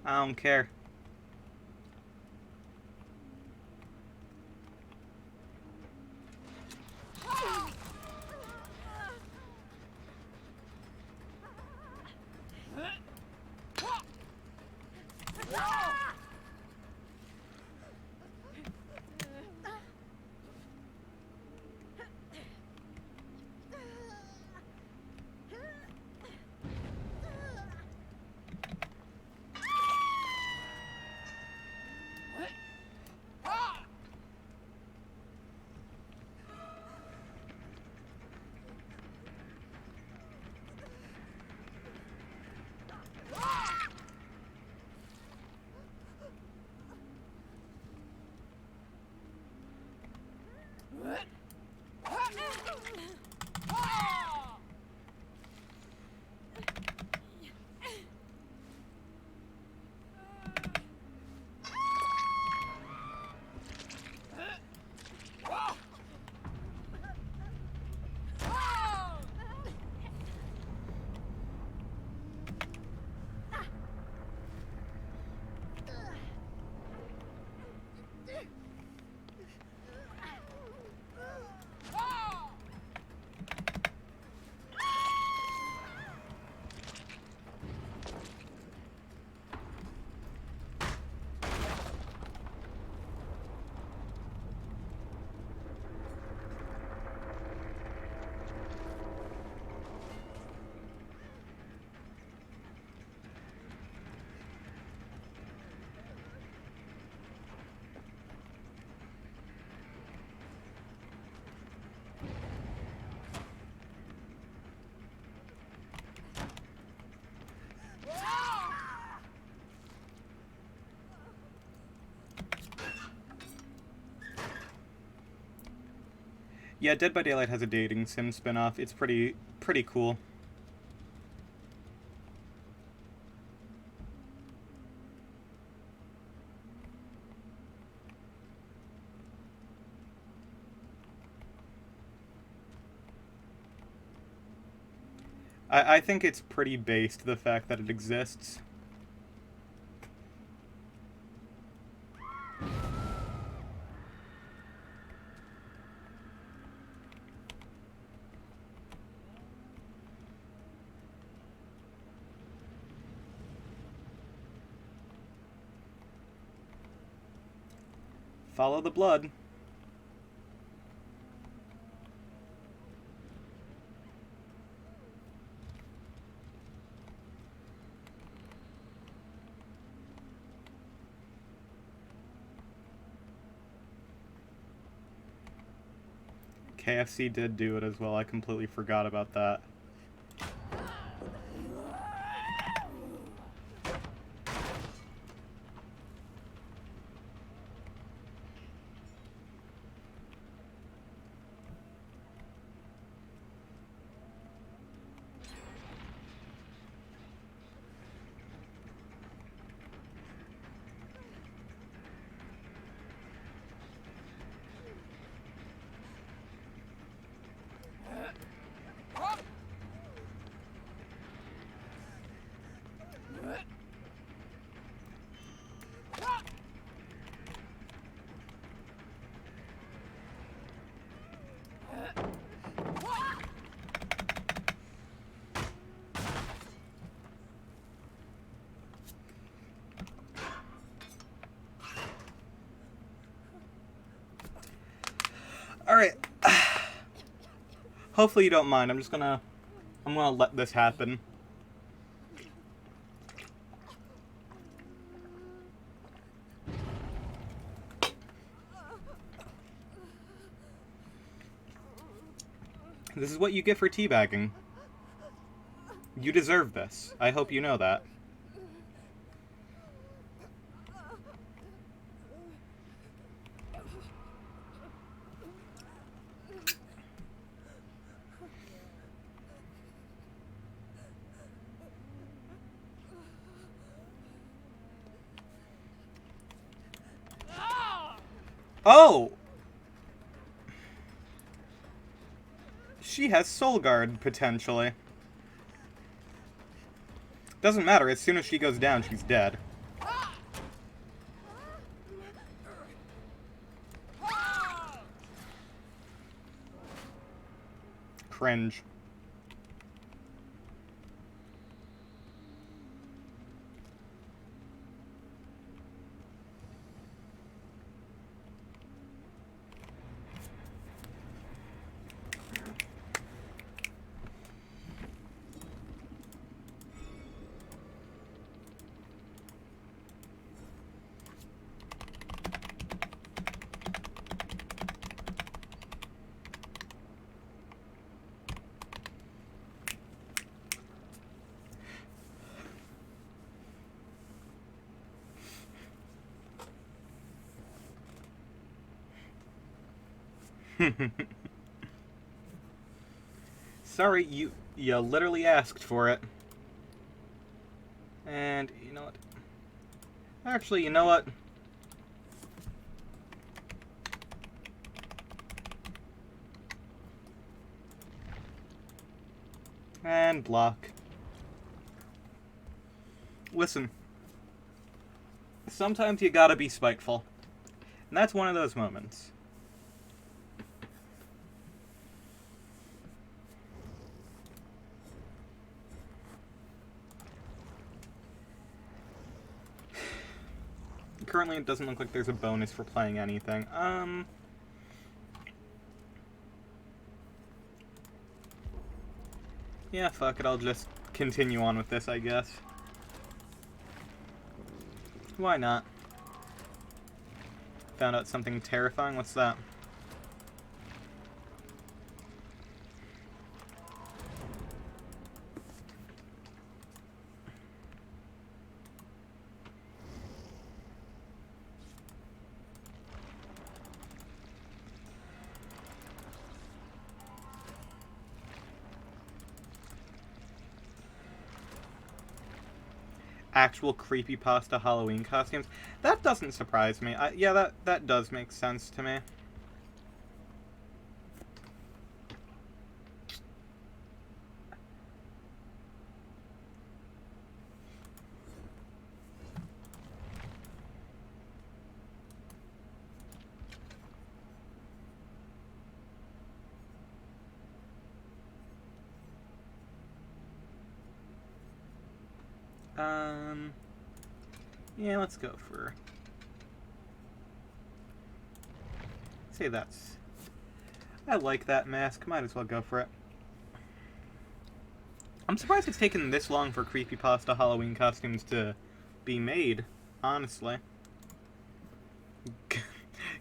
I don't care. Yeah, Dead by Daylight has a dating sim spin-off. It's pretty cool. I think it's pretty based, the fact that it exists. Follow the blood. KFC did do it as well. I completely forgot about that. Alright. Hopefully you don't mind. I'm gonna let this happen. This is what you get for teabagging. You deserve this. I hope you know that. Oh! She has Soul Guard, potentially. Doesn't matter, as soon as she goes down, she's dead. Cringe. Sorry, you literally asked for it. And, you know what? Actually, you know what? And block. Listen. Sometimes you gotta be spiteful. And that's one of those moments. Currently, it doesn't look like there's a bonus for playing anything. Yeah, fuck it, I'll just continue on with this, I guess. Why not? Found out something terrifying. What's that? Actual creepypasta Halloween costumes. That doesn't surprise me. Yeah, that does make sense to me. Yeah, let's go for... Say that's... I like that mask. Might as well go for it. I'm surprised it's taken this long for creepypasta Halloween costumes to be made, honestly.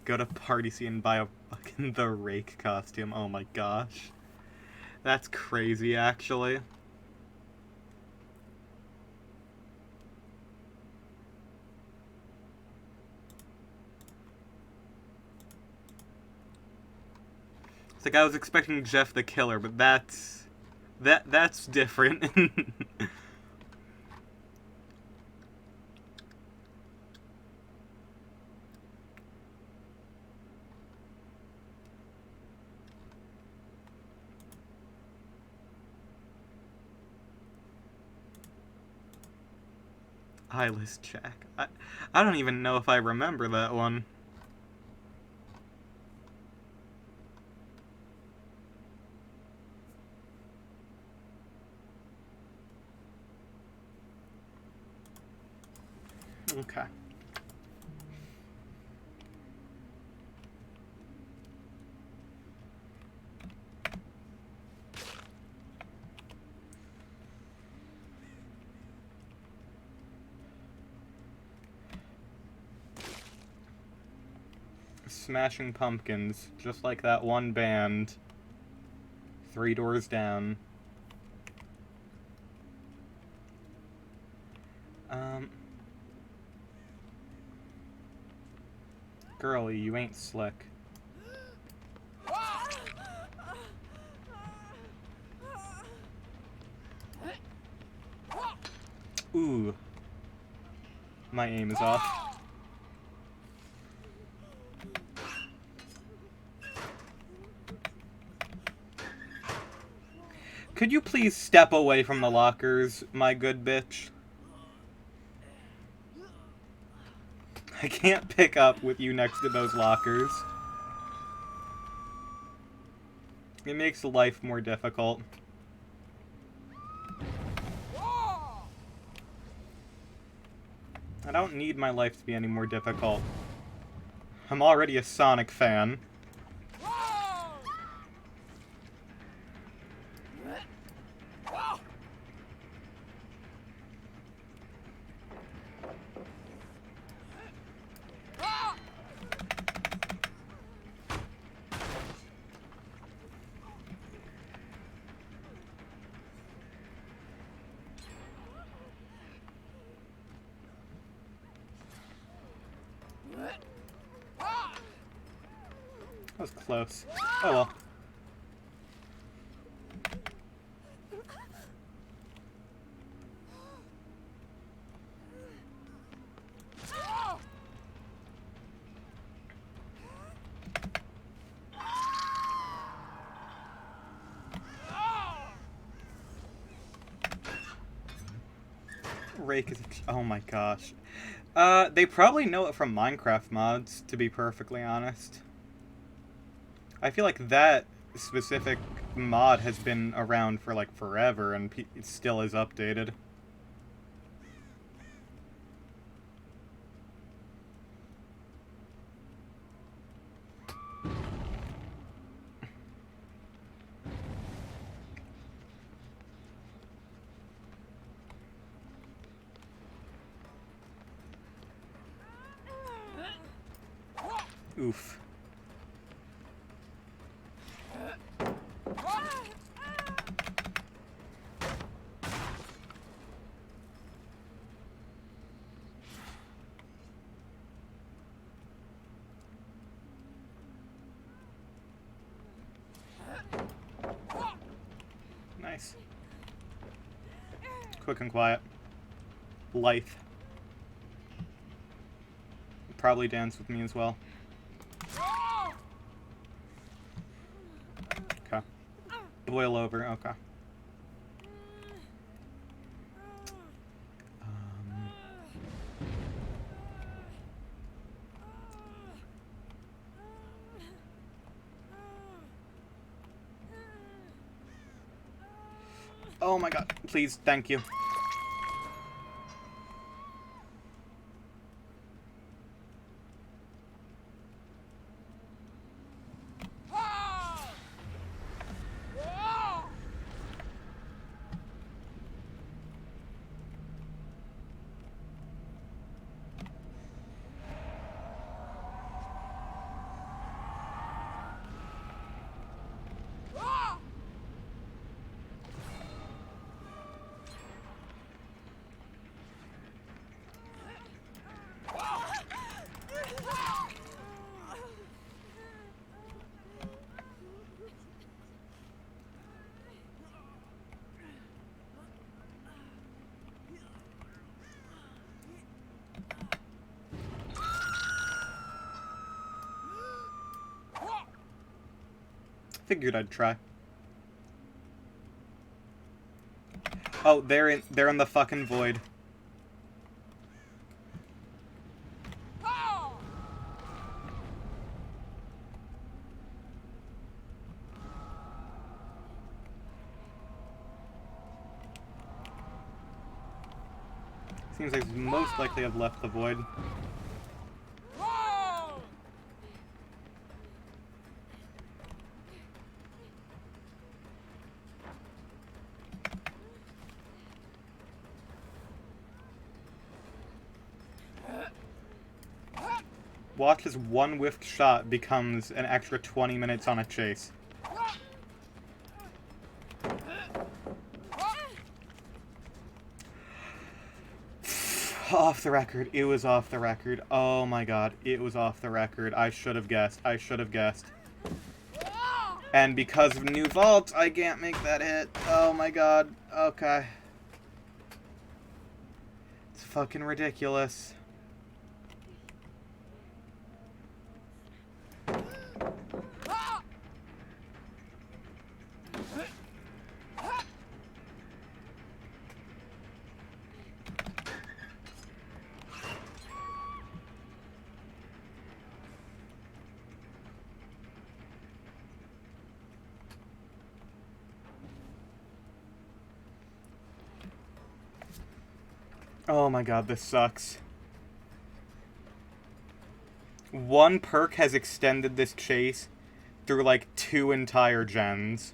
Go to Party Scene and buy a fucking The Rake costume. Oh my gosh. That's crazy, actually. It's like I was expecting Jeff the Killer, but that's different. Eyeless Jack. I don't even know if I remember that one. Okay. Smashing Pumpkins, just like that one band. 3 Doors Down. Girlie, you ain't slick. Ooh. My aim is off. Could you please step away from the lockers, my good bitch? I can't pick up with you next to those lockers. It makes life more difficult. I don't need my life to be any more difficult. I'm already a Sonic fan. That was close. Oh well. Rake is... Oh my gosh. They probably know it from Minecraft mods, to be perfectly honest. I feel like that specific mod has been around for, like, forever, and it still is updated. Oof. Nice. Quick and quiet. Lithe. Probably dance with me as well. Okay. Boil over, okay. Oh my god, please, thank you. Figured I'd try. Oh, they're in the fucking void. Seems like most likely have left the void. Watch as one whiffed shot becomes an extra 20 minutes on a chase. Off the record. It was off the record. Oh my god. It was off the record. I should have guessed. I should have guessed. And because of new vault, I can't make that hit. Oh my god. Okay. It's fucking ridiculous. Oh my god, this sucks. One perk has extended this chase through like 2 entire gens.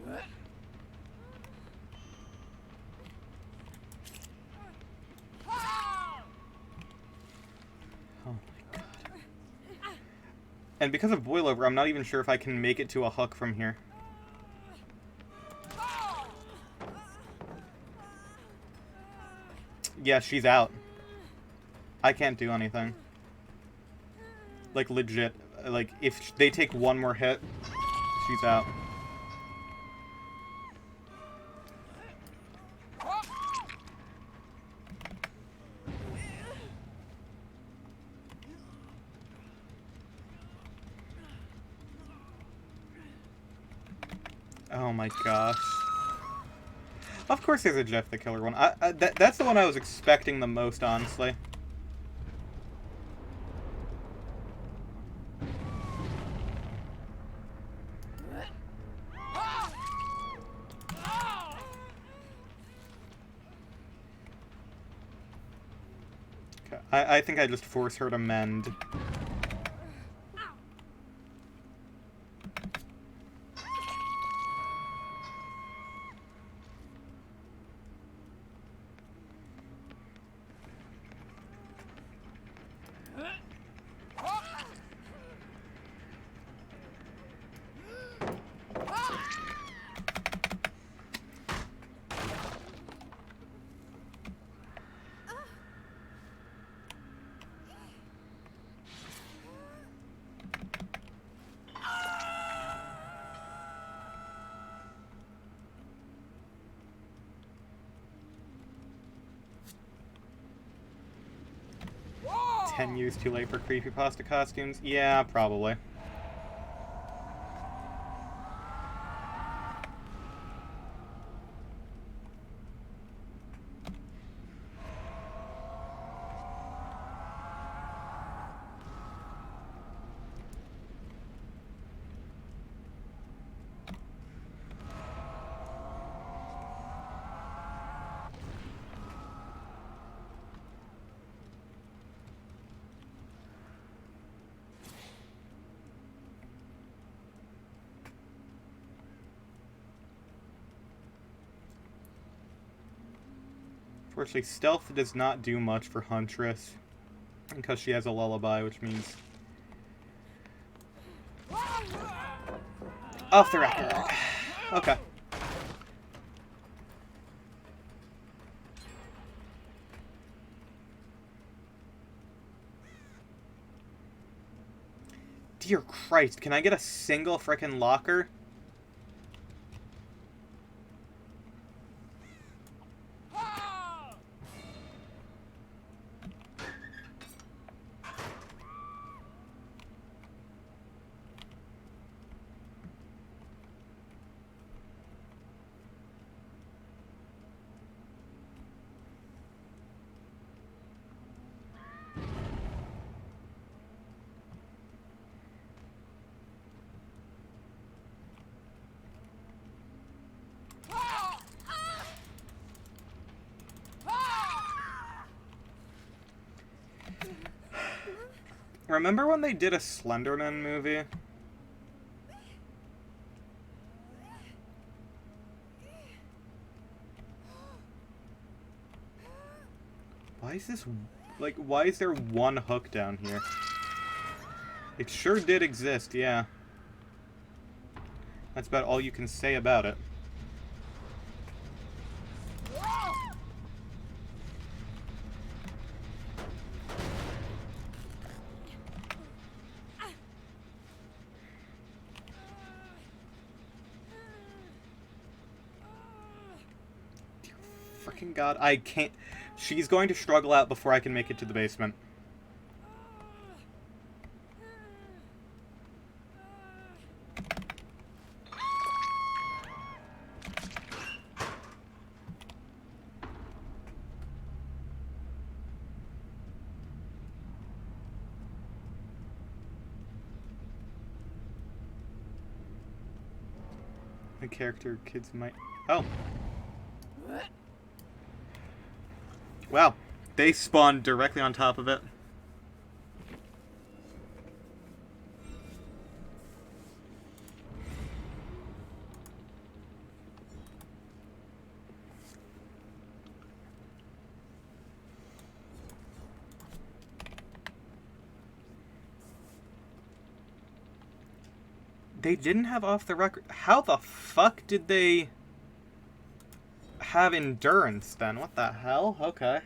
Oh my god. And because of Boilover, I'm not even sure if I can make it to a hook from here. Yeah, she's out. I can't do anything. Like, legit. Like, if they take one more hit, she's out. Oh my gosh. Of course there's a Jeff the Killer one. That's the one I was expecting the most, honestly. Okay, I think I just force her to mend. "10 years too late for creepypasta costumes?" Yeah, probably. Unfortunately, stealth does not do much for Huntress, because she has a lullaby, which means... Off the record. Okay. Dear Christ, can I get a single frickin' locker? Remember when they did a Slenderman movie? Why is this... Like, why is there one hook down here? It sure did exist, yeah. That's about all you can say about it. Freaking God, I can't... She's going to struggle out before I can make it to the basement. The character kids might... Oh. Wow. They spawned directly on top of it. They didn't have off the record... How the fuck did they have endurance then? What the hell? Okay.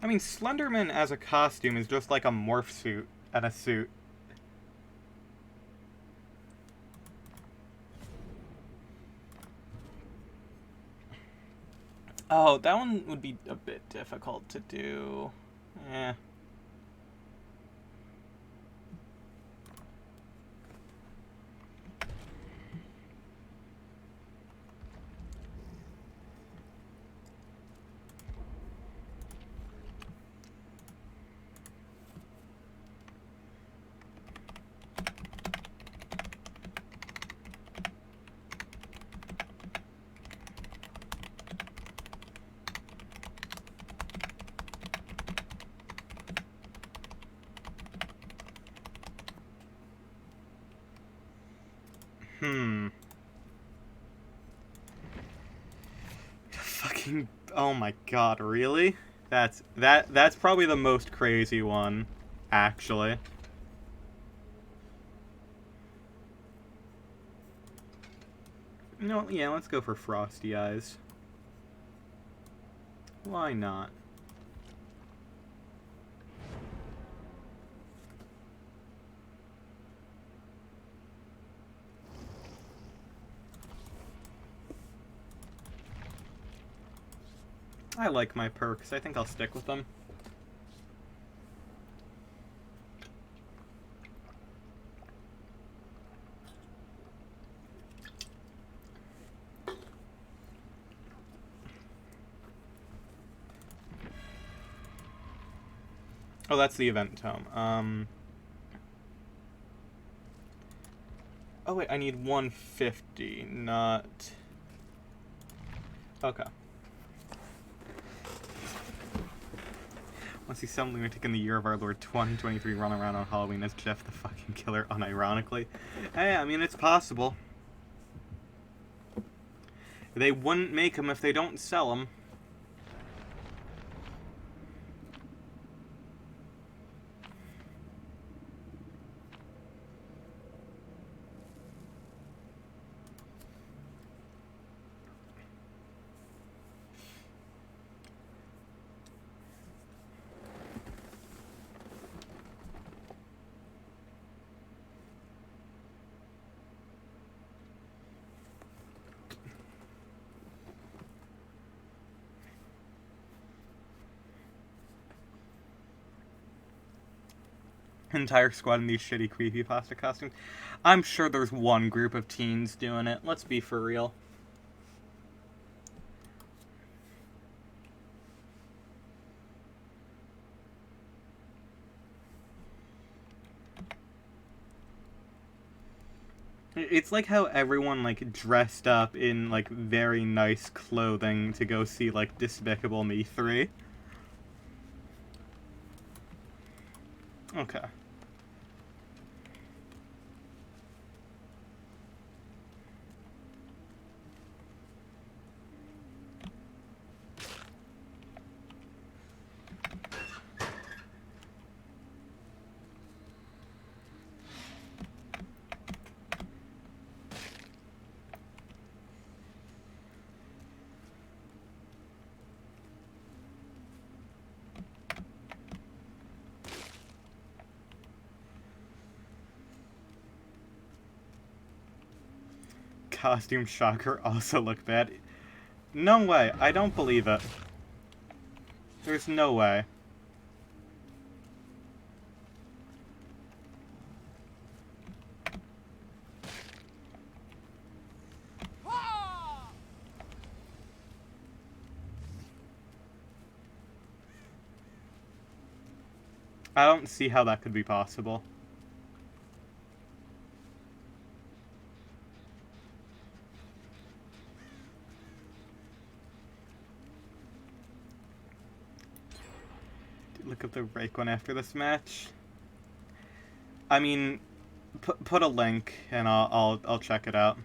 I mean, Slenderman as a costume is just like a morph suit and a suit. Oh, that one would be a bit difficult to do. Eh. Fucking... Oh my God, really? That's probably the most crazy one, actually. No, yeah, let's go for Frosty Eyes. Why not? I like my perks. I think I'll stick with them. Oh, that's the event tome. Oh wait, I need 150, not... Okay. Want to see some lunatic in the year of our Lord 2023 run around on Halloween as Jeff the fucking killer, unironically? Hey, I mean, it's possible. They wouldn't make them if they don't sell them. Entire squad in these shitty creepypasta costumes. I'm sure there's one group of teens doing it. Let's be for real. It's like how everyone, like, dressed up in, like, very nice clothing to go see, like, Despicable Me 3. Okay. Costume shocker also look bad. No way. I don't believe it. There's no way. I don't see how that could be possible. Look up the rake one after this match. I mean, put a link and I'll check it out.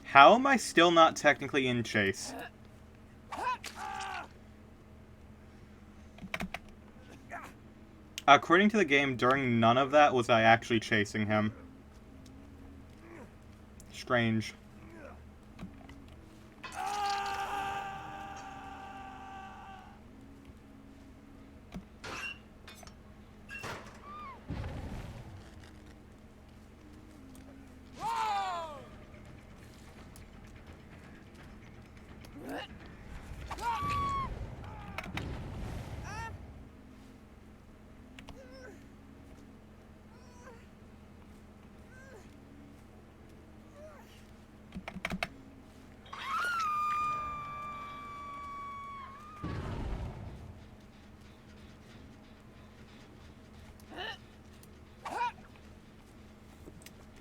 How am I still not technically in chase? According to the game, during none of that was I actually chasing him. Strange.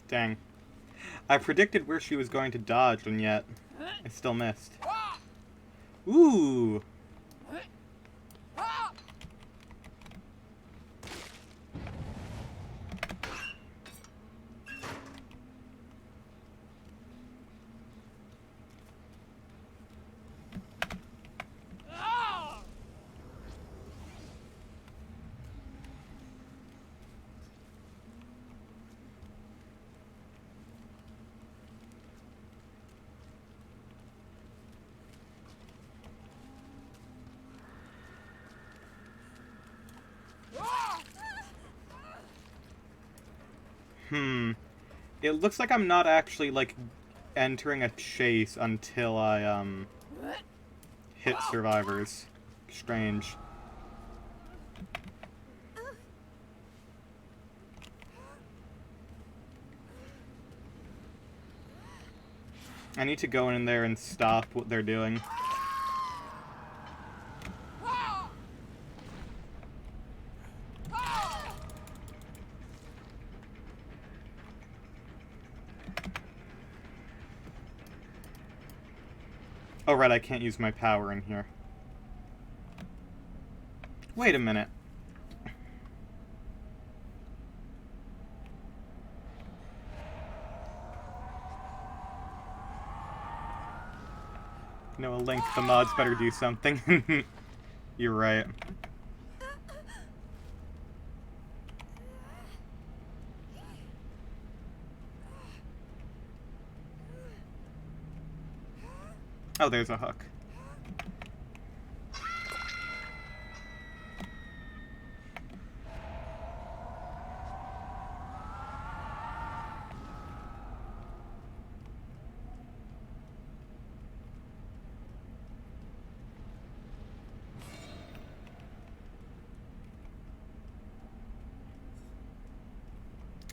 Dang. I predicted where she was going to dodge, and yet I still missed. Ooh! It looks like I'm not actually, like, entering a chase until I, hit survivors. Strange. I need to go in there and stop what they're doing. Oh, right, I can't use my power in here. Wait a minute. No, a link. The mods better do something. You're right. Oh, there's a hook.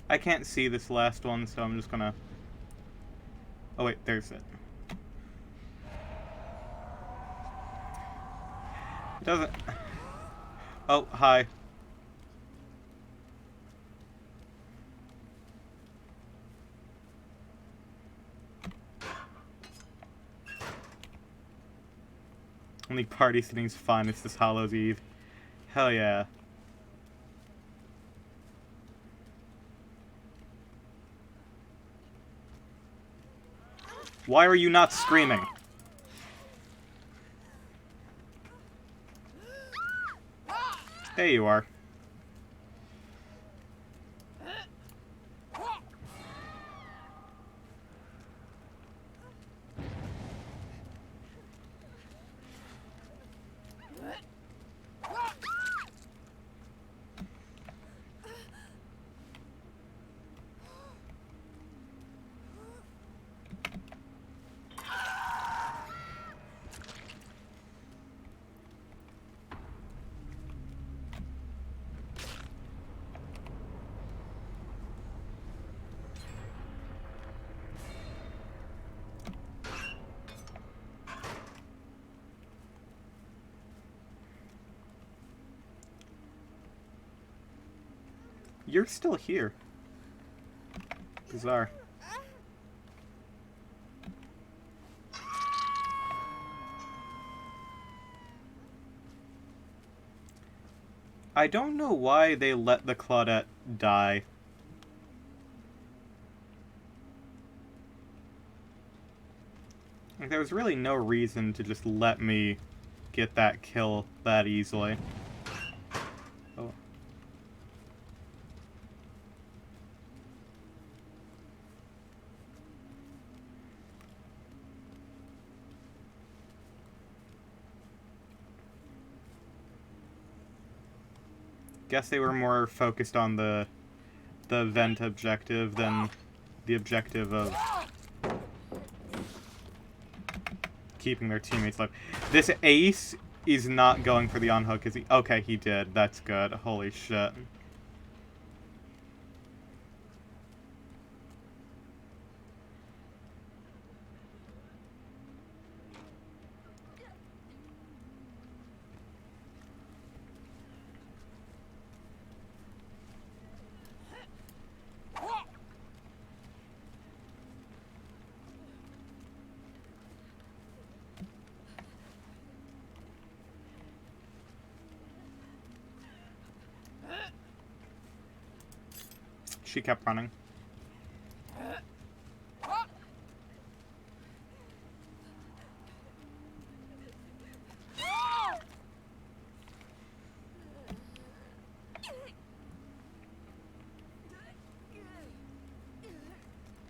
I can't see this last one, so I'm just gonna... Oh wait, there's it. It doesn't... Oh, hi. Only party setting's fun, it's this Hallows Eve. Hell yeah. Why are you not screaming? There you are. You're still here. Bizarre. I don't know why they let the Claudette die. Like, there was really no reason to just let me get that kill that easily. Oh. Guess they were more focused on the vent objective than the objective of keeping their teammates alive. This Ace is not going for the on-hook, is he? Okay, he did. That's good. Holy shit. She kept running.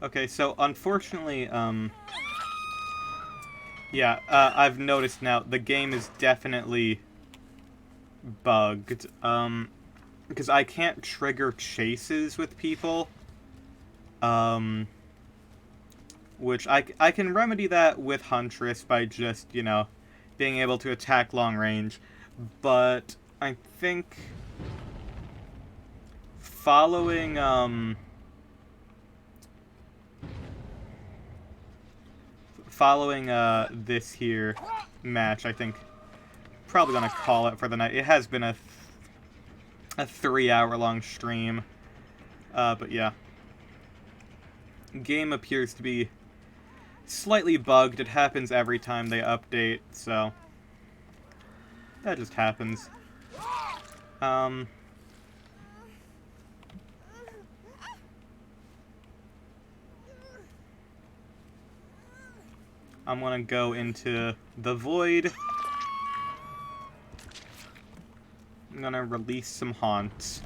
Okay, so unfortunately, yeah, I've noticed now the game is definitely bugged, because I can't trigger chases with people, which I can remedy that with Huntress by just, you know, being able to attack long range, but I think following, this here match, I think probably gonna call it for the night. It has been a 3-hour-long stream, but yeah. Game appears to be slightly bugged. It happens every time they update, so that just happens. I'm gonna go into the void. I'm gonna release some haunts.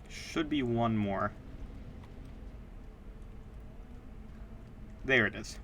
Should be one more. There it is.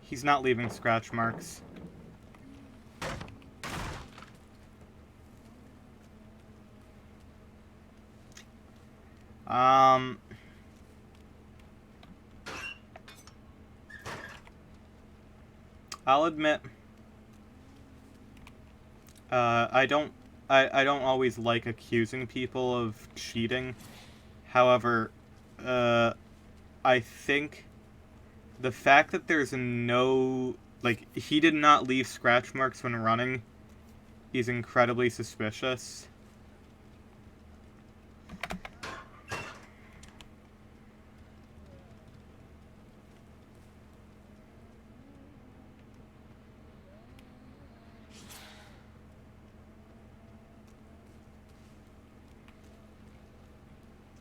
He's not leaving scratch marks. I'll admit, I don't always like accusing people of cheating. However, I think the fact that there's no, like, he did not leave scratch marks when running is incredibly suspicious.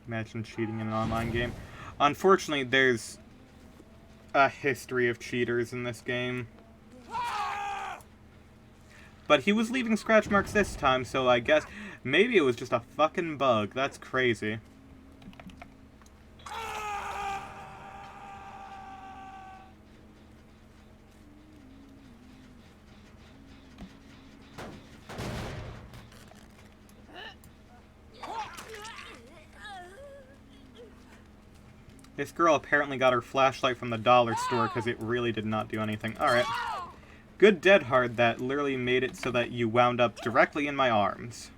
Imagine cheating in an online game. Unfortunately, there's a history of cheaters in this game. But he was leaving scratch marks this time, so I guess maybe it was just a fucking bug. That's crazy. This girl apparently got her flashlight from the dollar store because it really did not do anything. Alright. Good dead hard that literally made it so that you wound up directly in my arms.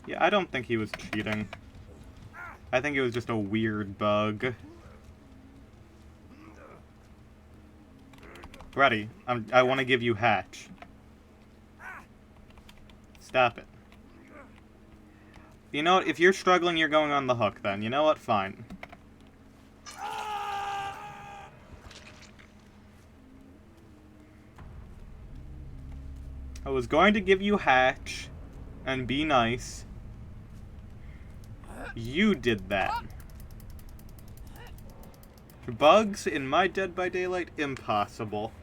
Yeah, I don't think he was cheating. I think it was just a weird bug. Ready. I want to give you hatch. Stop it. You know what? If you're struggling, you're going on the hook then. You know what? Fine. I was going to give you hatch and be nice. You did that. Bugs in my Dead by Daylight? Impossible.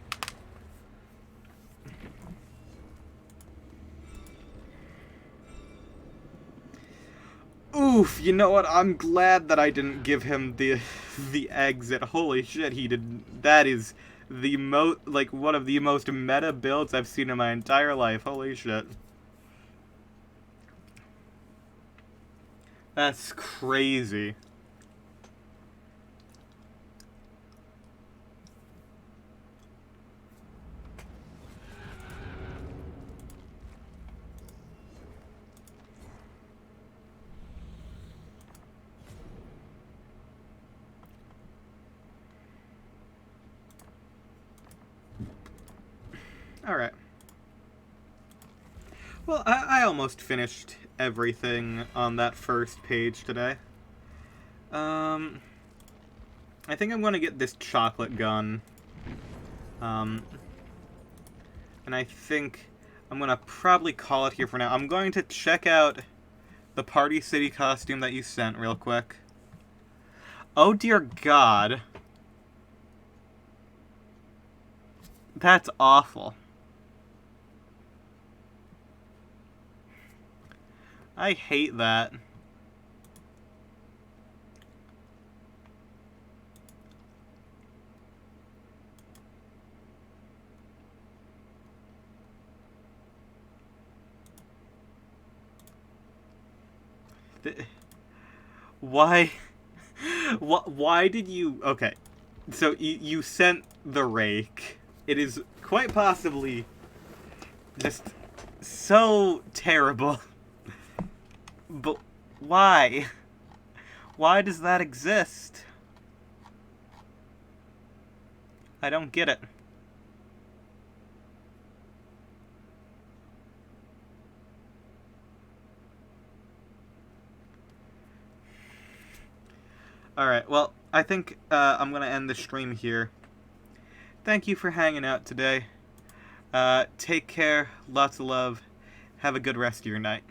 Oof, you know what? I'm glad that I didn't give him the exit. Holy shit, he did. That is the one of the most meta builds I've seen in my entire life. Holy shit. That's crazy. Alright. Well, I almost finished everything on that first page today. I think I'm going to get this chocolate gun. And I think I'm gonna probably call it here for now. I'm going to check out the Party City costume that you sent real quick. Oh dear God. That's awful. I hate that. Why? Why did you... Okay. So you sent the rake. It is quite possibly just so terrible. But why? Why does that exist? I don't get it. Alright, well, I think I'm going to end the stream here. Thank you for hanging out today. Take care, lots of love, have a good rest of your night.